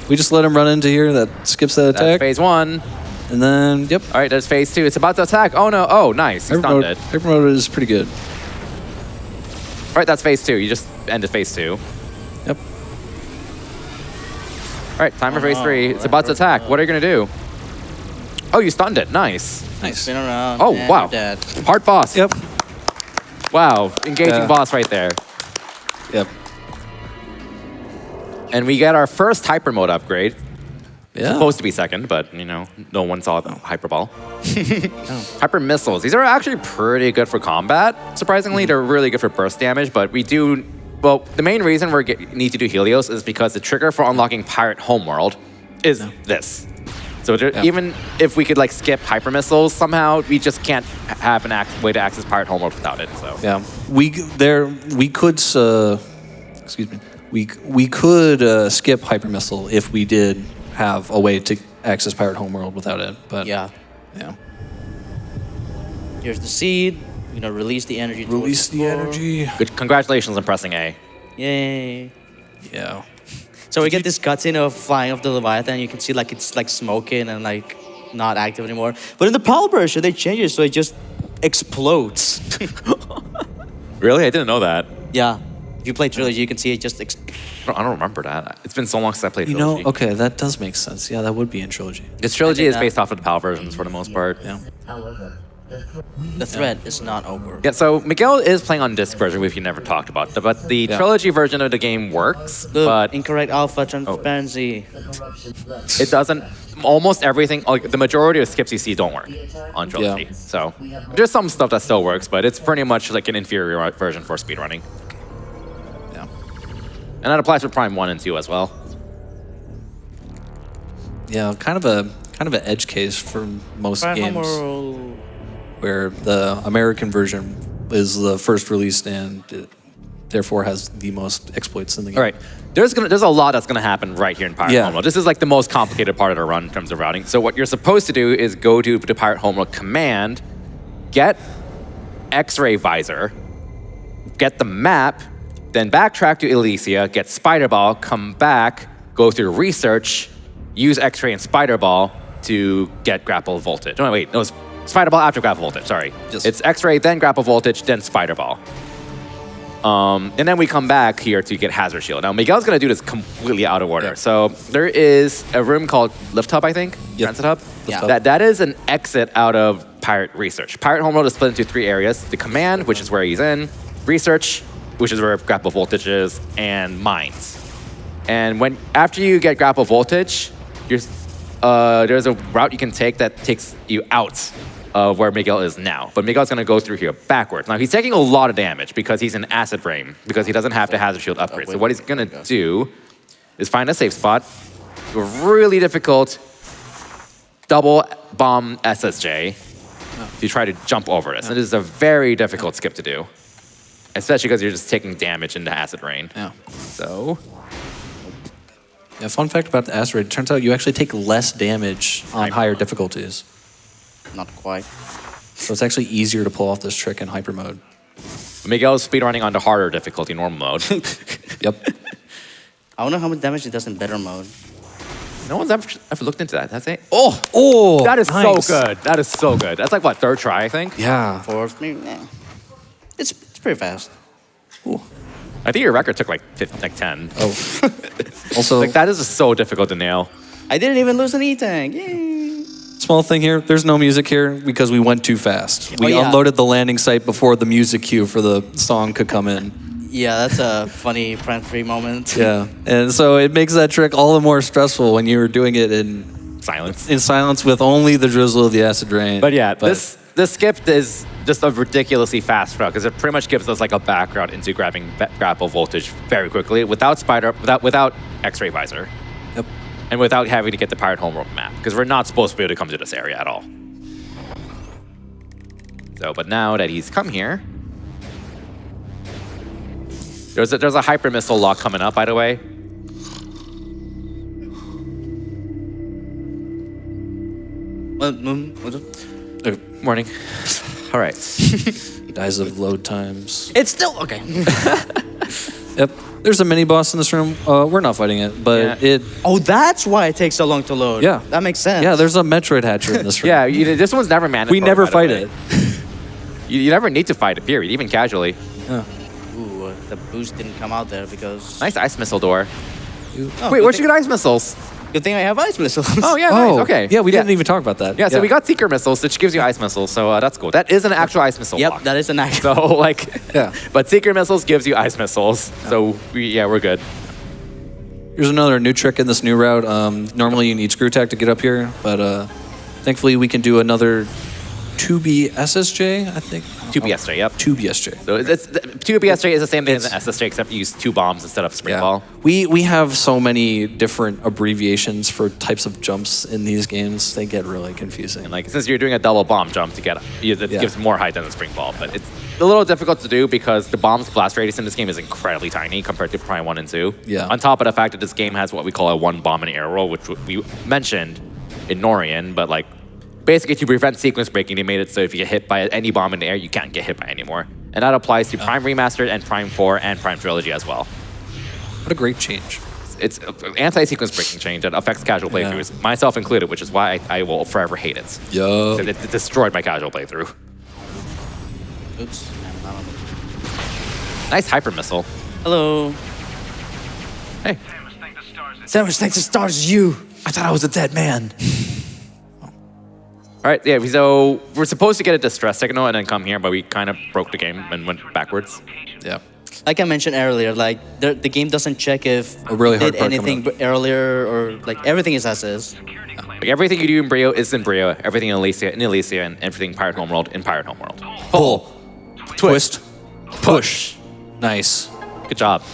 B: We just let him run into here. That skips that
C: That's
B: attack.
C: phase 1.
B: And then, yep.
C: All right, there's phase 2. It's about to attack. Oh no. Oh, nice. He's stunned it.
B: Hyper mode is pretty good.
C: All right, that's phase 2. You just ended phase 2.
B: Yep.
C: All right, time for phase 3. It's about to attack. What are you gonna do? Oh, you stunned it. Nice.
B: Nice.
A: Spin around.
C: Oh,
A: and
C: wow.
A: you're dead.
C: Hard boss.
B: Yep.
C: Wow, engaging boss right there.
B: Yep.
C: And we get our first hyper mode upgrade.
B: Yeah.
C: Supposed to be second, but you know, no one saw the hyper ball. Hyper missiles. These are actually pretty good for combat. Surprisingly, they're really good for burst damage, but we do. Well, the main reason we need to do Helios is because the trigger for unlocking Pirate Homeworld is this. So even if we could like skip hyper missiles somehow, we just can't have an way to access Pirate Homeworld without it. So
B: Yeah. We could excuse me. We could skip hyper missile if we did have a way to access Pirate Homeworld without it. But
A: Yeah.
B: Yeah.
A: Here's the seed. We're gonna release the energy. towards
B: Release the
A: floor.
B: energy.
C: good. Congratulations on pressing A.
A: Yay.
B: Yeah.
A: So we get this cutscene of flying off the Leviathan. You can see like it's like smoking and like not active anymore. But in the PAL version, they change it so it just explodes.
C: Really? I didn't know that.
A: Yeah. If you play Trilogy, you can see it just
C: I don't remember that. It's been so long since I played
B: You
C: Trilogy.
B: know, okay, that does make sense. Yeah, that would be in Trilogy.
C: This Trilogy is
A: that.
C: based off of the PAL versions for the most part.
B: Yeah.
A: the threat is not over.
C: Yeah, so Miguel is playing on disc version, which you never talked about. But the Trilogy version of the game works,
A: Look,
C: but
A: incorrect alpha transparency.
C: it doesn't. Almost everything, like the majority of skips you see, don't work on Trilogy.
B: Yeah.
C: So there's some stuff that still works, but it's pretty much like an inferior version for speedrunning.
B: Yeah.
C: And that applies for Prime 1 and 2 as well.
B: Yeah, kind of an edge case for most games,
A: Homeworld.
B: where the American version is the first released and it therefore has the most exploits in the game.
C: All right, there's a lot that's gonna happen right here in Pirate
B: Yeah.
C: Homeworld. This is like the most complicated part of the run in terms of routing. So what you're supposed to do is go to the Pirate Homeworld command, get X-ray visor, get the map, then backtrack to Elysia, get Spider Ball, come back, go through research, use X-ray and Spider Ball to get grapple voltage. Oh wait, no, it's Spider Ball after grapple voltage. Sorry,
B: Yes.
C: it's X-ray, then grapple voltage, then Spider Ball. And then we come back here to get Hazard Shield. Now, Miguel's going to do this completely out of order.
B: Yeah.
C: So there is a room called Lift Hub, I think?
B: Yep.
C: Transit Hub?
A: Yeah.
B: Hub.
C: That is an exit out of Pirate Research. Pirate Homeworld is split into 3 areas. The Command, which is where he's in. Research, which is where Grapple Voltage is. And Mines. And after you get Grapple Voltage, there's a route you can take that takes you out of where Miguel is now. But Miguel's going to go through here backwards. Now, he's taking a lot of damage because he's in Acid Rain, because he doesn't have the Hazard Shield upgrade. So what he's going to do is find a safe spot, a really difficult double bomb SSJ to try to jump over this. And this is a very difficult skip to do, especially because you're just taking damage into Acid Rain.
B: Yeah.
C: So...
B: Yeah, fun fact about the Acid Rain, it turns out you actually take less damage on higher difficulties.
A: Not quite.
B: So it's actually easier to pull off this trick in hyper mode.
C: Miguel's speedrunning on the harder difficulty, normal mode.
B: Yep.
A: I wonder how much damage it does in better mode.
C: No one's ever looked into that, has it? Oh,
B: Oh,
C: that is
B: nice.
C: so good. That is so good. That's like, what, 3rd try, I think?
B: Yeah.
A: Fourth, maybe. Yeah. It's pretty fast.
C: I think your record took like 10.
B: Oh. Also,
C: Like, that is just so difficult to nail.
A: I didn't even lose an E-Tank. Yay!
B: small thing here, there's no music here because we went too fast. We
A: yeah.
B: unloaded the landing site before the music cue for the song could come in.
A: Yeah, that's a funny Prime 3 moment.
B: Yeah, and so it makes that trick all the more stressful when you're doing it in
C: Silence.
B: with only the drizzle of the acid rain.
C: But yeah, this skip is just a ridiculously fast route because it pretty much gives us like a back route into grabbing grapple voltage very quickly without X-ray visor.
B: Yep.
C: And without having to get the Pirate Homeworld map because we're not supposed to be able to come to this area at all. So, but now that he's come here, there's a hyper missile lock coming up, by the way.
B: Okay.
C: Morning. All right.
B: Dies of load times.
A: It's still okay.
B: Yep. There's a mini boss in this room. We're not fighting it, but it.
A: Oh, that's why it takes so long to load.
B: Yeah.
A: That makes sense.
B: Yeah, there's a Metroid hatcher in this room.
C: Yeah, this one's never mandatory.
B: We never
C: by the
B: fight
C: way.
B: it.
C: You never need to fight it, period, even casually.
B: Yeah.
A: Ooh, the boost didn't come out there because...
C: Nice ice missile door.
A: Oh,
C: Wait, where'd you get ice missiles?
A: Good thing I have ice missiles.
C: Oh, yeah,
B: Oh,
C: nice. Okay.
B: Yeah, we didn't even talk about that.
C: Yeah, so we got Seeker missiles, which gives you ice missiles, so that's cool. That is an actual ice missile
A: Yep,
C: lock.
A: that is an actual...
C: So, like,
B: Yeah.
C: But Seeker missiles gives you ice missiles, so we're good.
B: Here's another new trick in this new route. Normally you need screw tack to get up here, but thankfully we can do another 2B SSJ, I think.
C: 2BSJ, yep.
B: 2BSJ.
C: So 2BSJ is the same thing as an SSJ, except you use 2 bombs instead of spring ball.
B: We have so many different abbreviations for types of jumps in these games. They get really confusing.
C: And like, since you're doing a double bomb jump to get it gives more height than the spring ball, but it's a little difficult to do because the bomb's blast radius in this game is incredibly tiny compared to Prime 1 and 2.
B: Yeah.
C: On top of the fact that this game has what we call a 1 bomb and air roll, which we mentioned in Norian, but like, basically to prevent sequence breaking, they made it so if you get hit by any bomb in the air, you can't get hit by anymore. And that applies to Prime Remastered and Prime 4 and Prime Trilogy as well.
B: What a great change.
C: It's an anti-sequence breaking change that affects casual playthroughs, myself included, which is why I will forever hate it.
B: Yo.
C: It destroyed my casual playthrough.
A: Oops.
C: Nice hyper missile.
A: Hello.
C: Hey.
A: Samus, thanks to stars, you.
B: I thought I was a dead man.
C: All right, yeah, so we're supposed to get a distress signal and then come here, but we kind of broke the game and went backwards.
B: Yeah.
A: Like I mentioned earlier, like the game doesn't check if
B: A really hard
A: did
B: part coming
A: anything earlier or like everything is as is.
C: Like everything you do in Brio is in Brio, everything in Elysia, and everything Pirate Homeworld in Pirate Homeworld.
B: Pull. Twist. Push. Nice.
C: Good job.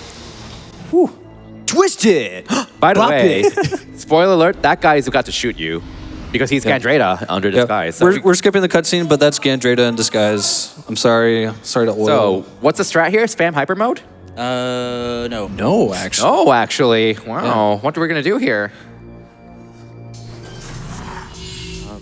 D: Twisted!
C: By the
D: Bop
C: way,
D: it.
C: spoiler alert, that guy who got to shoot you because he's Gandreda under disguise. So,
B: We're skipping the cutscene, but that's Gandreda in disguise. I'm sorry. Sorry to oil.
C: so what's the strat here? Spam hyper mode?
A: No.
B: No, actually.
C: Oh, actually. Wow. What are we going to do here?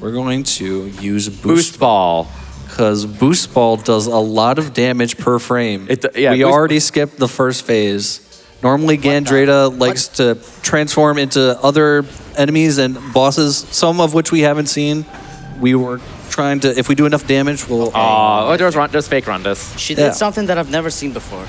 B: We're going to use
C: Boost ball.
B: because Boost Ball does a lot of damage per frame.
C: We
B: we already skipped the first phase. Normally, Gandreda likes to transform into other enemies and bosses, some of which we haven't seen. We were trying to, if we do enough damage, we'll...
C: Oh, there's fake Rondas.
A: She
B: Yeah.
A: did something that I've never seen before.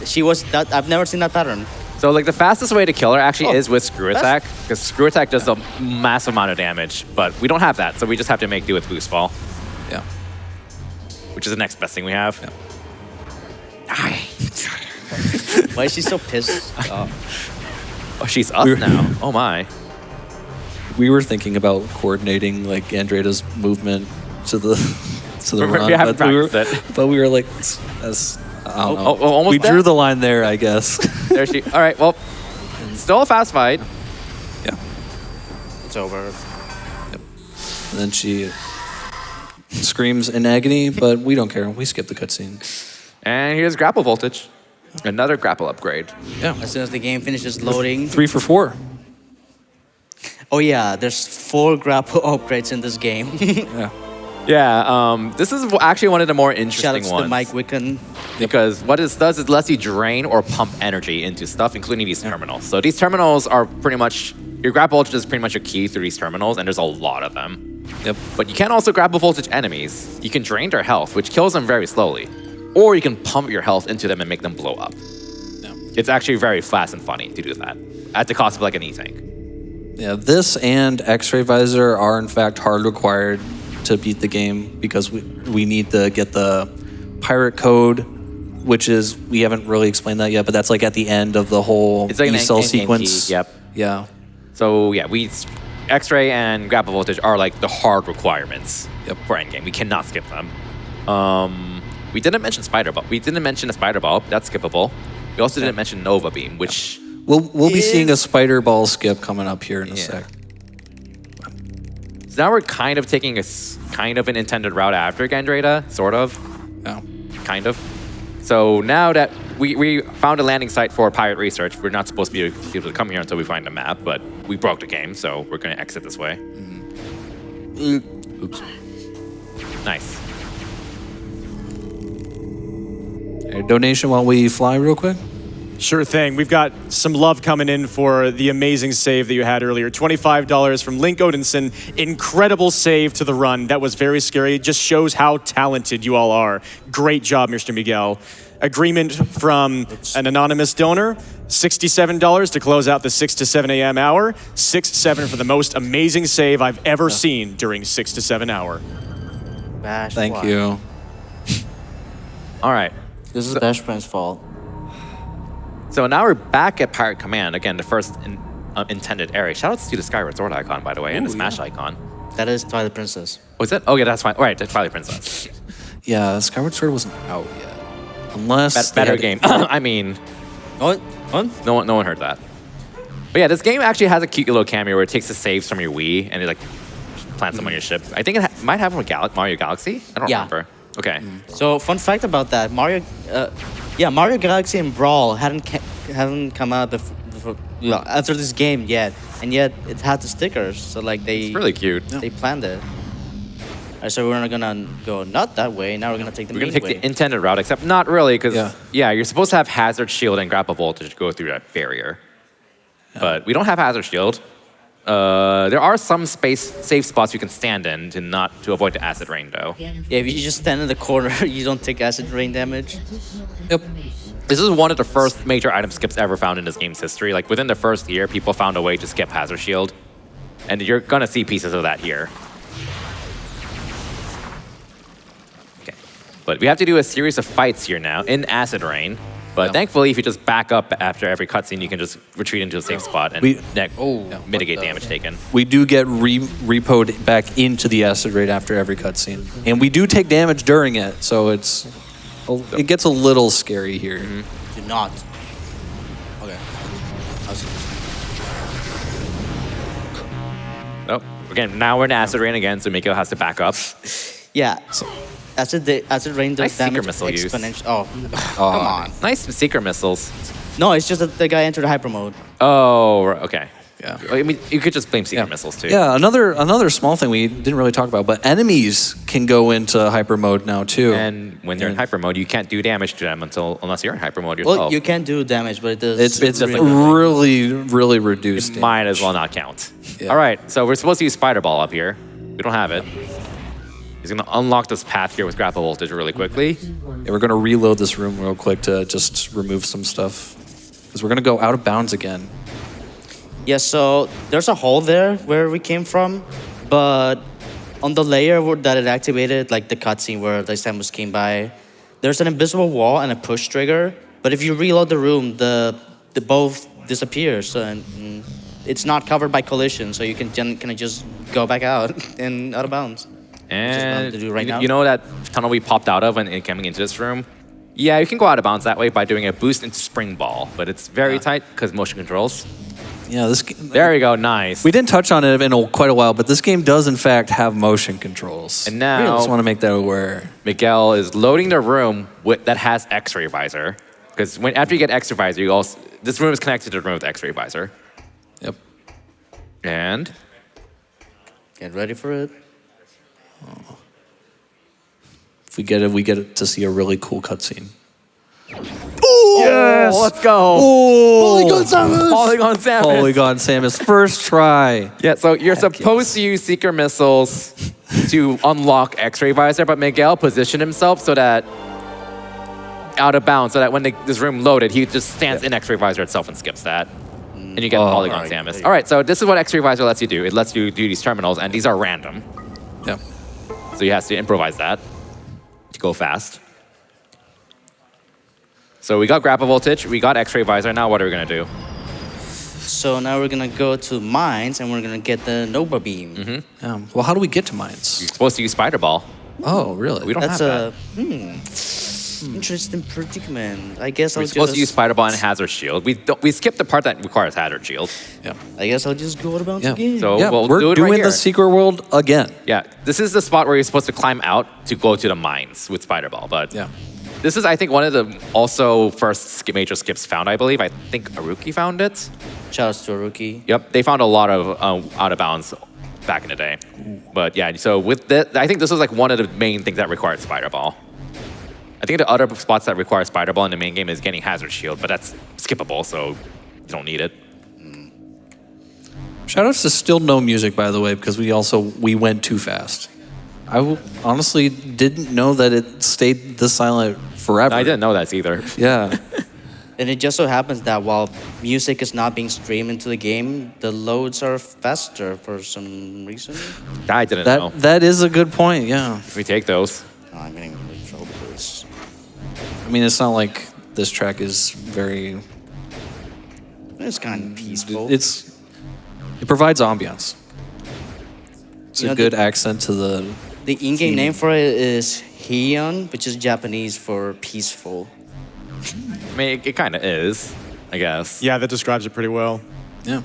A: She was that. I've never seen that pattern.
C: So like the fastest way to kill her actually is with screw
A: that's-
C: attack, because screw attack does a massive amount of damage, but we don't have that, so we just have to make do with boost ball,
B: Yeah.
C: which is the next best thing we have.
A: Why is she so pissed?
C: Oh, she's up now. Oh my.
B: We were thinking about coordinating like Andretta's movement to the run,
C: We haven't
B: but
C: practiced
B: but we were like, as I don't know.
C: almost
B: we
C: there?
B: drew the line there, I guess.
C: There she. All right. Well, still a fast fight.
B: Yeah.
A: It's over.
B: And then she screams in agony, but we don't care. We skip the cutscene.
C: And here's grapple voltage. Another grapple upgrade.
B: Yeah.
A: As soon as the game finishes loading.
B: 3 for 4.
A: Oh yeah, there's 4 grapple upgrades in this game.
B: Yeah.
C: Yeah. This is actually one of the more
A: Shout out
C: interesting
A: to
C: ones.
A: the Mike Wiccan.
C: Because what it does is it lets you drain or pump energy into stuff, including these terminals. So these terminals are pretty much, your grapple voltage is pretty much your key through these terminals, and there's a lot of them.
B: Yep.
C: But you can also grapple voltage enemies. You can drain their health, which kills them very slowly. Or you can pump your health into them and make them blow up.
B: Yeah.
C: It's actually very fast and funny to do that, at the cost of like an E-tank.
B: Yeah, this and X-ray visor are in fact hard required to beat the game because we need to get the pirate code, which is, we haven't really explained that yet, but that's like at the end of the whole
C: It's like an
B: E-cell
C: endgame key,
B: sequence.
C: yep.
B: Yeah.
C: So yeah, X-ray and grapple voltage are like the hard requirements for endgame. We cannot skip them. We didn't mention spider bulb. We didn't mention a spider bulb. That's skippable. We also didn't mention Nova Beam, which
B: We'll be seeing a spider ball skip coming up here in a sec.
C: so now we're kind of taking kind of an intended route after Gandreda, sort of,
B: Yeah.
C: kind of. So now that we found a landing site for pirate research, we're not supposed to be able to come here until we find a map, but we broke the game, so we're going to exit this way.
B: Oops.
C: Nice.
B: A donation while we fly real quick.
D: Sure thing. We've got some love coming in for the amazing save that you had earlier. $25 from Link Odinson. Incredible save to the run. That was very scary. It just shows how talented you all are. Great job, Mr. Miguel. Agreement from an anonymous donor. $67 to close out the 6 to 7 a.m. hour. 6-7 for the most amazing save I've ever seen during 6 to 7 hour.
A: Bash.
B: Thank
A: why?
B: you.
C: All right.
A: This is Bash Brand's fault.
C: So now we're back at Pirate Command. Again, the first intended area. Shoutouts to the Skyward Sword icon, by the way, and the Smash icon.
A: That is Twilight Princess.
C: Oh, is it? Oh, yeah, that's fine. All right, that's Twilight Princess.
B: Yeah, Skyward Sword wasn't out yet. Unless they
C: Better
B: had-
C: game. I mean,
A: What? What?
C: no one heard that. But yeah, this game actually has a cute little cameo where it takes the saves from your Wii and it like plants them on your ship. I think it might have one with Mario Galaxy. I don't
A: Yeah.
C: remember. Okay.
A: So, fun fact about that: Mario Galaxy and Brawl hadn't come out before, after this game yet, and yet it had the stickers. So like they
C: It's really cute.
A: they planned it. So we're not gonna go not that way. Now we're gonna take the
C: We're
A: main
C: gonna take
A: way.
C: the intended route, except not really, because
B: Yeah.
C: you're supposed to have Hazard Shield and Grapple Voltage to go through that barrier. But we don't have Hazard Shield. There are some safe spots you can stand in to avoid the acid rain, though.
A: Yeah, if you just stand in the corner, you don't take acid rain damage.
B: Yep.
C: This is one of the first major item skips ever found in this game's history. Like within the first year, people found a way to skip Hazard Shield, and you're gonna see pieces of that here. Okay, but we have to do a series of fights here now in acid rain. But thankfully, if you just back up after every cutscene, you can just retreat into a safe spot and mitigate damage taken.
B: We do get repoed back into the acid raid after every cutscene, and we do take damage during it, so it gets a little scary here.
A: Do not. Okay.
C: Oh, again, now we're in acid rain again, so Miko has to back up.
A: Yeah. So acid rain does
C: Nice secret
A: damage
C: missile use.
A: exponential. Oh, come on.
C: Nice secret missiles.
A: No, it's just that the guy entered hyper mode.
C: Oh, okay.
B: Yeah.
C: I mean, you could just blame secret missiles too.
B: Yeah, another small thing we didn't really talk about, but enemies can go into hyper mode now too.
C: And when they're in hyper mode, you can't do damage to them unless you're in hyper mode yourself.
A: Well, you can do damage, but it does.
B: it's
C: really
B: really reduced.
C: It might as well not count.
B: Yeah.
C: All right, so we're supposed to use Spider Ball up here. We don't have it. He's gonna unlock this path here with grapple voltage really quickly.
B: Yeah, we're gonna reload this room real quick to just remove some stuff. Because we're gonna go out of bounds again.
A: Yeah, so there's a hole there where we came from, but on the layer that it activated, like the cutscene where the Samus came by, there's an invisible wall and a push trigger. But if you reload the room, the both disappear. So and it's not covered by collision, so you can kind of just go back out and out of bounds.
C: And
A: to do right now.
C: you know that tunnel we popped out of when coming into this room? Yeah, you can go out of bounds that way by doing a boost into spring ball, but it's very tight because motion controls.
B: Yeah,
C: There we go, nice.
B: we didn't touch on it in quite a while, but this game does in fact have motion controls.
C: And now-
B: I just want to make that aware.
C: Miguel is loading the room that has X-ray visor. Because after you get X-ray visor, this room is connected to the room with X-ray visor.
B: Yep.
C: And
A: Get ready for it.
B: If we get to see a really cool cutscene.
C: yes, let's go.
B: Polygon Samus!
C: Polygon Samus.
B: Polygon Samus, first try.
C: Yeah, so you're supposed to use seeker missiles to unlock X-ray visor, but Miguel positioned himself so that out of bounds, so that when this room loaded, he just stands in X-ray visor itself and skips that. And you get Polygon
A: alright,
C: Samus. All right, so this is what X-ray visor lets you do. It lets you do these terminals, and these are random.
B: Yeah.
C: So you have to improvise that to go fast. So we got grapple voltage, we got X-ray visor. Now what are we gonna do?
A: So now we're gonna go to mines and we're gonna get the Nova Beam.
B: Well, how do we get to mines?
C: You're supposed to use spider ball.
B: Oh, really?
C: We don't
A: That's
C: have
A: a
C: that.
A: interesting predicament. I guess
C: We're
A: I'll
C: supposed
A: just
C: to use spider ball and hazard shield. We skipped the part that requires hazard shield.
B: Yeah.
A: I guess I'll just go out of bounds
B: Yeah.
A: again.
C: So
B: Yeah,
C: we'll
B: we're
C: do it
B: doing
C: right here.
B: the secret world again.
C: Yeah, this is the spot where you're supposed to climb out to go to the mines with spider ball. But
B: Yeah.
C: this is, I think, one of the also first major skips found. I believe. I think Aruki found it.
A: Shouts to a rookie.
C: Yep, they found a lot of out of bounds back in the day. But yeah, so with that, I think this was like one of the main things that required spider ball. I think the other spots that require spider ball in the main game is getting hazard shield, but that's skippable, so you don't need it.
B: Shoutouts to still no music, by the way, because we went too fast. I honestly didn't know that it stayed this silent forever.
C: I didn't know that either.
B: Yeah.
A: And it just so happens that while music is not being streamed into the game, the loads are faster for some reason.
C: I didn't know.
B: That is a good point, yeah.
C: We take those.
A: Oh, I'm getting into trouble with this.
B: I mean, it's not like this track is very...
A: It's kind of peaceful.
B: It provides ambiance. It's
A: You
B: a
A: know,
B: good accent to the...
A: The in-game name for it is Heian, which is Japanese for peaceful.
C: I mean, it kind of is, I guess.
D: Yeah, that describes it pretty well.
B: Yeah.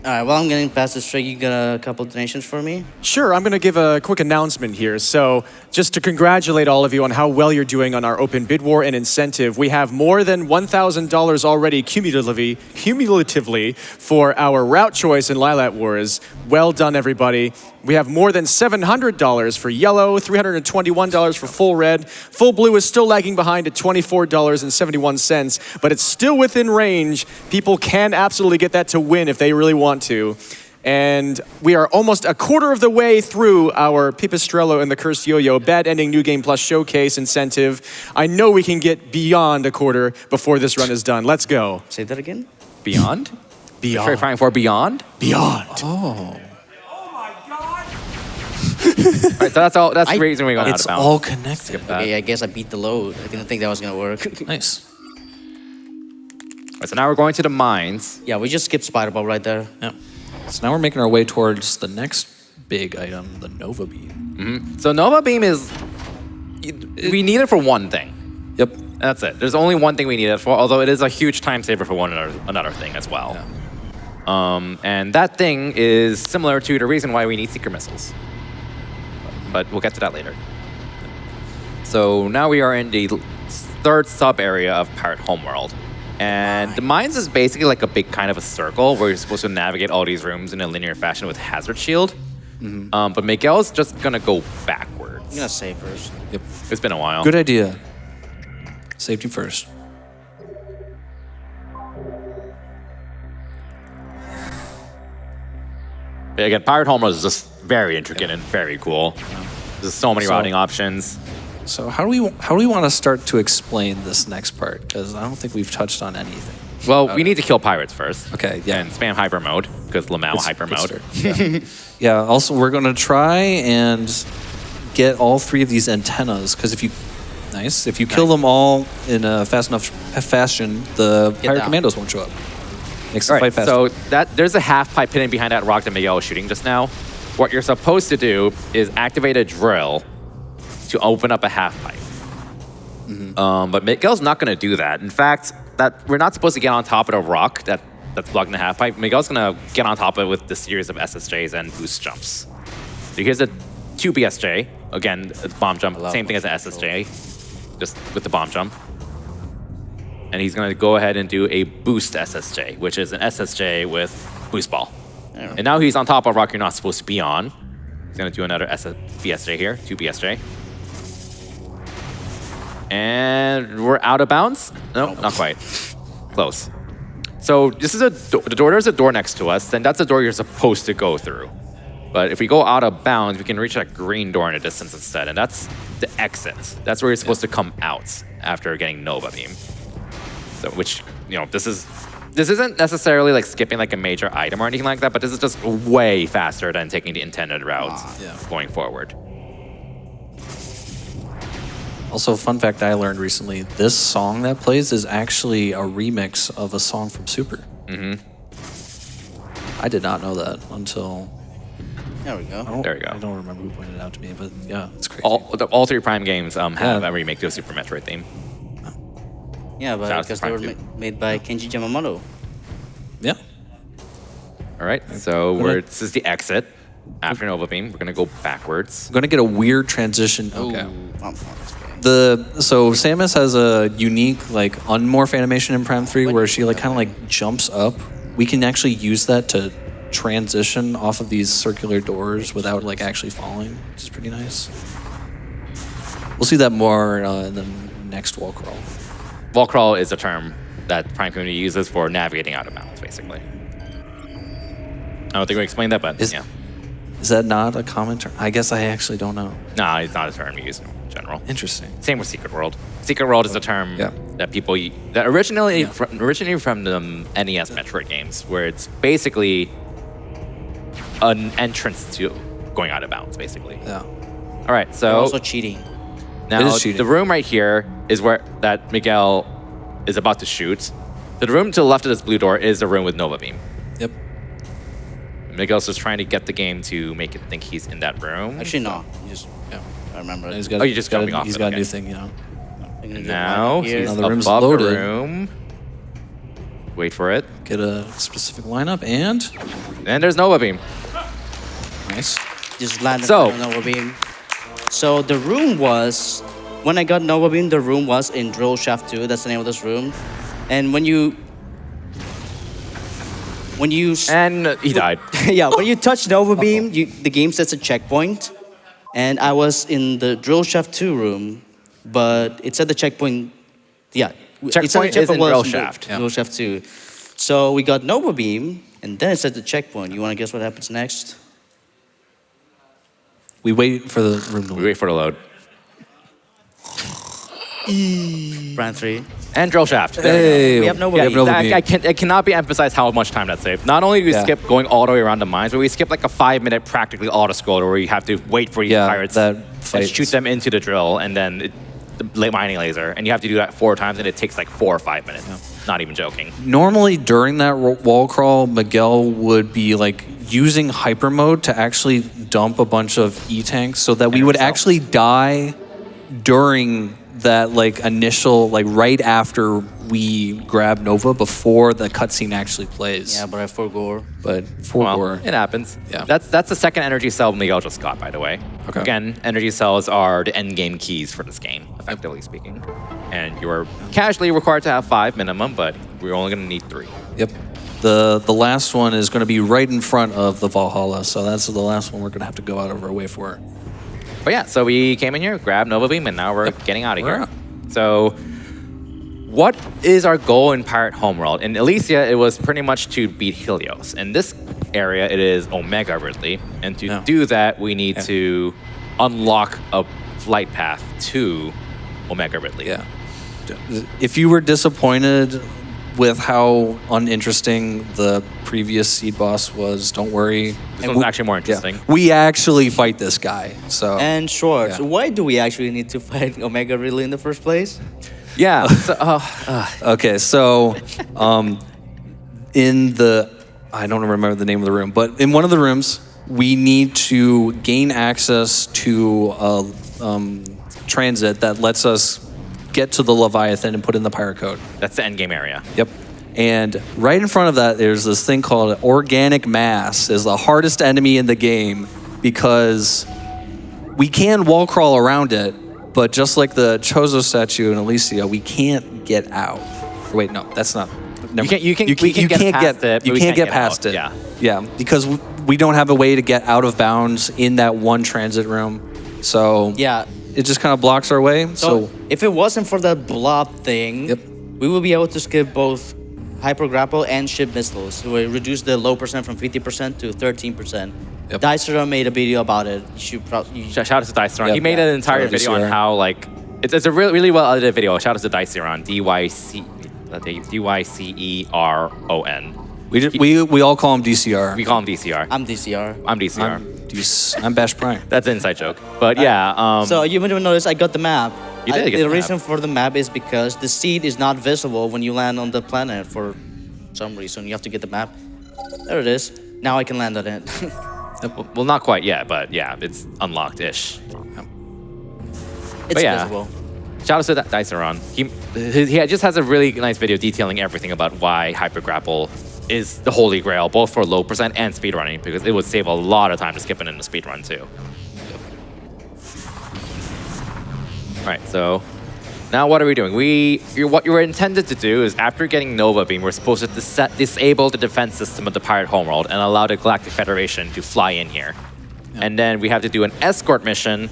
A: All right, while I'm getting past this trick, you got a couple donations for me?
D: Sure, I'm going to give a quick announcement here. So, just to congratulate all of you on how well you're doing on our open bid war and incentive, we have more than $1,000 already cumulatively for our route choice in Lilat Wars. Well done, everybody. We have more than $700 for yellow, $321 for full red. Full blue is still lagging behind at $24.71, but it's still within range. People can absolutely get that to win if they really want to. And we are almost a quarter of the way through our Pipistrello and the Cursed Yo-Yo Bad Ending New Game Plus Showcase incentive. I know we can get beyond a quarter before this run is done. Let's go.
A: Say that again?
C: Beyond?
D: Beyond.
C: Try trying for beyond?
D: Beyond.
C: All right, so that's the reason we got out
B: It's
C: of bounds.
B: all connected.
A: Okay, I guess I beat the load. I didn't think that was gonna work.
B: Nice.
C: All right, so now we're going to the mines.
A: Yeah, we just skipped Spider Ball right there.
B: Yeah. So now we're making our way towards the next big item, the Nova Beam.
C: So Nova Beam is... We need it for one thing.
B: Yep.
C: That's it. There's only one thing we need it for, although it is a huge time saver for another thing as well.
B: Yeah.
C: And that thing is similar to the reason why we need seeker missiles. But we'll get to that later. So now we are in the third sub-area of Pirate Homeworld. And the mines is basically like a big kind of a circle where you're supposed to navigate all these rooms in a linear fashion with hazard shield. But Miguel's just gonna go backwards.
A: I'm gonna save first.
B: Yep.
C: It's been a while.
B: Good idea. Safety first.
C: But again, Pirate Homeworld is just very intricate and very cool. There's so many routing options.
B: So how do we want to start to explain this next part? Because I don't think we've touched on anything.
C: Well, we need to kill pirates first.
B: Okay, yeah.
C: And spam hyper mode, because Lamau hyper
B: Good
C: mode.
B: start. Yeah. Yeah, also we're going to try and get all 3 of these antennas, because if you kill them all in a fast enough fashion, the pirate
A: down.
B: commandos won't show up. Makes the
C: All right,
B: fight faster.
C: so there's a half pipe hidden behind that rock that Miguel was shooting just now. What you're supposed to do is activate a drill to open up a half pipe. But Miguel's not going to do that. In fact, we're not supposed to get on top of the rock that's blocking the half pipe. Miguel's going to get on top of it with the series of SSJs and boost jumps. So here's a 2 BSJ. Again, a bomb jump, same thing as an SSJ, just with the bomb jump. And he's going to go ahead and do a boost SSJ, which is an SSJ with boost ball. And now he's on top of a rock you're not supposed to be on. He's going to do another BSJ here, 2 BSJ. And we're out of bounds? No, not quite. Close. So this is there's a door next to us, and that's the door you're supposed to go through. But if we go out of bounds, we can reach that green door in the distance instead, and that's the exit. That's where you're supposed to come out after getting Nova Beam. So, which, this isn't necessarily like skipping like a major item or anything like that, but this is just way faster than taking the intended route going forward.
B: Also, fun fact I learned recently, this song that plays is actually a remix of a song from Super. I did not know that until...
A: There we go.
C: There we go.
B: I don't remember who pointed it out to me, but yeah, it's crazy.
C: All 3 Prime games have a remake to a Super Metroid theme.
A: Yeah, but
C: Shout out to
A: because they were
C: Prime 2.
A: made by Kenji Yamamoto.
B: Yeah.
C: All right, so this is the exit. After Nova Beam, we're going to go backwards.
B: I'm going to get a weird transition. Okay.
A: Okay.
B: So Samus has a unique like unmorph animation in Prime 3 where she kind of jumps up. We can actually use that to transition off of these circular doors without actually falling, which is pretty nice. We'll see that more in the next wall crawl.
C: Wall crawl is a term that Prime community uses for navigating out of bounds, basically. I don't think we explained that, but yeah.
B: Is that not a common term? I guess I actually don't know.
C: No, it's not a term used in general.
B: Interesting.
C: Same with Secret World. Secret World is a term that people that originally from the NES Metroid games, where it's basically an entrance to going out of bounds, basically.
B: Yeah.
C: All right, so
A: They're also cheating.
C: now
B: It is cheating.
C: the room right here is where that Miguel is about to shoot. The room to the left of this blue door is the room with Nova Beam.
B: Yep.
C: Miguel's just trying to get the game to make it think he's in that room.
A: Actually, no. I remember.
B: And he's
A: it.
B: got,
C: Oh, you're just
B: got
C: jumping
B: a,
C: off
B: He's
C: it,
B: got
C: okay.
B: a new thing,
A: I'm gonna do
C: Now
A: one here.
C: he's
B: the room's
C: above
B: loaded.
C: the room. Wait for it.
B: Get a specific lineup and
C: And there's Nova Beam.
B: nice.
A: Just landed
C: So-
A: on Nova Beam. So the room was, when I got Nova Beam, the room was in Drill Shaft 2. That's the name of this room. And when you
C: And he died.
A: yeah, when you touch Nova Beam, the game sets a checkpoint. And I was in the Drill Shaft 2 room, but it said the checkpoint, it said the
C: Checkpoint is in
A: was
C: Drill
A: the
C: Shaft.
A: Drill Shaft 2. So we got Nova Beam, and then it said the checkpoint. You want to guess what happens next?
B: We wait for the room to
C: We
B: load.
C: wait for the load.
A: Brand 3.
C: And Drill Shaft.
B: Hey,
A: We have Nova
B: we
A: Beam.
B: have Nova
C: That-
B: Beam.
C: it cannot be emphasized how much time that saved. Not only do we
B: Yeah.
C: skip going all the way around the mines, but we skip like a 5-minute practically auto-scroller where you have to wait for these
B: Yeah,
C: pirates
B: that
C: and
B: fight
C: shoot
B: is-
C: them into the drill and then the mining laser. And you have to do that 4 times and it takes like 4 or 5 minutes. Not even joking.
B: Normally during that wall crawl, Miguel would be using hyper mode to actually dump a bunch of E-tanks so that we would actually die during that initial right after we grab Nova before the cutscene actually plays.
A: Yeah, but I forgot.
B: But for
C: Well, it happens.
B: Yeah.
C: That's the second energy cell Miguel just got, by the way.
B: Okay.
C: Again, energy cells are the end game keys for this game, effectively speaking. And you're casually required to have 5 minimum, but we're only going to need 3.
B: Yep. The last one is going to be right in front of the Valhalla, so that's the last one we're going to have to go out of our way for.
C: But yeah, so we came in here, grabbed Nova Beam, and now we're getting out of
B: We're
C: here.
B: out.
C: So what is our goal in Pirate Homeworld? In Elysia, it was pretty much to beat Helios. In this area, it is Omega Ridley. And to
B: Yeah.
C: do that, we need to unlock a flight path to Omega Ridley.
B: Yeah. If you were disappointed with how uninteresting the previous seed boss was, don't worry.
C: This one's actually more interesting.
B: We actually fight this guy. So
A: And Schwartz,
B: Yeah.
A: why do we actually need to fight Omega Ridley in the first place?
C: Yeah. So,
B: okay, so in the I don't remember the name of the room, but in one of the rooms we need to gain access to a transit that lets us get to the Leviathan and put in the pirate code.
C: that's the end game area.
B: Yep. And right in front of that, there's this thing called organic mass. Is the hardest enemy in the game because we can wall crawl around it, but just like the Chozo statue in Elysia, we can't get out. Wait, no, that's not. never mind.
C: we can get past it, but
B: You
C: we
B: can't
C: can't
B: get
C: get
B: past
C: out.
B: it.
C: Yeah.
B: Yeah, because we don't have a way to get out of bounds in that one transit room. So
A: Yeah.
B: it just kind of blocks our way.
A: So if it wasn't for that blob thing,
B: Yep.
A: we would be able to skip both hyper grapple and ship missiles. We reduce the low percent from 50% to 13%.
B: Yep.
A: Dicera made a video about it. You should probably.
C: Shout out to Diceron.
B: Yep.
C: He made an entire
B: Shout out to
C: video on
B: Seirea.
C: how like it's a really well edited video. Shout out to Diceron. DYCERON.
B: we all call him DCR.
C: We call him DCR.
A: I'm DCR.
C: I'm DCR.
B: I'm Bash Prime.
C: That's an inside joke. But yeah.
A: So you might have noticed I got the map.
C: You did get
A: the
C: the
A: reason
C: map.
A: for the map is because the seed is not visible when you land on the planet for some reason. You have to get the map. There it is. Now I can land on it.
C: Well, not quite yet, but yeah, it's unlocked-ish.
A: It's
C: yeah.
A: visible.
C: Shout out to Diceron. He just has a really nice video detailing everything about why hypergrapple is the holy grail, both for low percent and speedrunning, because it would save a lot of time to skip it in the speedrun too. All right, so now what are we doing? What you were intended to do is after getting Nova Beam, we're supposed to disable the defense system of the pirate homeworld and allow the Galactic Federation to fly in here. And then we have to do an escort mission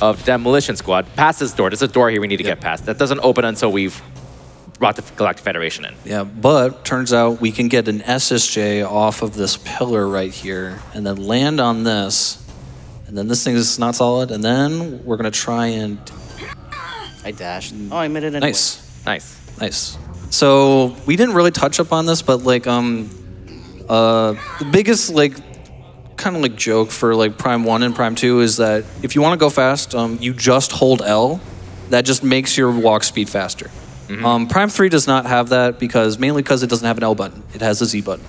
C: of Demolition Squad past this door. There's a door here we need to get past. That doesn't open until we've brought the Galactic Federation in.
B: Yeah, but turns out we can get an SSJ off of this pillar right here and then land on this. And then this thing is not solid. And then we're going to try and...
A: I dashed. Oh, I made it anyway.
B: Nice.
C: Nice.
B: So we didn't really touch up on this, but like the biggest like kind of like joke for like Prime 1 and Prime 2 is that if you want to go fast, you just hold L. That just makes your walk speed faster. Prime 3 does not have that mainly because it doesn't have an L button. It has a Z button.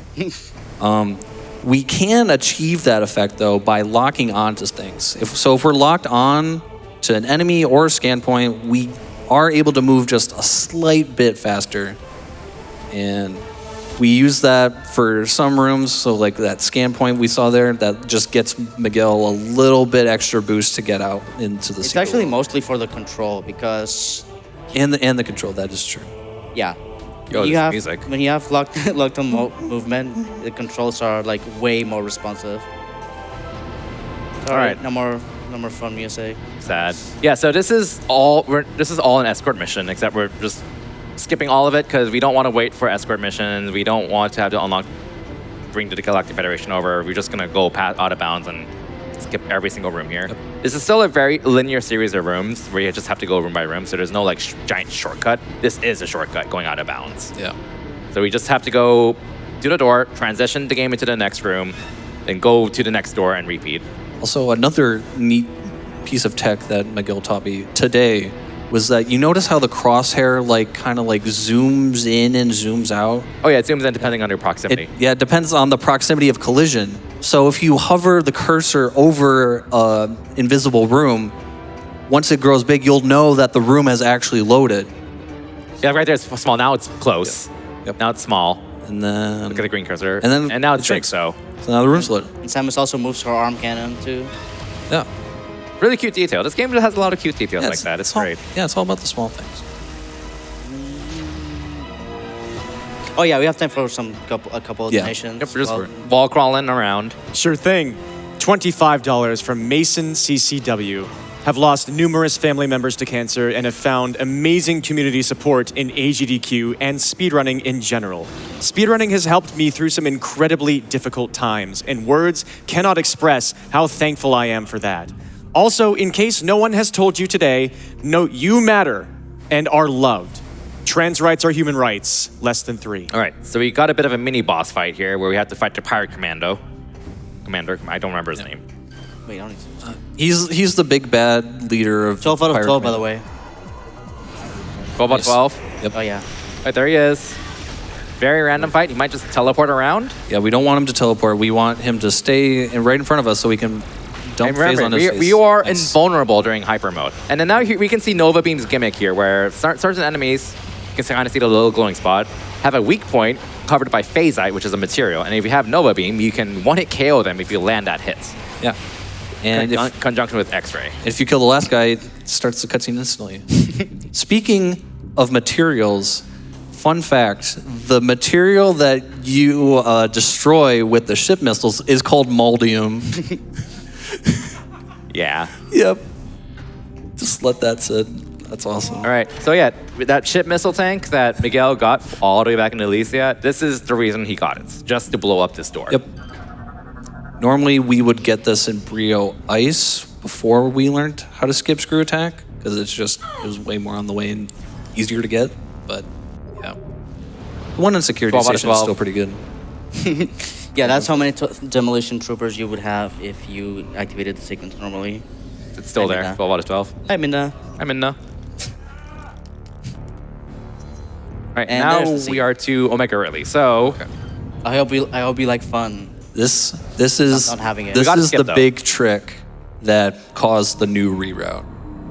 B: We can achieve that effect though by locking onto things. If we're locked on to an enemy or a scan point, we are able to move just a slight bit faster. And we use that for some rooms, so like that scan point we saw there, that just gets Miguel a little bit extra boost to get out into the
A: It's
B: secret
A: actually
B: world.
A: mostly for the control because,
B: And the control, that is true.
A: yeah.
C: Yo,
A: you
C: this
A: have,
C: music.
A: When you have locked on movement, the controls are like way more responsive. All right, no more fun music.
C: Sad. Yeah, so this is all an escort mission, except we're just skipping all of it because we don't want to wait for escort missions. We don't want to have to bring the Galactic Federation over. We're just gonna go out of bounds and skip every single room here. Yep. This is still a very linear series of rooms where you just have to go room by room. So there's no like giant shortcut. This is a shortcut going out of bounds.
B: Yeah.
C: So we just have to go to the door, transition the game into the next room, then go to the next door and repeat.
B: Also, another neat piece of tech that Miguel taught me today was that you notice how the crosshair like kind of like zooms in and zooms out.
C: Oh yeah, it zooms in depending on your proximity.
B: It depends on the proximity of collision. So if you hover the cursor over an invisible room, once it grows big, you'll know that the room has actually loaded.
C: Yeah, right there it's small. Now it's close.
B: Yep.
C: Now it's small.
B: And then
C: Look at the green cursor.
B: And
C: now
B: it
C: it's big,
B: shrinks.
C: so.
B: So now the room's loaded.
A: And Samus also moves her arm cannon too.
B: Yeah.
C: Really cute detail. This game just has a lot of cute details
B: Yeah,
C: like that. It's
B: all-
C: great.
B: Yeah, it's all about the small things.
A: Oh yeah, we have time for a couple of
B: Yeah.
A: donations.
C: Yep, we're just
A: Well,
C: wall crawling around.
D: Sure thing. $25 from Mason CCW. Have lost numerous family members to cancer and have found amazing community support in AGDQ and speedrunning in general. Speedrunning has helped me through some incredibly difficult times, and words cannot express how thankful I am for that. Also, in case no one has told you today, note you matter and are loved. Trans rights are human rights, less than 3.
C: All right, so we got a bit of a mini boss fight here where we have to fight the pirate commander, I don't remember his name.
A: Wait, I don't need to.
B: He's the big bad leader of
A: 12 out of
B: Pirate
A: 12, by
B: Command.
A: the way.
C: 12 out of
B: Nice.
C: 12.
B: Yep.
A: Oh, yeah.
C: Right, there he is. Very random fight. He might just teleport around.
B: Yeah, we don't want him to teleport. We want him to stay right in front of us so we can dump
C: And
B: phase
C: remember,
B: on his face.
C: we are
B: Nice.
C: invulnerable during hyper mode. And then now we can see Nova Beam's gimmick here, where certain enemies, you can kind of see the little glowing spot, have a weak point covered by phasite, which is a material. And if you have Nova Beam, you can one-hit KO them if you land that hit.
B: Yeah. And
C: In
B: if,
C: conjunction with X-ray.
B: if you kill the last guy, it starts the cutscene instantly. Speaking of materials, fun fact, the material that you destroy with the ship missiles is called moldium.
C: Yeah.
B: Yep. Just let that sit. That's awesome.
C: All right. So yeah, with that ship missile tank that Miguel got all the way back in Elysia, this is the reason he got it, just to blow up this door.
B: Yep. Normally we would get this in Brio Ice before we learned how to skip screw attack, because it was way more on the way and easier to get, but yeah. The one in Security
C: 12 out of
B: Station is
C: 12.
B: still pretty good.
A: Yeah, that's how many demolition troopers you would have if you activated the sequence normally.
C: It's still
A: I mean,
C: there. 12 out of 12.
A: I mean,
C: I'm in now. All right,
A: And
C: now
A: there's the
C: we are to Omega Ridley. So
A: I hope you like fun.
B: This is
A: Not having it.
B: this
C: We gotta
B: is
C: skip,
B: the
C: though.
B: big trick that caused the new reroute.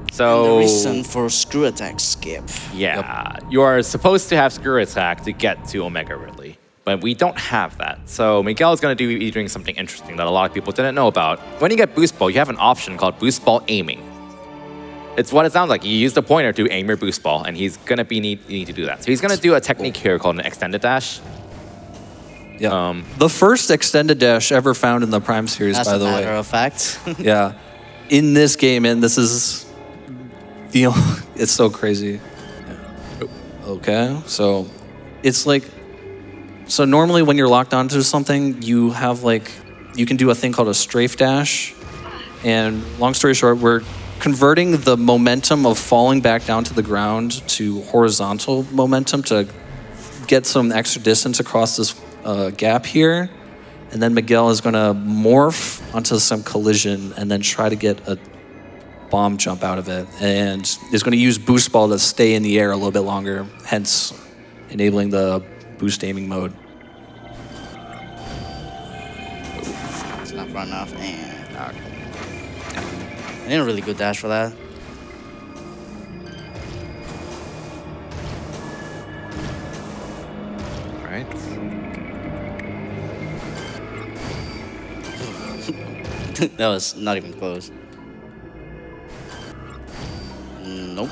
A: The
C: so
A: reason for screw attack skip.
C: yeah, you are supposed to have screw attack to get to Omega Ridley, but we don't have that. So Miguel is going to be doing something interesting that a lot of people didn't know about. When you get boost ball, you have an option called boost ball aiming. It's what it sounds like. You use the pointer to aim your boost ball, and he's gonna need to do that. So he's gonna do a technique here called an extended dash.
B: Yeah. The first extended dash ever found in the Prime series,
A: As
B: by
A: a
B: the
A: matter
B: way.
A: of fact.
B: Yeah. In this game, and this is it's so crazy. Okay, so it's like, so normally when you're locked onto something, you have you can do a thing called a strafe dash. And long story short, we're converting the momentum of falling back down to the ground to horizontal momentum to get some extra distance across this gap here. And then Miguel is going to morph onto some collision and then try to get a bomb jump out of it. And is going to use boost ball to stay in the air a little bit longer, hence enabling the boost aiming mode.
A: It's not far enough. And I didn't really good dash for that.
C: All right.
A: That was not even close. Nope.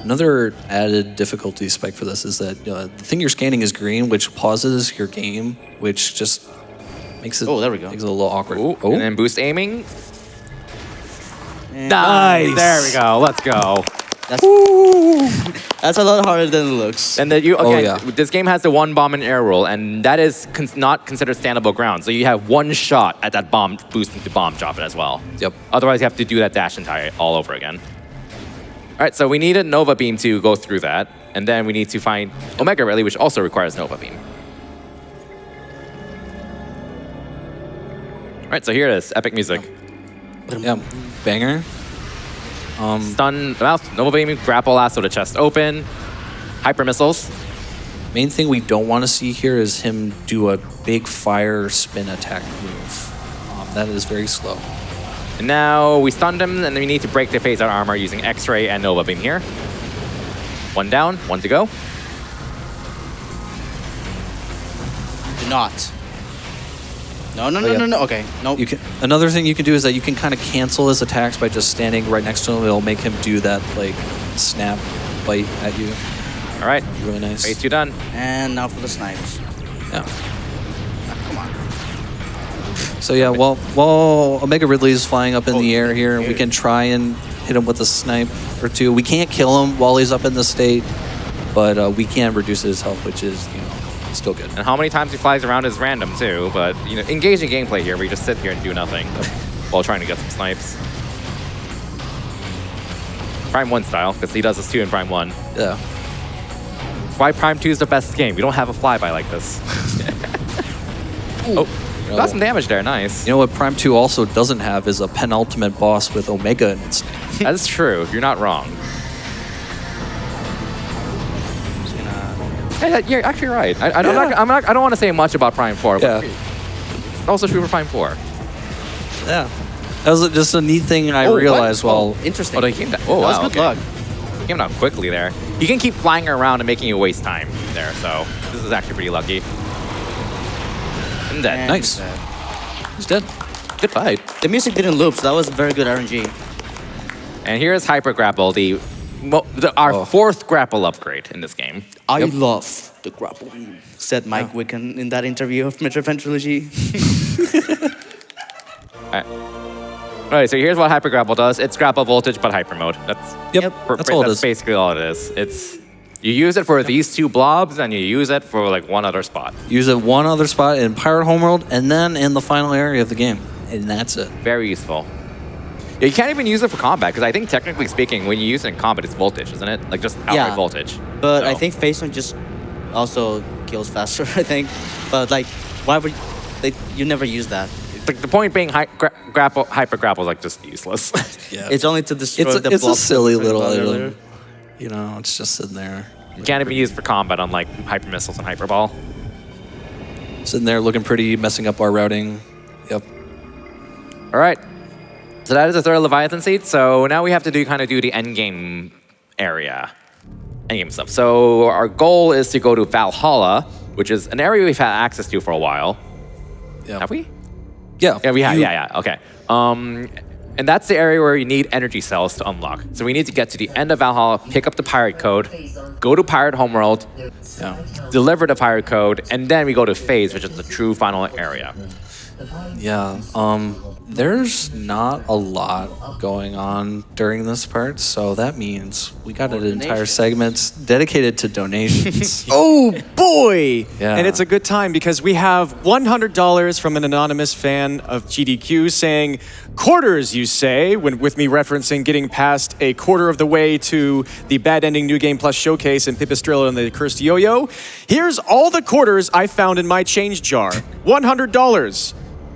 B: Another added difficulty spike for this is that the thing you're scanning is green, which pauses your game, which just makes it,
A: Oh, there we go.
B: makes it a little awkward.
C: Ooh,
B: Oh,
C: and then boost aiming.
A: Nice.
C: There we go. Let's go.
A: That's a lot harder than it looks.
C: And then you again,
B: yeah.
C: this game has the one bomb and air rule, and that is not considered standable ground. So you have one shot at that bomb, boosting the bomb drop it as well.
B: Yep.
C: Otherwise, you have to do that dash entire all over again. All right, so we need a Nova Beam to go through that, and then we need to find Omega Ridley, which also requires Nova Beam. All right, so here it is, epic music.
B: yeah, banger.
C: Stun the mouse, Nova Beam, grapple lasso to chest open, hyper missiles.
B: Main thing we don't want to see here is him do a big fire spin attack move. That is very slow.
C: And now we stunned him, and then we need to break the phase out armor using X-ray and Nova Beam here. One down, one to go.
A: Do not. No, no, no,
B: yeah.
A: no, no. Okay, nope.
B: You can, another thing you can do is that you can kind of cancel his attacks by just standing right next to him. It'll make him do that snap bite at you.
C: All right,
B: Really nice.
C: phase 2 done.
A: And now for the snipes.
B: Yeah.
A: Come on.
B: So yeah, while Omega Ridley is flying up in the air here,
A: yeah.
B: we can try and hit him with a snipe or two. We can't kill him while he's up in the state, but we can reduce his health, which is still good.
C: And how many times he flies around is random too, but engaging gameplay here, we just sit here and do nothing while trying to get some snipes. Prime 1 style, because he does this too in Prime 1.
B: Yeah.
C: Why Prime 2 is the best game. We don't have a flyby like this. Oh, got some damage there. Nice.
B: You know what Prime 2 also doesn't have is a penultimate boss with Omega in its name.
C: That's true. You're not wrong. Hey, you're actually right. I don't want to say much about Prime 4.
B: Yeah.
C: But it's also true for Prime 4.
B: Yeah. That was just a neat thing I realized while...
A: Interesting.
C: Oh, he came down. Oh,
A: That was
C: wow,
A: good luck.
C: He came down quickly there. You can keep flying around and making you waste time there, so this is actually pretty lucky. And dead.
A: And
B: Nice. He's dead.
C: Good fight.
A: The music didn't loop, so that was very good RNG.
C: And here's Hyper Grapple, our fourth grapple upgrade in this game.
A: I love the grapple, said Mike Wicken in that interview of Metroid Trilogy.
C: All right, so here's what Hyper Grapple does. It's grapple voltage, but hyper mode. That's
B: That's all it is.
C: basically all it is. It's you use it for these two blobs, and you use it for like one other spot.
B: Use it one other spot in Pirate Homeworld, and then in the final area of the game. And that's it.
C: Very useful. Yeah, you can't even use it for combat, because I think technically speaking, when you use it in combat, it's voltage, isn't it? Like just outright voltage.
A: But
C: So-
A: I think Phase One just also kills faster, I think. But like, why would you never use that?
C: The point being, hyper grapple is like just useless.
B: Yeah.
A: It's only to destroy the
B: It's a
A: blob
B: silly
A: that we
B: little
A: talked about
B: item.
A: earlier.
B: You know, it's just sitting there.
C: You can't even use it for combat, unlike hyper missiles and hyper ball.
B: Sitting there looking pretty, messing up our routing. Yep.
C: All right. So that is the third Leviathan seed. So now we have to do the end game area, end game stuff. So our goal is to go to Valhalla, which is an area we've had access to for a while.
B: Yeah.
C: Have we?
B: Yeah.
C: Yeah, we have. Yeah. Okay. And that's the area where you need energy cells to unlock. So we need to get to the end of Valhalla, pick up the pirate code, go to Pirate Homeworld, deliver the pirate code, and then we go to Phase, which is the true final area.
B: Yeah. There's not a lot going on during this part, so that means we got an entire segment dedicated to donations.
D: Oh boy!
B: Yeah.
D: And it's a good time because we have $100 from an anonymous fan of GDQ saying, quarters, you say, with me referencing getting past a quarter of the way to the Bad Ending New Game Plus showcase and Pipistrello and the Cursed Yo-Yo. Here's all the quarters I found in my change jar. $100.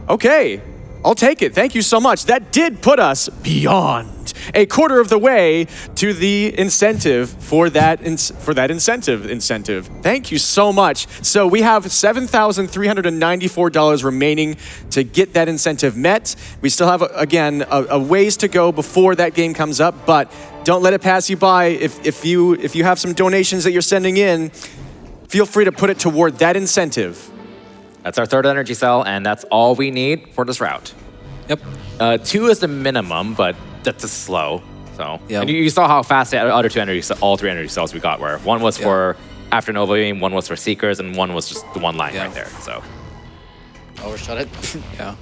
D: Okay, I'll take it. Thank you so much. That did put us beyond a quarter of the way to the incentive for that incentive. Thank you so much. So we have $7,394 remaining to get that incentive met. We still have a ways to go before that game comes up, but don't let it pass you by. If you have some donations that you're sending in, feel free to put it toward that incentive.
C: That's our third energy cell, and that's all we need for this route.
B: Yep.
C: 2 is the minimum, but that's just slow. So,
B: Yeah.
C: and you saw how fast the other all 3 energy cells we got were. One was for After Nova Beam, one was for Seekers, and one was just the one line right there. So,
A: Overshot it.
B: Yeah.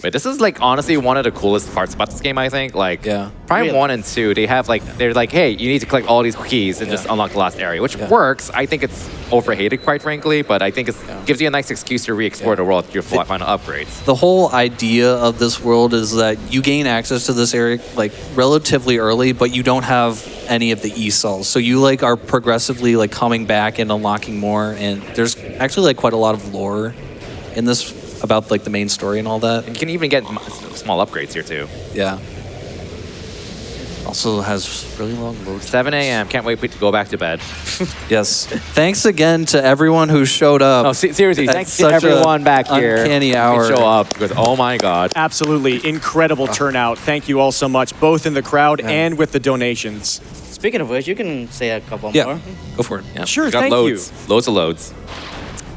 C: but this is like honestly one of the coolest parts about this game, I think. Like, Prime
A: Really?
C: 1 and 2, they're like, hey, you need to collect all these keys and just unlock the last area, which works. I think it's overhated, quite frankly, but I think it gives you a nice excuse to re-explore the world with your final upgrades.
B: The whole idea of this world is that you gain access to this area like relatively early, but you don't have any of the E-cells. So you like are progressively like coming back and unlocking more, and there's actually like quite a lot of lore in this about like the main story and all that.
C: And you can even get small upgrades here too.
B: Yeah. Also has really long load.
C: 7 a.m. Can't wait to go back to bed.
B: Yes. Thanks again to everyone who showed up.
C: No, seriously,
B: At
C: thanks to
B: such a
C: everyone back here.
B: uncanny
C: who
B: hour.
C: show up because oh my god.
D: Absolutely incredible turnout. Thank you all so much, both in the crowd and with the donations.
A: Speaking of which, you can say a couple
B: Yeah.
A: more.
B: Go for it.
C: Yeah,
D: Sure,
C: we got
D: thank
C: loads. Loads of loads.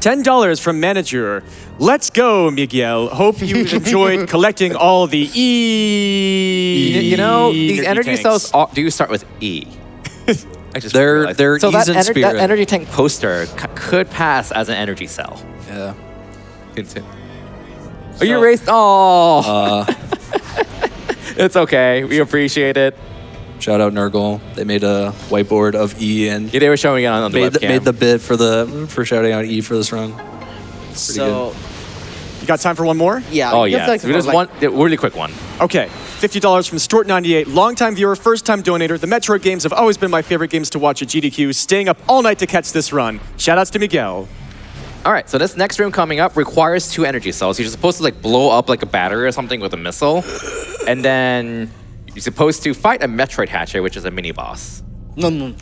D: $10 from manager. Let's go, Miguel. Hope you enjoyed collecting all the
C: You know, these energy
D: tanks.
C: cells do start with E. I just
B: They're
C: realized.
B: E's
C: so
B: in
C: that
B: spirit.
C: energy tank poster could pass as an energy cell.
B: Yeah.
C: Oh, you erased. Oh. It's okay. We appreciate it.
B: Shout out Nurgle. They made a whiteboard of E and
C: Yeah, they were showing it on the webcam.
B: made the bid for shouting out E for this run.
A: So,
D: You got time for one more?
A: yeah.
C: Oh
A: just
C: yeah.
A: like
C: So just
A: for,
C: one really quick one.
D: Okay. $50 from Stort98, longtime viewer, first-time donator. The Metroid games have always been my favorite games to watch at GDQ. Staying up all night to catch this run. Shoutouts to Miguel.
C: All right, so this next room coming up requires 2 energy cells. You're supposed to like blow up like a battery or something with a missile, and then you're supposed to fight a Metroid hatcher, which is a mini boss.
A: No.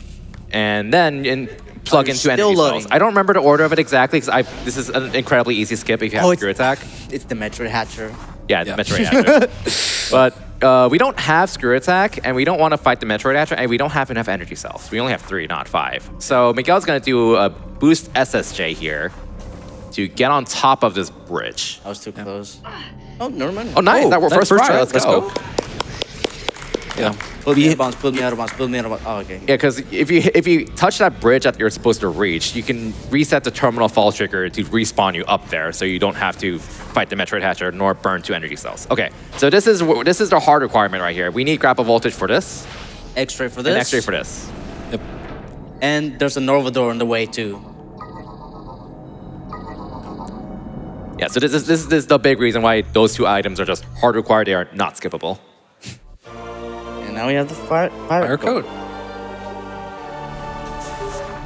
C: And then plug in 2
A: still
C: energy
A: loading.
C: cells. I don't remember the order of it exactly because this is an incredibly easy skip if you have Screw Attack.
A: It's the Metroid Hatcher.
C: Yeah, the Metroid hatcher. But we don't have Screw Attack, and we don't want to fight the Metroid hatcher, and we don't have enough energy cells. We only have 3, not 5. So Miguel's going to do a boost SSJ here to get on top of this bridge.
A: I was too close. Oh, never mind.
C: Oh, nice. That was first try. Let's go.
B: Yeah.
A: Put me out of bounds, put me out of bounds, put me out of bounds. Oh, okay.
C: Yeah, because if you touch that bridge that you're supposed to reach, you can reset the terminal fall trigger to respawn you up there, so you don't have to fight the Metroid hatcher nor burn 2 energy cells. Okay, so this is the hard requirement right here. We need grapple voltage for this,
A: X-ray for this.
C: and X-ray for this.
B: Yep.
A: And there's a Nova door on the way too.
C: Yeah, so this is the big reason why those 2 items are just hard required. They are not skippable.
A: And now we have the pirate
B: Fire code.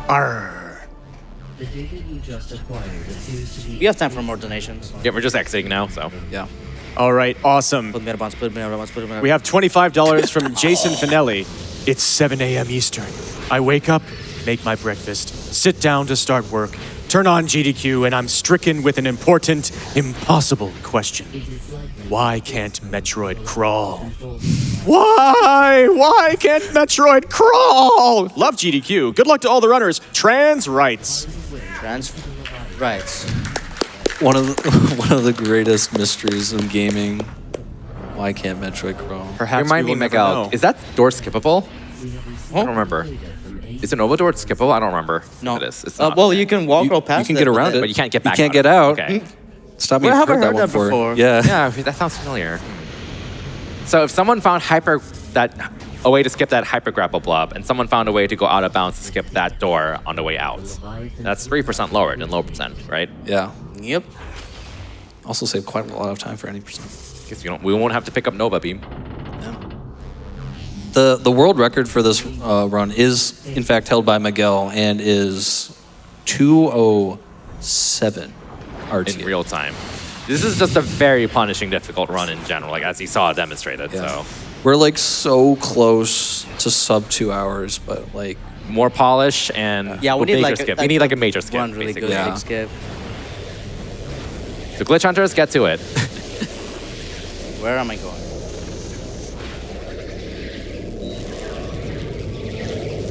A: Arr.
F: The data you just acquired appears to be.
A: We have time for more donations.
C: Yeah, we're just exiting now, so.
B: Yeah.
D: All right, awesome.
A: Put me out of bounds, put me out of bounds, put me out of bounds.
D: We have $25 from Jason Finelli. It's 7 a.m. Eastern. I wake up, make my breakfast, sit down to start work, turn on GDQ, and I'm stricken with an important, impossible question. Why can't Metroid crawl? Why? Why can't Metroid crawl? Love GDQ. Good luck to all the runners. Trans rights.
A: Trans rights.
B: One of the greatest mysteries in gaming. Why can't Metroid crawl?
D: Perhaps
C: Remind
D: we
C: me,
D: will never
C: Miguel,
D: know.
C: is that door skippable? I don't remember. Is an Nova door skippable? I don't remember.
A: No.
C: It is. It's not.
A: Well, you can walk
B: You-
A: or past
B: you can get
A: but
B: around
A: then-
B: it.
C: But you can't get
B: You
C: back.
B: can't
C: on
B: get
C: it.
B: out.
C: Okay.
B: Stop me.
A: Where
B: I've
A: have I
B: heard that
A: heard
B: one
A: that before?
B: Yeah.
C: Yeah, that sounds familiar. So if someone found a way to skip that hyper grapple blob, and someone found a way to go out of bounds to skip that door on the way out, that's 3% lower than low percent, right?
B: Yeah.
A: Yep.
B: Also save quite a lot of time for any percent.
C: Because we won't have to pick up Nova Beam.
B: The world record for this run is in fact held by Miguel and is 2:07 RT.
C: In real time. This is just a very punishing, difficult run in general, like as you saw demonstrated.
B: Yeah.
C: So
B: We're like so close to sub 2 hours, but like
C: more polish and
A: Yeah, we
C: a
A: need
C: major
A: like
C: skip. We need like a major skip.
A: One really
C: basically.
A: good
B: Yeah.
A: big skip.
C: So glitch hunters, get to it.
A: Where am I going?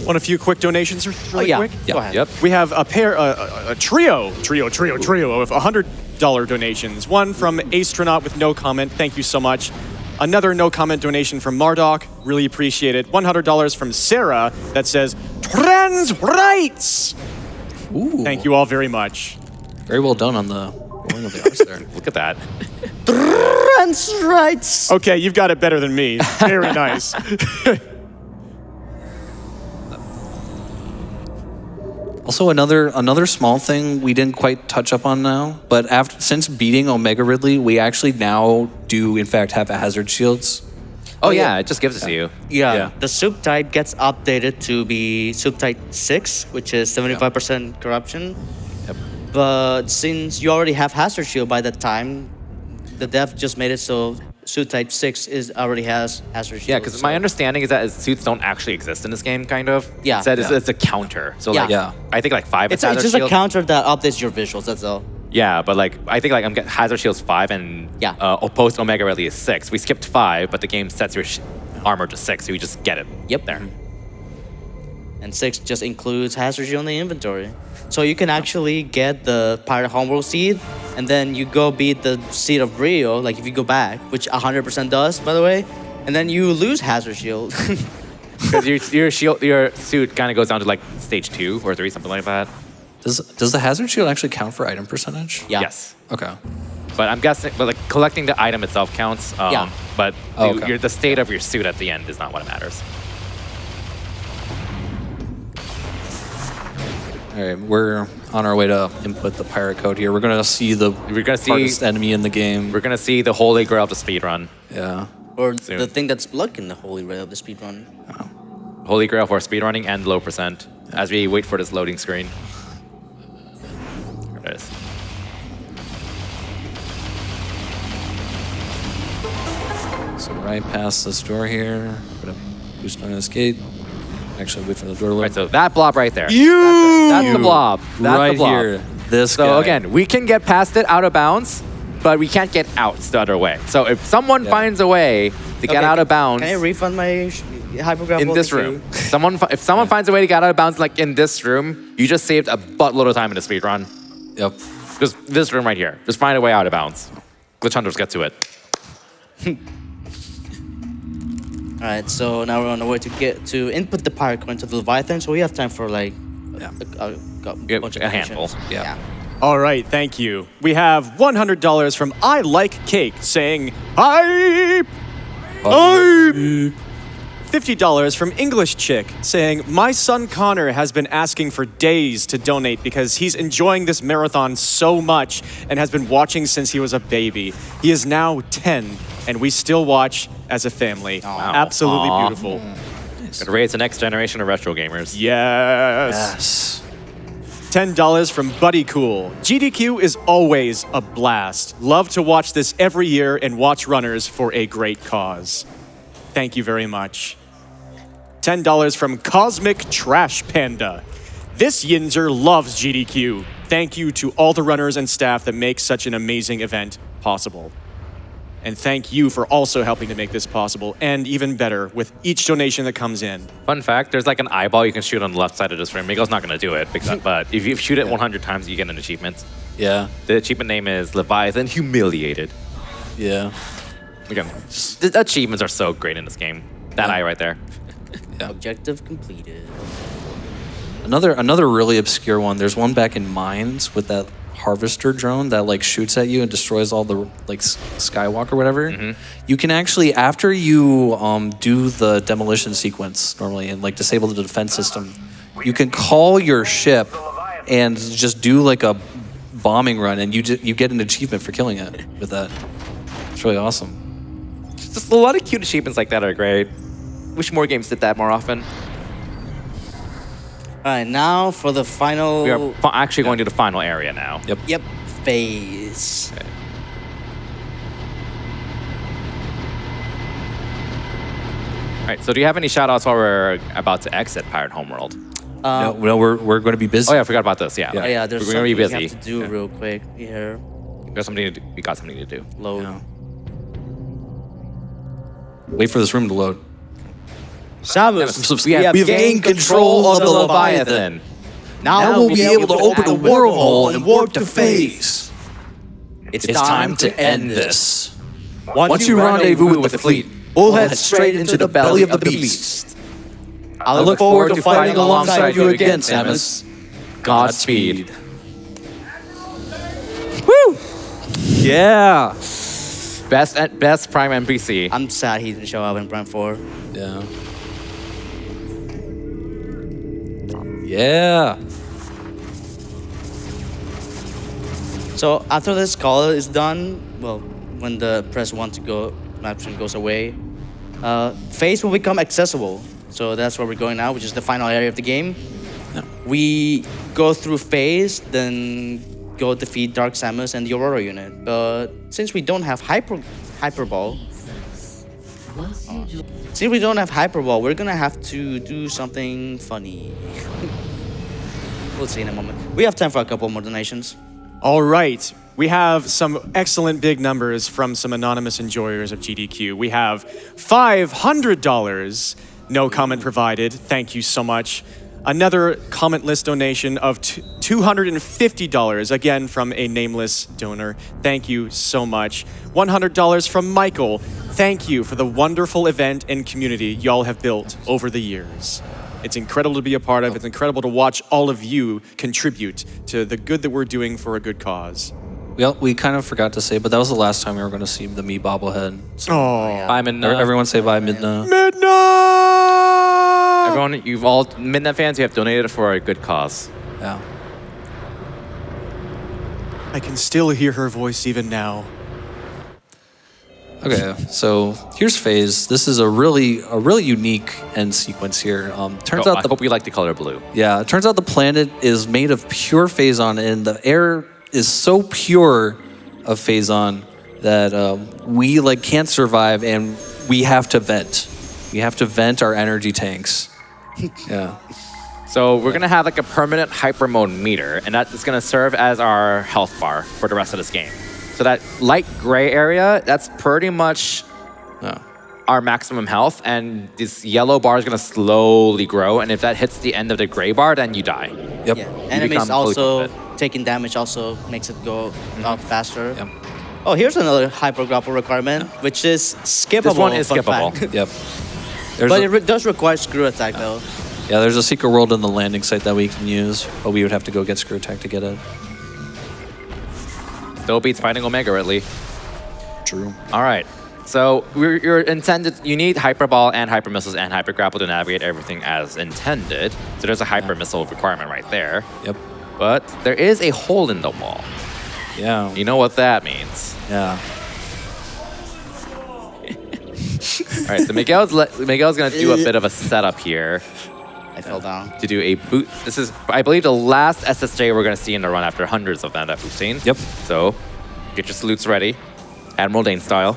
D: Want a few quick donations really
A: yeah.
D: quick?
A: Go ahead.
C: Yep.
D: We have a trio of $100 donations. One from Astronaut with no comment. Thank you so much. Another no comment donation from Mardok. Really appreciate it. $100 from Sarah that says, trans rights.
B: ooh,
D: Thank you all very much.
B: very well done on the rolling of the R's there.
C: Look at that.
A: Trans rights.
D: Okay, you've got it better than me. Very nice.
B: Also, another small thing we didn't quite touch up on now, but since beating Omega Ridley, we actually now do in fact have hazard shields.
C: Oh yeah, it just gives it to you.
A: Yeah, the soup type gets updated to be soup type 6, which is 75% corruption.
B: Yep.
A: But since you already have hazard shield by that time, the dev just made it so suit type 6 already has hazard shield.
C: Yeah, because my understanding is that suits don't actually exist in this game, kind of.
A: Yeah.
C: Instead,
B: Yeah.
C: it's a counter. So
A: Yeah.
C: like,
B: Yeah.
C: I think like 5 is
A: It's
C: hazard
A: just
C: shield.
A: a counter that updates your visuals, that's all.
C: Yeah, but like I think like I'm getting hazard shields 5 and
A: Yeah.
C: post Omega Ridley is 6. We skipped 5, but the game sets your armor to 6, so you just get it.
A: Yep.
C: There.
A: And 6 just includes hazard shield in the inventory. So you can actually get the Pirate Homeworld seed, and then you go beat the seed of Rio, like if you go back, which 100% does, by the way, and then you lose hazard shield.
C: Because your suit kind of goes down to like stage 2 or 3, something like that.
B: Does the hazard shield actually count for item percentage?
A: Yeah.
C: Yes.
B: Okay.
C: But I'm guessing, but like collecting the item itself counts.
A: Yeah.
C: But
B: Oh, okay.
C: the state of your suit at the end is not what matters.
B: All right, we're on our way to input the pirate code here. We're gonna see the
C: We're gonna see-
B: hardest enemy in the game.
C: We're gonna see the holy grail of the speedrun.
B: Yeah.
A: Or
C: Soon.
A: the thing that's blocking the holy grail of the speedrun.
C: Holy Grail for speedrunning and low percent as we wait for this loading screen. There it is.
B: So right past this door here. Gonna boost on this gate. Actually, wait for the door to load.
C: Right, so that blob right there.
D: You!
C: That's the blob. That's
B: right
C: the blob.
B: here. This
C: So
B: guy.
C: again, we can get past it out of bounds, but we can't get out the other way. So if someone finds a way to get out of bounds
A: Can I refund my hypergraph?
C: in this room, if someone finds a way to get out of bounds like in this room, you just saved a buttload of time in the speed run.
B: Yep.
C: Just this room right here. Just find a way out of bounds. Glitch hunters get to it.
A: All right, so now we're on the way to input the pirate coin to the Leviathan. So we have time for like a bunch of
C: a handful.
A: donations.
B: Yeah.
D: All right, thank you. We have $100 from I Like Cake saying, hype! Hype! $50 from English Chick saying, my son Connor has been asking for days to donate because he's enjoying this marathon so much and has been watching since he was a baby. He is now 10 and we still watch as a family. Absolutely
C: Aw.
D: beautiful.
C: Gotta raise the next generation of retro gamers.
D: Yes. $10 from Buddy Cool. GDQ is always a blast. Love to watch this every year and watch runners for a great cause. Thank you very much. $10 from Cosmic Trash Panda. This Yinzer loves GDQ. Thank you to all the runners and staff that make such an amazing event possible. And thank you for also helping to make this possible, and even better, with each donation that comes in.
C: Fun fact, there's like an eyeball you can shoot on the left side of this room. Miguel's not gonna do it, but if you shoot it 100 times, you get an achievement.
B: Yeah.
C: The achievement name is Leviathan Humiliated.
B: Yeah.
C: Again, the achievements are so great in this game. That eye right there.
A: Objective completed.
B: Another really obscure one. There's one back in Mines with that harvester drone that like shoots at you and destroys all the like skywalk or whatever. You can actually, after you do the demolition sequence normally and like disable the defense system, you can call your ship and just do like a bombing run, and you get an achievement for killing it with that. It's really awesome.
C: Just a lot of cute achievements like that are great. Wish more games did that more often.
A: All right, now for the final.
C: We are actually going to the final area now.
A: Yep. Phase.
C: All right, so do you have any shout-outs while we're about to exit Pirate Homeworld?
B: No, we're going to be busy.
C: Oh yeah, I forgot about this. Yeah,
A: Oh yeah, there's
C: we're
A: something
C: gonna be busy.
A: we have to do real quick here.
C: We got something to do.
A: Load.
B: Yeah. Wait for this room to load.
A: Samus,
B: We've gained control of the Leviathan. Now we'll be able to open a wormhole and warp to phase. It's time to end this. Once you rendezvous with the fleet, we'll head straight into the belly of the beast. I look forward to fighting alongside you again, Samus. Godspeed. Woo! Yeah.
C: Best Prime NPC.
A: I'm sad he didn't show up in Prime 4.
B: Yeah. Yeah.
A: So after this call is done, well, when the press 1 to go option goes away, phase will become accessible. So that's where we're going now, which is the final area of the game.
B: Yeah.
A: We go through phase, then go defeat Dark Samus and the Aurora unit. But since we don't have Hyperball, we're gonna have to do something funny. We'll see in a moment. We have time for a couple more donations.
D: All right. We have some excellent big numbers from some anonymous enjoyers of GDQ. We have $500. No comment provided. Thank you so much. Another commentless donation of $250, again from a nameless donor. Thank you so much. $100 from Michael. Thank you for the wonderful event and community y'all have built over the years. It's incredible to be a part of. It's incredible to watch all of you contribute to the good that we're doing for a good cause.
B: We kind of forgot to say, but that was the last time we were going to see the me bobblehead. So
D: Oh,
C: Bye, Midna.
B: everyone say bye, Midna.
D: Midnight!
C: Everyone, you've all Midnight fans. You have donated for a good cause.
B: Yeah.
D: I can still hear her voice even now.
B: Okay, so here's phase. This is a really unique end sequence here. Turns out
C: I hope you like the color blue.
B: yeah, it turns out the planet is made of pure phazon, and the air is so pure of phazon that we like can't survive, and we have to vent. We have to vent our energy tanks. Yeah.
C: So we're gonna have like a permanent hyper mode meter, and that is gonna serve as our health bar for the rest of this game. So that light gray area, that's pretty much our maximum health, and this yellow bar is gonna slowly grow, and if that hits the end of the gray bar, then you die.
B: Yep.
A: Yeah.
C: become
A: Enemies
C: fully
A: also
C: confident.
A: taking damage also makes it go up faster.
B: Yep.
A: Oh, here's another hyper grapple requirement, which is skippable.
C: This one is
A: fun
C: skippable.
A: fact.
B: Yep. There's
A: But
B: a-
A: it does require screw attack though.
B: yeah, there's a secret world in the landing site that we can use, but we would have to go get Screw Attack to get it.
C: Still beats fighting Omega at least.
B: True.
C: All right. So you're intended. You need hyper ball and hyper missiles and hyper grapple to navigate everything as intended. So there's a hyper missile requirement right there.
B: Yep.
C: But there is a hole in the wall.
B: Yeah.
C: You know what that means.
B: Yeah.
C: All right. So Miguel's gonna do a bit of a setup here
A: I fell down.
C: to do a boot. This is, I believe, the last SSJ we're gonna see in the run after hundreds of them that we've seen.
B: Yep.
C: So get your salutes ready, Admiral Dane style.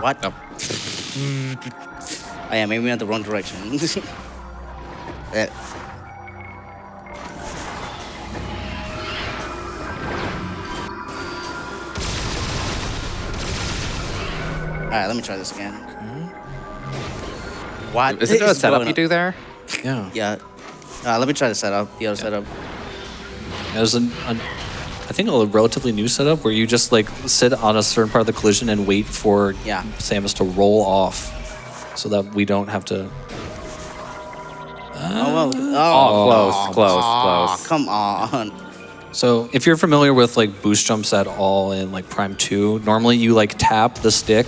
A: What?
C: Oh.
A: I am aiming at the wrong direction. Eh. Alright, let me try this again. What
C: Is it a
A: is
C: setup
A: going
C: you
A: on?
C: do there?
B: Yeah.
A: Yeah. Let me try the setup. The other setup.
B: There's I think a relatively new setup where you just like sit on a certain part of the collision and wait for
A: Yeah.
B: Samus to roll off, so that we don't have to.
A: Oh, well.
C: Oh, close.
A: Come on.
B: So if you're familiar with like boost jumps at all in like Prime 2, normally you like tap the stick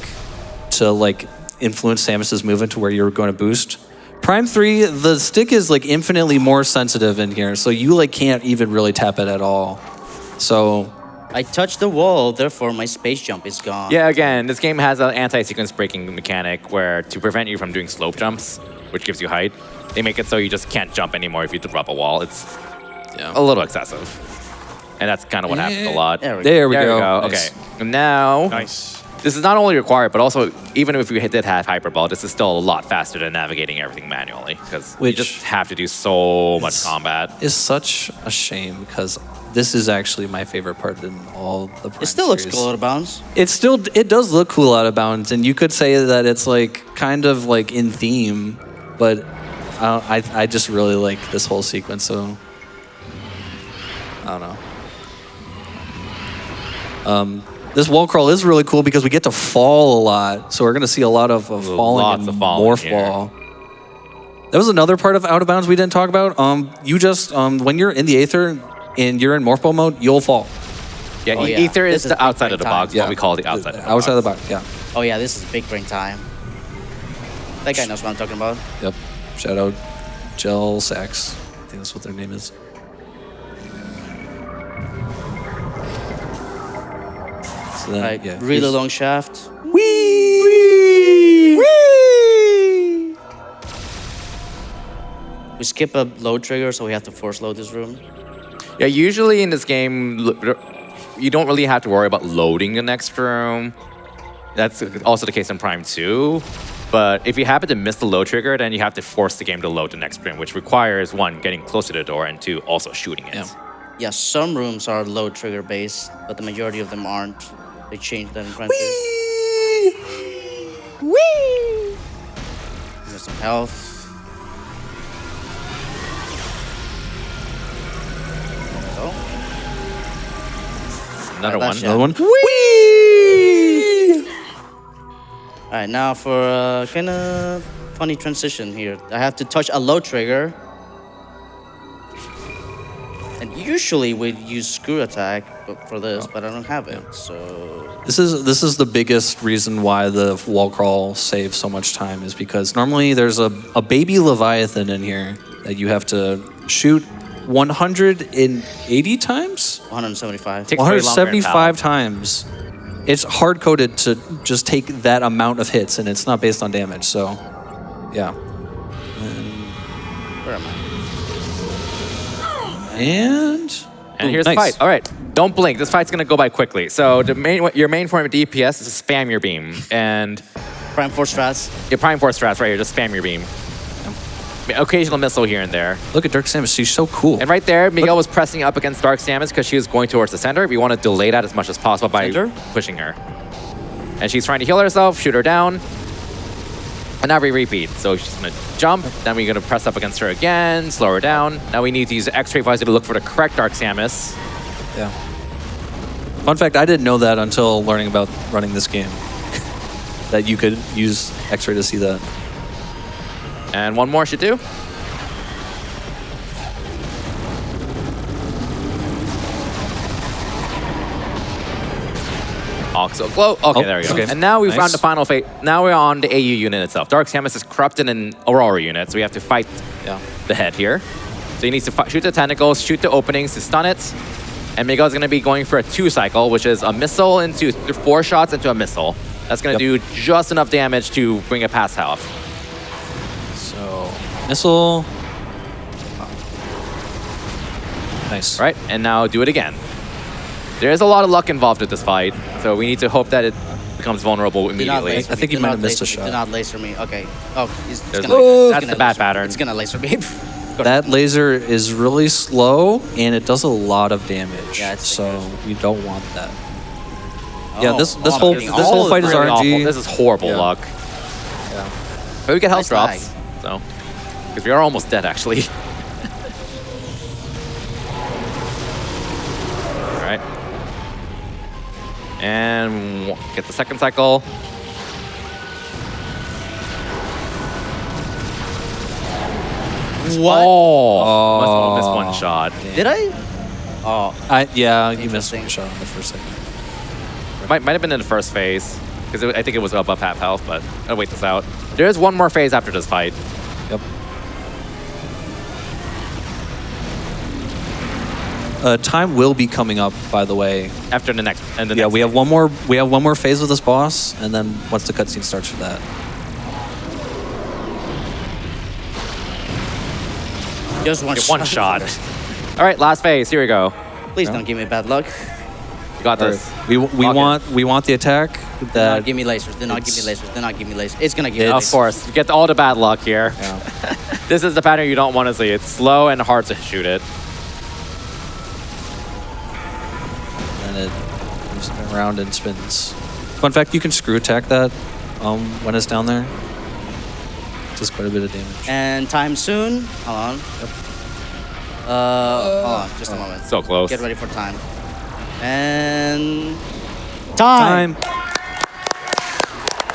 B: to like influence Samus's movement to where you're going to boost. Prime 3, the stick is like infinitely more sensitive in here, so you like can't even really tap it at all. So
A: I touched the wall, therefore my space jump is gone.
C: Yeah, again, this game has an anti-sequence braking mechanic where to prevent you from doing slope jumps, which gives you height, they make it so you just can't jump anymore if you drop a wall. It's a little excessive. And that's kind of what happens a lot.
A: There we
B: there we
C: There
B: go.
C: we go.
B: Nice.
C: Okay. And now,
D: Nice.
C: this is not only required, but also, even if we did have Hyperball, this is still a lot faster than navigating everything manually, because you
B: Which
C: just have to do so much combat.
B: It's such a shame because this is actually my favorite part in all the Prime
A: It still looks
B: series.
A: cool out of bounds.
B: It does look cool out of bounds, and you could say that it's like kind of like in theme, but I just really like this whole sequence. So I don't know. This wall crawl is really cool because we get to fall a lot, so we're gonna see a lot of falling
C: Lots
B: and
C: of falling
B: morph
C: here.
B: wall. That was another part of Out of Bounds we didn't talk about. You just when you're in the Aether and you're in morph ball mode, you'll fall.
C: Yeah,
A: Oh, yeah.
C: Ether
A: This
C: is
A: is
C: the outside
A: big
C: of the
A: time.
C: box, what we call the outside of the
B: outside of
C: box.
B: the box. Yeah.
A: Oh yeah, this is big brain time. That guy knows what I'm talking about.
B: Yep. Shout out Gel Sax. I think that's what their name is. So then,
A: Right,
B: yeah,
A: really
B: here's-
A: long shaft. We skip a load trigger, so we have to force load this room.
C: Yeah, usually in this game, you don't really have to worry about loading the next room. That's also the case in Prime 2. But if you happen to miss the load trigger, then you have to force the game to load the next room, which requires, one, getting close to the door, and two, also shooting it.
B: Yeah.
A: Yeah, some rooms are load trigger based, but the majority of them aren't. They changed that in Prime 2. There's some health. So,
C: Another
A: Alright,
C: one.
A: that's
B: Another one.
A: alright, now for a kind of funny transition here. I have to touch a load trigger. And usually we'd use screw attack for this, but I don't have it, so...
B: This is the biggest reason why the wall crawl saves so much time is because normally there's a baby Leviathan in here that you have to shoot 180 times?
A: 175.
C: Takes way longer in
B: 175
C: battle.
B: times it's hard coded to just take that amount of hits, and it's not based on damage. So, yeah.
A: Where am I?
C: And here's the
B: nice.
C: fight. All right, don't blink. This fight's gonna go by quickly. So your main form of DPS is to spam your beam, and
A: Prime Force strats.
C: your Prime Force strats right here. Just spam your beam. Occasional missile here and there.
B: Look at Dark Samus. She's so cool.
C: And right there, Miguel was pressing up against Dark Samus because she was going towards the center. We want to delay that as much as possible by
A: Center?
C: pushing her. And she's trying to heal herself, shoot her down. And now we repeat. So she's going to jump, then we're going to press up against her again, slow her down. Now we need to use the X-ray visor to look for the correct Dark Samus.
B: Yeah. Fun fact, I didn't know that until learning about running this game. That you could use X-ray to see that.
C: And one more should do. Also glow. Okay,
B: Oh,
C: there we go.
B: okay.
C: And now we've
B: Nice.
C: found the final phase. Now we're on the AU unit itself. Dark Samus is corrupted in Aurora unit, so we have to fight the head here. So he needs to shoot the tentacles, shoot the openings to stun it. And Miguel's going to be going for a 2-cycle, which is a missile into 4 shots into a missile. That's going to do just enough damage to bring it past half.
B: So, missile. Nice.
C: Right, and now do it again. There is a lot of luck involved with this fight, so we need to hope that it becomes vulnerable
A: Do not
C: immediately.
A: laser
B: I think
A: me.
B: you
A: Do
B: might
A: not
B: have missed a
A: laser me.
B: shot.
A: Do not laser me. Okay. Oh, it's
C: There's
A: gonna,
C: like-
A: it's
C: that's
A: gonna
C: the bad
A: laser-
C: pattern.
A: It's gonna laser me.
B: That laser is really slow, and it does a lot of damage.
A: Yeah, it's
B: so
A: dangerous.
B: you don't want that. Yeah,
A: Oh,
B: this
A: I'm
B: whole
A: getting
B: this
A: all
B: whole
A: of
B: fight is
C: Really awful.
B: RNG.
C: This is horrible
B: Yeah.
C: luck.
B: Yeah.
C: But we get health
A: Nice
C: drops, so because we are almost dead actually. All right, and get the second cycle.
A: What?
C: Oh, must have missed one shot.
A: Did I? Oh,
B: Yeah, you missed
A: Interesting.
B: one shot on the first second.
C: Might have been in the first phase because I think it was above half health, but I'll wait this out. There is one more phase after this fight.
B: Yep. Time will be coming up, by the way.
C: After the next, and the
B: Yeah,
C: next
B: we have
C: phase.
B: one more. We have one more phase with this boss, and then once the cutscene starts for that.
A: just one
C: Get
A: shot.
C: one shot. All right, last phase. Here we go.
A: Please don't give me bad luck.
C: You got this.
B: We
C: Lock
B: want the attack
A: Do not
B: that
A: give me lasers. Do not give me lasers. Do not give me lasers. It's gonna give me
C: Of
A: lasers.
C: course, you get all the bad luck here.
B: Yeah.
C: This is the pattern you don't want to see. It's slow and hard to shoot it.
B: and it moves around and spins. Fun fact: you can screw attack that when it's down there. Does quite a bit of damage.
A: And time soon. Hold on. Hold on. Just a moment.
C: So close.
A: Get ready for time. And time.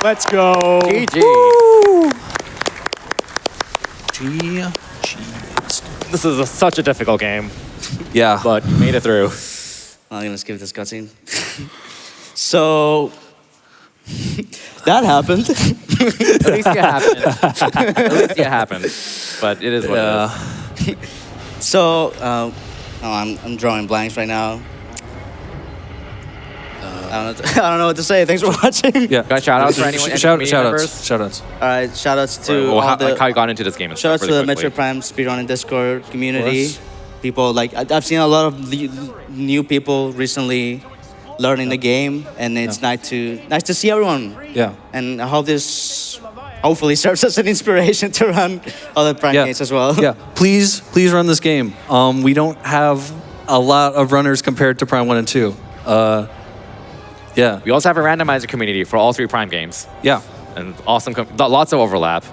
D: Let's go.
C: GG.
B: GG.
C: This is such a difficult game,
B: Yeah.
C: but you made it through.
A: I'm gonna skip this cutscene. So that happened.
C: At least it happened. At least it happened. But it is what it is.
A: So I'm drawing blanks right now. I don't know what to say. Thanks for watching.
B: Yeah.
C: Got shout outs for anyone? any
B: Shout,
C: community
B: outs.
C: members?
B: Shout outs.
A: All right. Shout outs to
C: Well,
A: all
C: how,
A: the
C: like how you got into this game and
A: shout outs
C: stuff
A: to the
C: really quickly.
A: Metroid Prime speedrunning Discord community.
B: course.
A: People like I've seen a lot of the new people recently learning the game, and it's nice to see everyone.
B: Yeah.
A: And I hope this hopefully serves as an inspiration to run other Prime games as well.
B: Yeah. Please run this game. We don't have a lot of runners compared to Prime 1 and 2. Yeah.
C: We also have a randomizer community for all 3 Prime games.
B: Yeah.
C: And awesome, lots of overlap.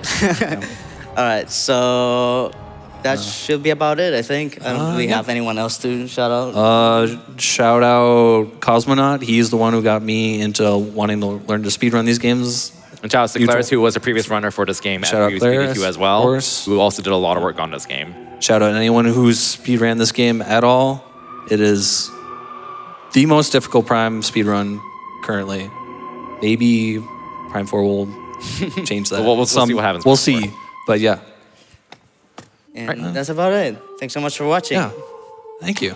A: All right, so that should be about it, I think. I don't really have anyone else to shout out.
B: Shout out Cosmonaut. He's the one who got me into wanting to learn to speedrun these games.
C: And shout out to
B: You
C: Claris,
B: told-
C: who was a previous runner for this game
B: Shout
C: at
B: out
C: previous
B: Claris,
C: BBQ as
B: of
C: well,
B: course.
C: who also did a lot of work on this game.
B: Shout out anyone who's speedran this game at all. It is the most difficult Prime speedrun currently. Maybe Prime 4 will change that.
C: We'll see what happens
B: We'll
C: with
B: see.
C: 4.
B: But yeah.
A: And that's about it. Thanks so much for watching.
B: Yeah. Thank you.